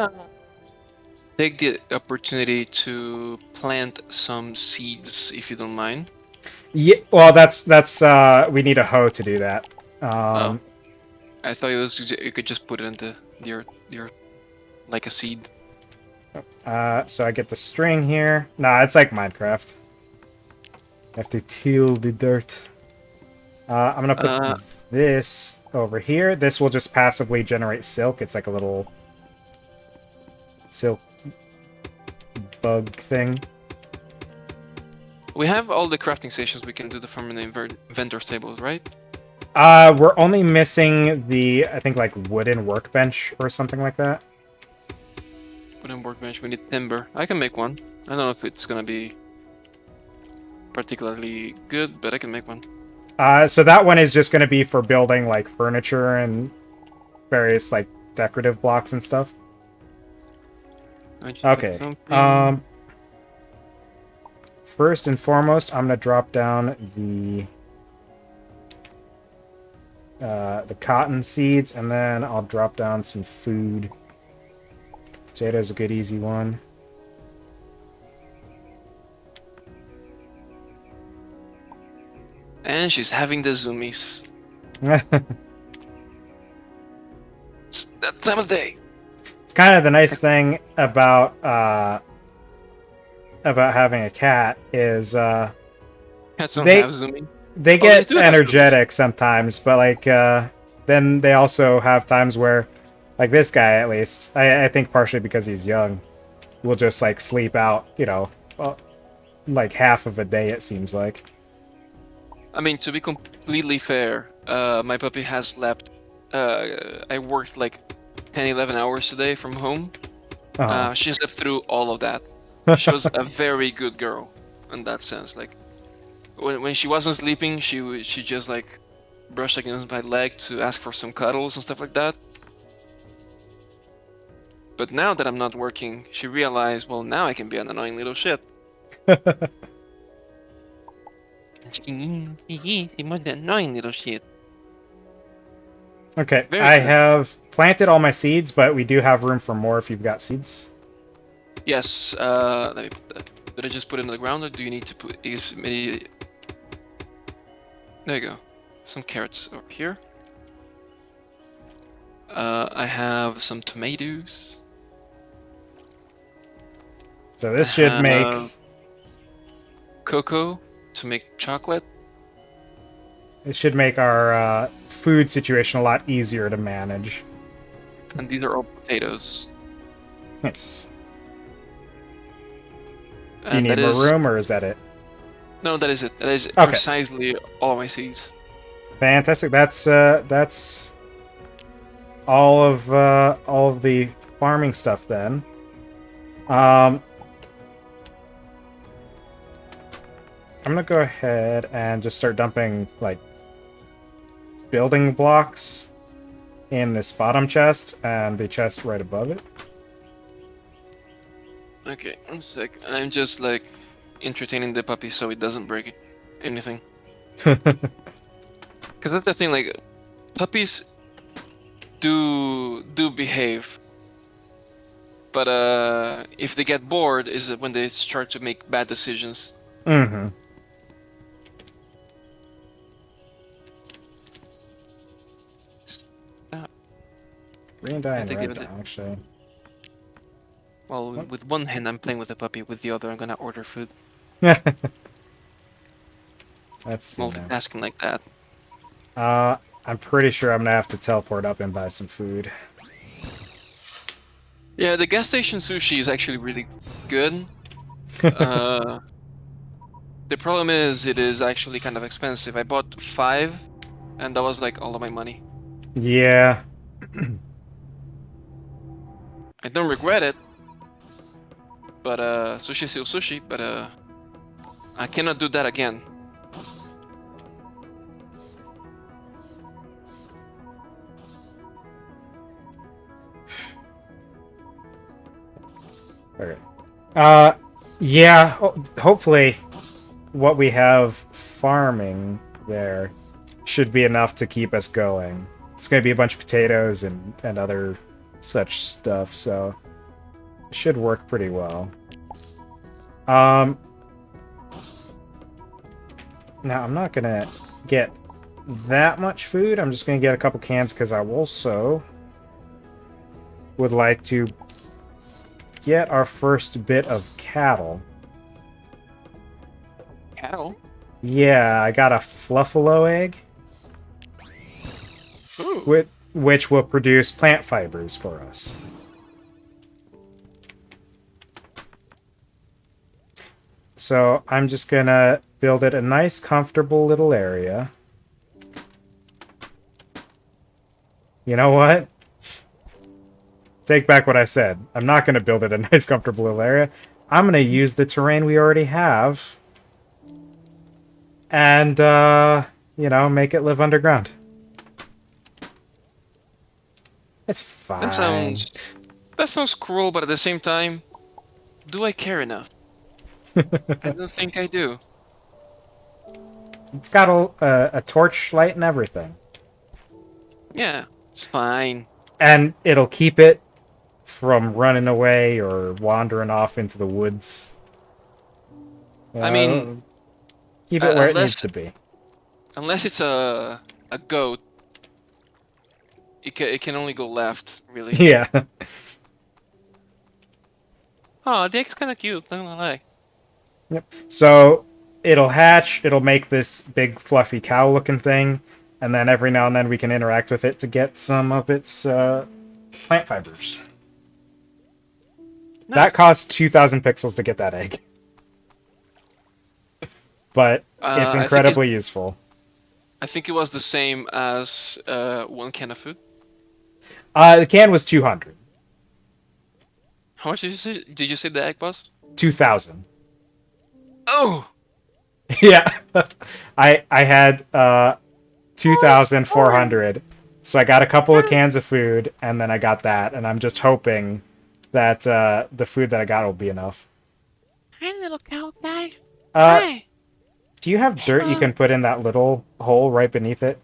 Take the opportunity to plant some seeds, if you don't mind. Yeah, well, that's we need a hoe to do that. Oh, Um, I thought you could just put it into the earth like a seed. so I get the string here. Nah, it's like Minecraft. I have to till the dirt. I'm gonna put Uh, this over here. This will just passively generate silk. It's like a little silk bug thing. we have all the crafting stations we can do the farm in the inventor's tables, right? We're only missing the, I think, like, wooden workbench or something like that. Wooden workbench, we need timber. I can make one. I don't know if it's gonna be particularly good, but I can make one. So that one is just gonna be for building, like, furniture and various, like, decorative blocks and stuff. I just like Okay. something. First and foremost, I'm gonna drop down the cotton seeds, and then I'll drop down some food. Potato's a good easy one. And she's having the zoomies. It's that time of day. It's kind of the nice thing about having a cat is Cats don't they have zooming. they Oh, they get do have zoomies. energetic sometimes, but like then they also have times where, like this guy at least, I think partially because he's young, will just like sleep out, well, like half of a day it seems like. I mean, to be completely fair, my puppy has slept. I worked like 10, 11 hours today from home. Oh. She slept through all of that. She was a very good girl in that sense. Like when she wasn't sleeping, she just like brushed against my leg to ask for some cuddles and stuff like that. But now that I'm not working, she realized, well, now I can be an annoying little shit. She was the annoying little shit. Okay, Very I good. have planted all my seeds, but we do have room for more if you've got seeds. Yes, let me put that. Did I just put it in the ground or do you need to put there you go. Some carrots over here. I have some tomatoes. So I this should make have cocoa to make chocolate. our food situation a lot easier to manage. And these are all potatoes. Nice. Do you And need that more is... room, or is that it? No, that is it. That is Okay, precisely all my seeds. fantastic. That's all of the farming stuff then. I'm gonna go ahead and just start dumping like building blocks in this bottom chest and the chest right above it. Okay, one sec. I'm just like entertaining the puppy so it doesn't break anything. Because that's the thing, like puppies do behave, but if they get bored, is when they start to make bad decisions. Mm-hmm. Uh, Green dye I and think red they dye, actually. Well, with one hand I'm playing with the puppy, with the other I'm gonna order food. Let's see now. Multitasking like that. I'm pretty sure I'm gonna have to teleport up and buy some food. Yeah, the gas station sushi is actually really good. Uh, the problem is it is actually kind of expensive. I bought 5, and that was like all of my money. Yeah. I don't regret it, but sushi is still sushi. But I cannot do that again. Okay. Yeah. Hopefully, what we have farming there should be enough to keep us going. It's going to be a bunch of potatoes and other such stuff, so it should work pretty well. Now, I'm not going to get that much food. I'm just going to get a couple cans because I also would like to get our first bit of cattle. Cattle? Yeah, I got a fluffalo egg. Ooh. Which will produce plant fibers for us. So I'm just gonna build it a nice, comfortable little area. You know what? Take back what I said. I'm not gonna build it a nice, comfortable little area. I'm gonna use the terrain we already have. And, you know, make it live underground. It's fine. That sounds cruel, but at the same time, do I care enough? I don't think I do. It's got a torchlight and everything. Yeah, it's fine. And it'll keep it from running away or wandering off into the woods. I mean, Keep it where it needs unless to be. it's a goat, it can only go left, really. Yeah. Oh, the egg's kind of cute. Not gonna lie. Yep. So it'll hatch. It'll make this big fluffy cow-looking thing, and then every now and then we can interact with it to get some of its plant fibers. Nice. That costs 2,000 pixels to get that egg. But it's incredibly useful. I think it was the same as 1 can of food. The can was 200. How much did you say the egg was? 2,000. Oh! Yeah. I had 2,400. So I got a couple of cans of food, and then I got that, and I'm just hoping that the food that I got will be enough. Hi, little cow guy. Hi. Do you have dirt you can put in that little hole right beneath it?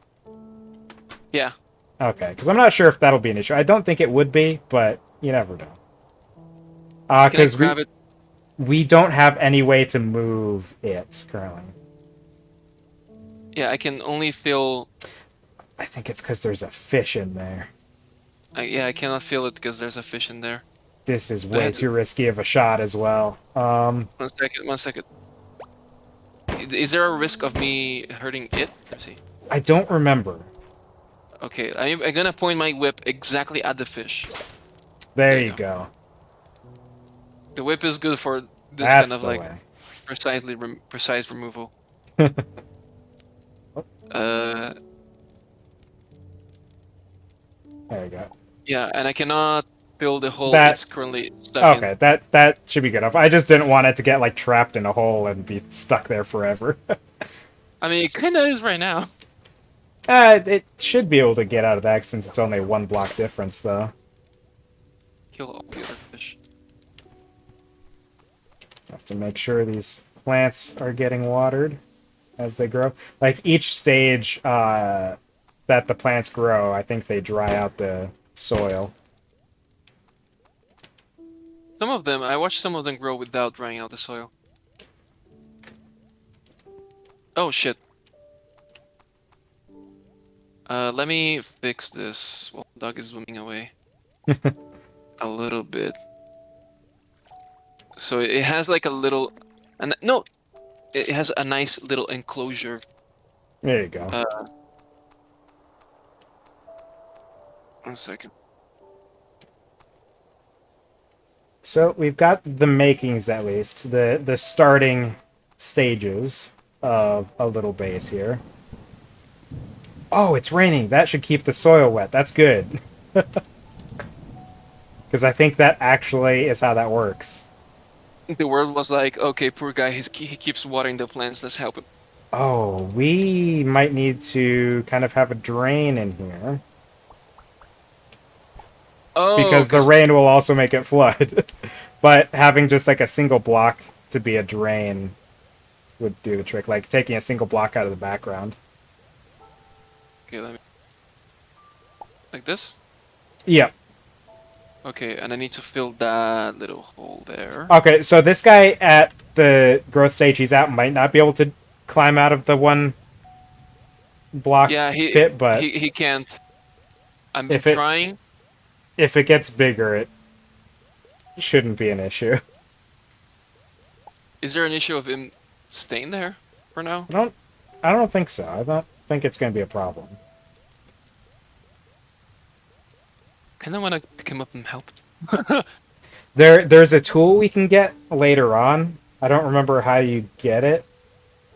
Yeah. Okay, because I'm not sure if that'll be an issue. I don't think it would be, but you never know. Because we don't have any way to move it currently. Yeah, I can only feel... I think it's because there's a fish in there. Yeah, I cannot feel it because there's a fish in there. This is way too risky of a shot as well. 1 second. Is there a risk of me hurting it? Let's see. I don't remember. Okay, I'm gonna point my whip exactly at the fish. There you go. The whip is good for this That's kind of like way. precise removal. There you go. Yeah, and I cannot fill the hole it's currently stuck in. Okay, that should be good enough. I just didn't want it to get like trapped in a hole and be stuck there forever. I mean, it kind of is right now. It should be able to get out of that since it's only 1 block difference, though. Kill all the other fish. Have to make sure these plants are getting watered as they grow. Like each stage that the plants grow, I think they dry out the soil. Some of them, I watched some of them grow without drying out the soil. Oh shit. Let me fix this while the dog is swimming away. A little bit. So it has like a little, and no, it has a nice little enclosure. There you go. 1 second. So we've got the makings, at least, the starting stages of a little base here. Oh, it's raining. That should keep the soil wet. That's good. Because I think that actually is how that works. The world was like, okay, poor guy, he keeps watering the plants. Let's help him. Oh, we might need to kind of have a drain in here. Oh, Because the because rain will also make it flood. But having just like a single block to be a drain would do the trick. Like taking a single block out of the background. okay, like this. Yep. Okay, and I need to fill that little hole there. Okay, so this guy at the growth stage he's at might not be able to climb out of the one block Yeah, pit, but he can't. I'm if it trying. if it gets bigger, it shouldn't be an issue. Is there an issue of him staying there for now? I don't think so. I don't think it's going to be a problem. Kind of want to pick him up and help. There's a tool we can get later on. I don't remember how you get it.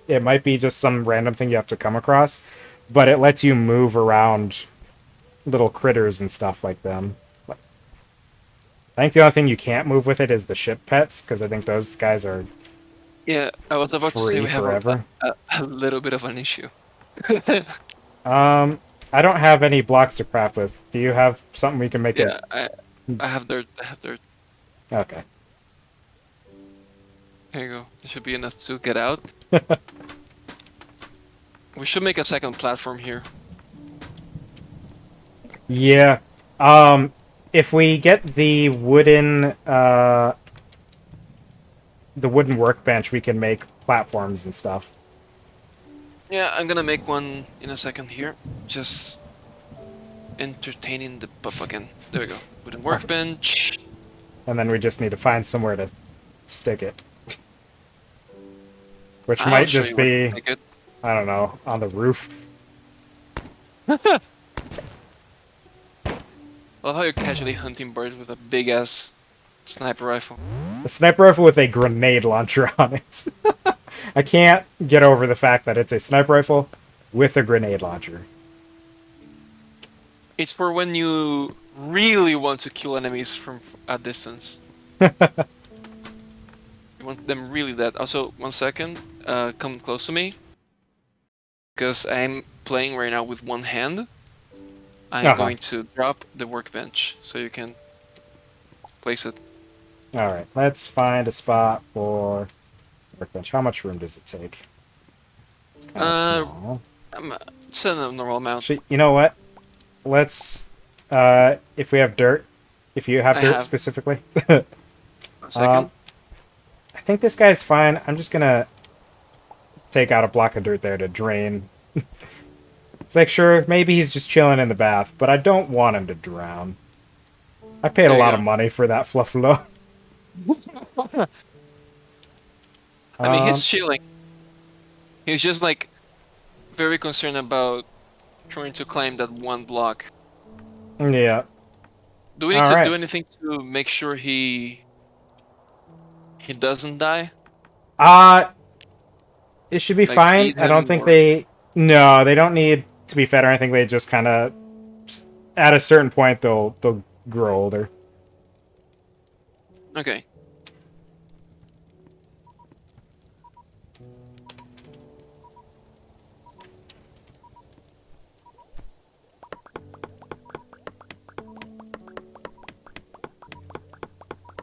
It might be just some random thing you have to come across, but it lets you move around little critters and stuff like them. I think the only thing you can't move with it is the ship pets, because I think those guys are Yeah, I was about to say free we have forever. a little bit of an issue. I don't have any blocks to craft with. Do you have something we can make Yeah, it? I have dirt. I have dirt. Okay. Here you go. It should be enough to get out. We should make a second platform here. Yeah. If we get the wooden workbench, we can make platforms and stuff. Yeah, I'm gonna make one in a second here. Just entertaining the pup again. There we go. Wooden workbench. And then we just need to find somewhere to stick it. Which I'll might show just you where to be, take it. I don't know, on the roof. I love how you're casually hunting birds with a big ass sniper rifle. A sniper rifle with a grenade launcher on it. I can't get over the fact that it's a sniper rifle with a grenade launcher. It's for when you really want to kill enemies from a distance. You want them really dead. Also, 1 second. Come close to me. Because I'm playing right now with one hand. I'm going to drop the workbench so you can place it. Alright, let's find a spot for workbench. How much room does it take? It's kind of small. It's a normal amount. Actually, you know what? Let's, if we have dirt, if you have I dirt have. specifically. 1 second. I think this guy's fine. I'm just gonna take out a block of dirt there to drain. It's like, sure, maybe he's just chilling in the bath, but I don't want him to drown. I paid a There you lot go. of money for that fluffalo. I mean, he's chilling. He's just like very concerned about trying to climb that one block. Yeah. Do we need to Alright. do anything to make sure he doesn't die? It should be Like fine. feed I don't him think or... they... No, they don't need to be fed or anything. They just kind of... At a certain point, they'll grow older. Okay.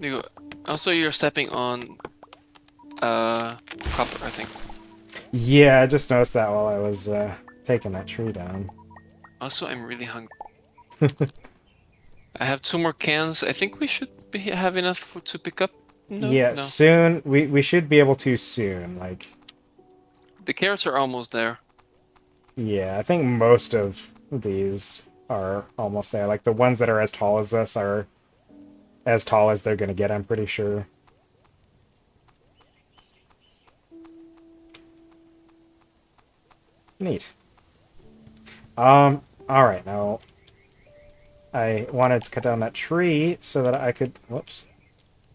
You go. Also, you're stepping on copper, I think. Yeah, I just noticed that while I was taking that tree down. Also, I'm really hungry. I have 2 more cans. I think we should have enough to pick up. No, Yeah, no. soon. We should be able to soon. Like, The carrots are almost there. yeah, I think most of these are almost there. Like, the ones that are as tall as us are as tall as they're gonna get, I'm pretty sure. Neat. All right. Now, I wanted to cut down that tree so that I could. Whoops.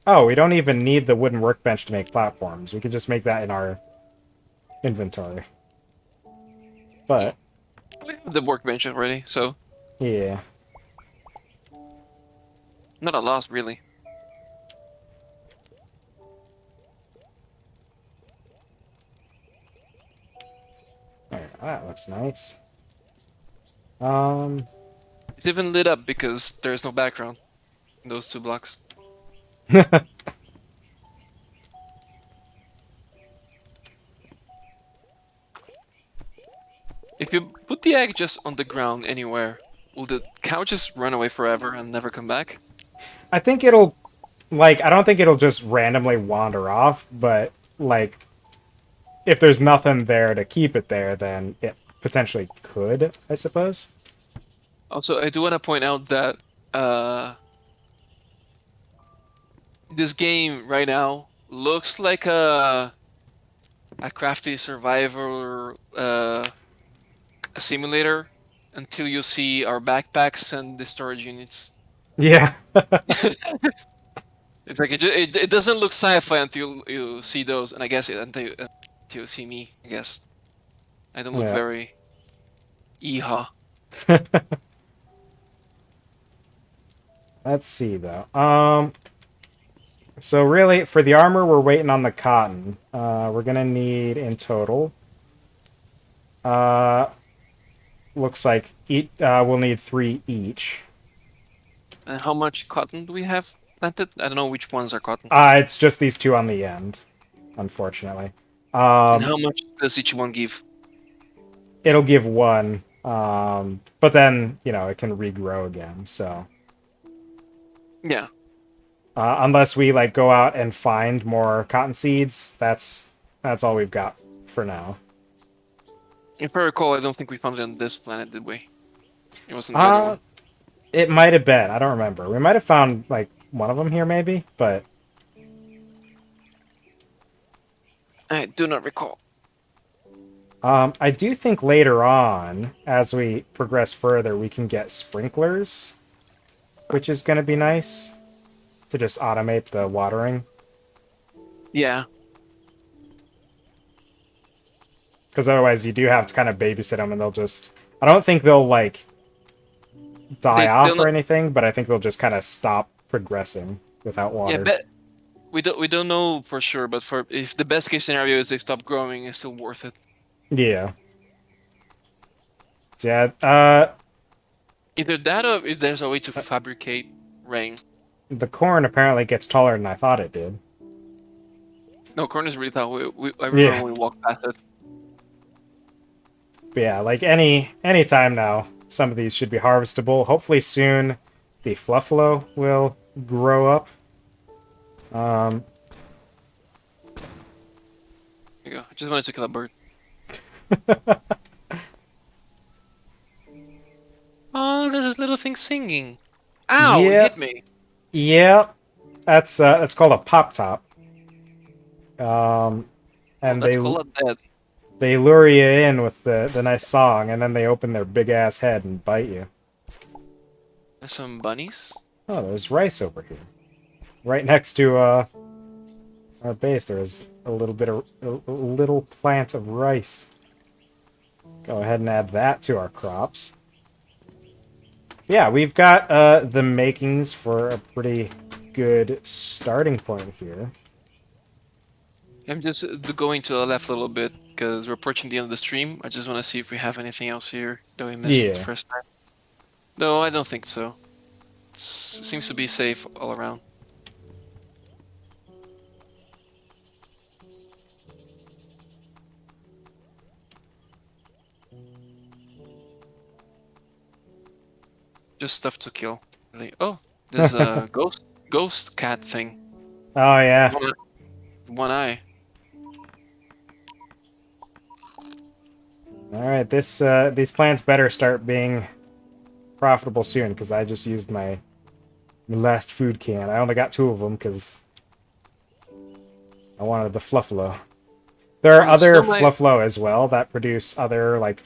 Oh, we don't even need the wooden workbench to make platforms. We could just make that in our inventory. But We have the workbench already, so yeah. not a loss really. There, that looks nice. It's even lit up because there's no background in those 2 blocks. If you put the egg just on the ground anywhere, will the cow just run away forever and never come back? I think it'll like I don't think it'll just randomly wander off, but like if there's nothing there to keep it there, then it potentially could, I suppose. Also, I do want to point out that this game right now looks like a crafty survivor a simulator until you see our backpacks and the storage units. Yeah. It's like it doesn't look sci-fi until you see those, and I guess until you see me. I guess I don't look Yeah. very Yeehaw. Let's see though. So really for the armor we're waiting on the cotton. We're gonna need in total. Looks like we'll need 3 each. And how much cotton do we have planted? I don't know which ones are cotton. It's just these 2 on the end, unfortunately. And how much does each one give? It'll give 1, but then it can regrow again. So Yeah. unless we like go out and find more cotton seeds, that's all we've got for now. If I recall, I don't think we found it on this planet, did we? It wasn't the other one. It might have been. I don't remember. We might have found like one of them here, maybe, but I do not recall. I do think later on, as we progress further, we can get sprinklers, which is going to be nice to just automate the watering. Yeah. Because otherwise, you do have to kind of babysit them, and they'll just. I don't think they'll like die off or anything, but I think they'll just kind of stop progressing without water. Yeah, but we don't know for sure, but if the best case scenario is they stop growing, it's still worth it. Yeah. Yeah. Either that or if there's a way to fabricate rain. The corn apparently gets taller than I thought it did. No, corn is really tall. I remember when we walked past it. But yeah, like any time now, some of these should be harvestable. Hopefully soon, the fluffalo will grow up. There you go. I just wanted to kill a bird. Oh, there's this little thing singing. Ow! It hit me. Yep. That's called a pop top. And That's called a dead. they lure you in with the nice song, and then they open their big ass head and bite you. There's some bunnies. Oh, there's rice over here. Right next to our base, there is a little plant of rice. Go ahead and add that to our crops. Yeah, we've got the makings for a pretty good starting point here. I'm just going to the left a little bit because we're approaching the end of the stream. I just want to see if we have anything else here that we missed the first time. No, I don't think so. It seems to be safe all around. Just stuff to kill. Oh, there's a ghost cat thing. Oh yeah. One eye. All right, these plants better start being profitable soon because I just used my last food can. I only got 2 of them because I wanted the fluffalo. There are Well, other still my Fluffalo as well that produce other like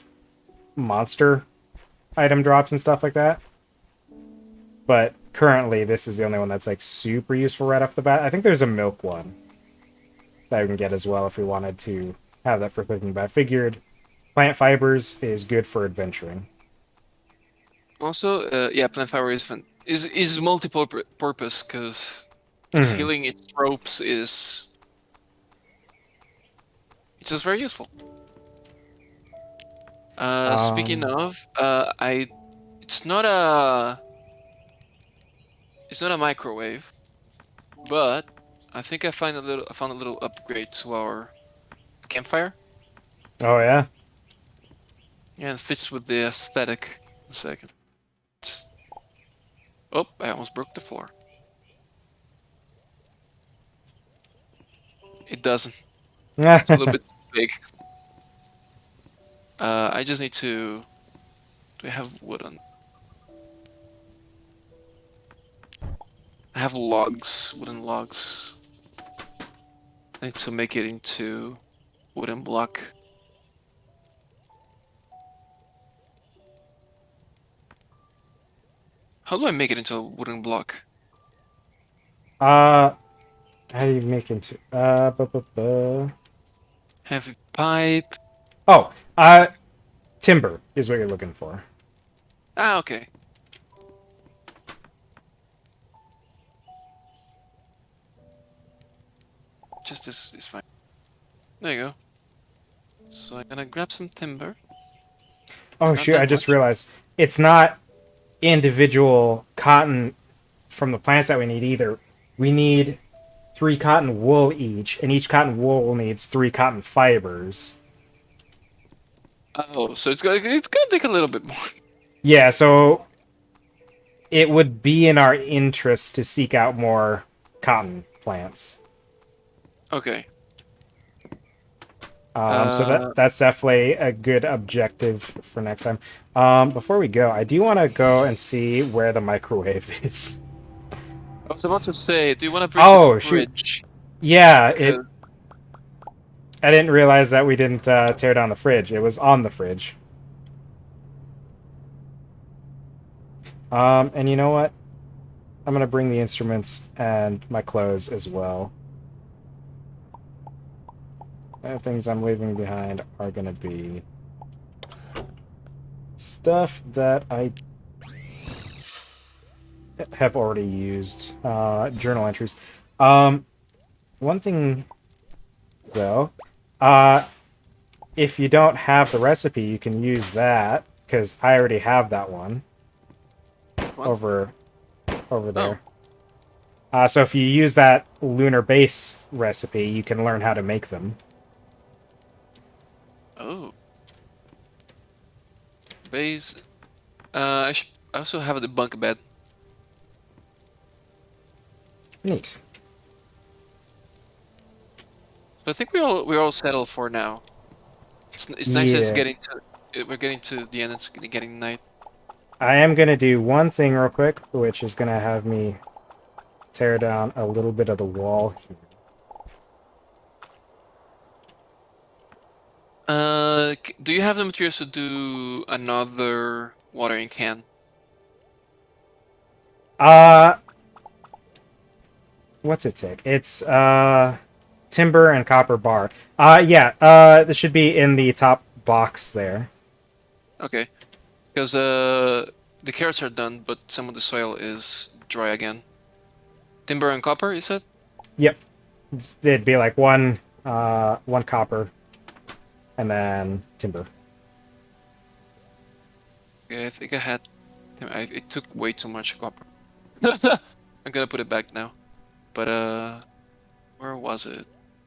monster item drops and stuff like that. But currently, this is the only one that's like super useful right off the bat. I think there's a milk one that we can get as well if we wanted to have that for cooking. But I figured plant fibers is good for adventuring. also yeah, plant fiber is multi-purpose because its Hmm. healing, its ropes is it's just very useful. Speaking Um, of, I it's not a it's not a microwave, but I think I found a little upgrade to our campfire. oh yeah. Yeah, it fits with the aesthetic. A second. Oh, I almost broke the floor. It doesn't. It's a little bit too big. I just need to. Do I have wooden? I have logs, wooden logs. I need to make it into wooden block. How do I make it into a wooden block? uh, how do you make into Heavy pipe. Oh, timber is what you're looking for. Ah, okay. Just this is fine. There you go. So I'm gonna grab some timber. Oh Not shoot! I that just much. realized it's not individual cotton from the plants that we need either. We need 3 cotton wool each, and each cotton wool needs 3 cotton fibers. Oh, so it's gonna take a little bit more. Yeah, so it would be in our interest to seek out more cotton plants. Okay. So Uh, that's definitely a good objective for next time. Before we go, I do want to go and see where the microwave is. I was about to say, do you want to bring the Oh shoot! fridge? Yeah, it. 'Cause- I didn't realize that we didn't tear down the fridge. It was on the fridge. And you know what? I'm gonna bring the instruments and my clothes as well. The things I'm leaving behind are gonna be stuff that I have already used. Journal entries. Um, One thing though, uh, if you don't have the recipe, you can use that because I already have that one One? over Oh, there. So if you use that lunar base recipe, you can learn how to make them. oh. Base. I also have the bunk bed. Neat. So I think we're all settled for now. It's nice that Yeah. we're getting to the end. It's getting night. I am going to do one thing real quick, which is going to have me tear down a little bit of the wall here. Do you have the materials to do another watering can? Uh, what's it take? It's timber and copper bar. Yeah, this should be in the top box there. Okay, because the carrots are done, but some of the soil is dry again. Timber and copper, you said? Yep. It'd be like one copper and then timber. Okay, I think I had. It took way too much copper. I'm gonna put it back now. But where was it?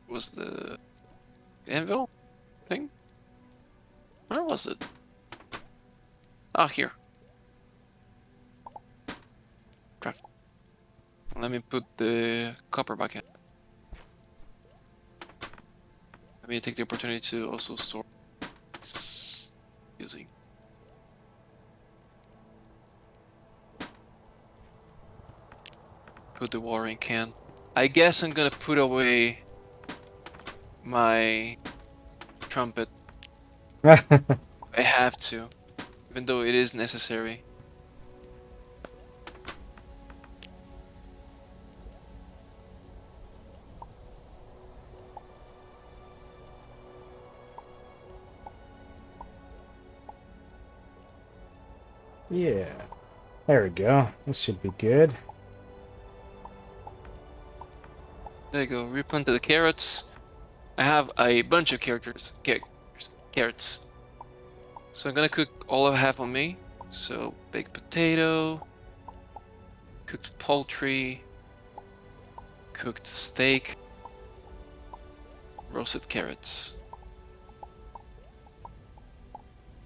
Was the anvil thing? Where was it? Ah, here. Craft. Let me put the copper back in. Let me take the opportunity to also store using. Put the watering can. I guess I'm gonna put away my trumpet. I have to, even though it is necessary. Yeah. There we go. This should be good. There you go. Replanted the carrots. I have a bunch of carrots. So I'm gonna cook all of half on me. So baked potato, cooked poultry, cooked steak, roasted carrots.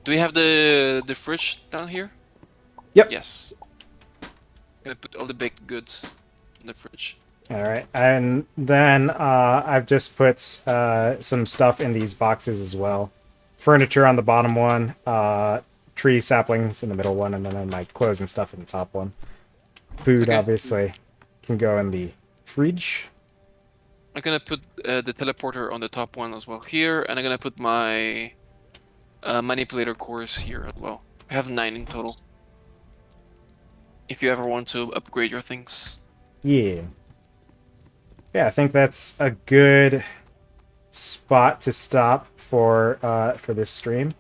Do we have the fridge down here? Yep. Yes. Gonna put all the baked goods in the fridge. All right, and then I've just put some stuff in these boxes as well. Furniture on the bottom one, tree saplings in the middle one, and then my clothes and stuff in the top one. Food, Okay. obviously, can go in the fridge. I'm gonna put the teleporter on the top one as well here, and I'm gonna put my manipulator cores here as well. I have 9 in total. If you ever want to upgrade your things. Yeah. Yeah, I think that's a good spot to stop for this stream.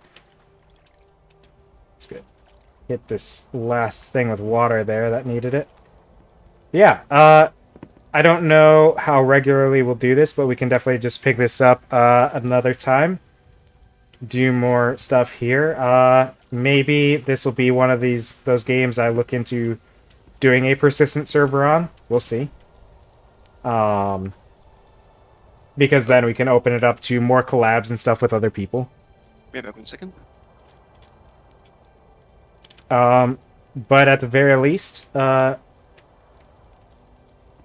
It's good. Hit this last thing with water there that needed it. Yeah, I don't know how regularly we'll do this, but we can definitely just pick this up another time. Do more stuff here. Maybe this will be one of those games I look into doing a persistent server on. We'll see. Because then we can open it up to more collabs and stuff with other people. Be back in a second. But at the very least,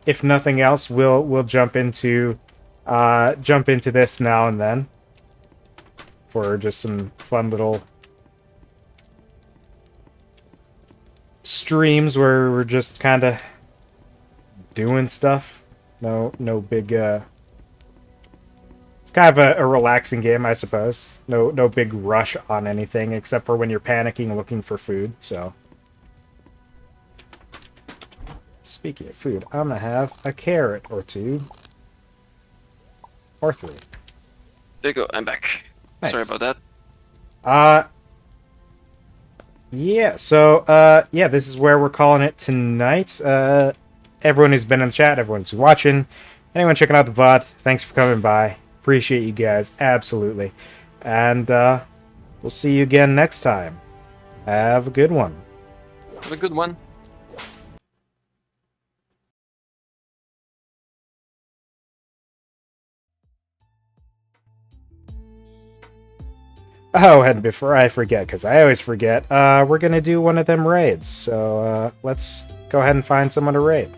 if nothing else, we'll jump into this now and then for just some fun little streams where we're just kind of doing stuff. No big. It's kind of a relaxing game, I suppose. No big rush on anything except for when you're panicking looking for food. So. Speaking of food, I'm gonna have a carrot or 2. Or 3. There you go, I'm back. Nice. Sorry about that. Yeah, so, yeah, this is where we're calling it tonight. Everyone who's been in the chat, everyone who's watching, anyone checking out the VOD, thanks for coming by. Appreciate you guys, absolutely. And, we'll see you again next time. Have a good one. Have a good one. Oh, and before I forget, because I always forget, we're going to do one of them raids. So let's go ahead and find someone to raid.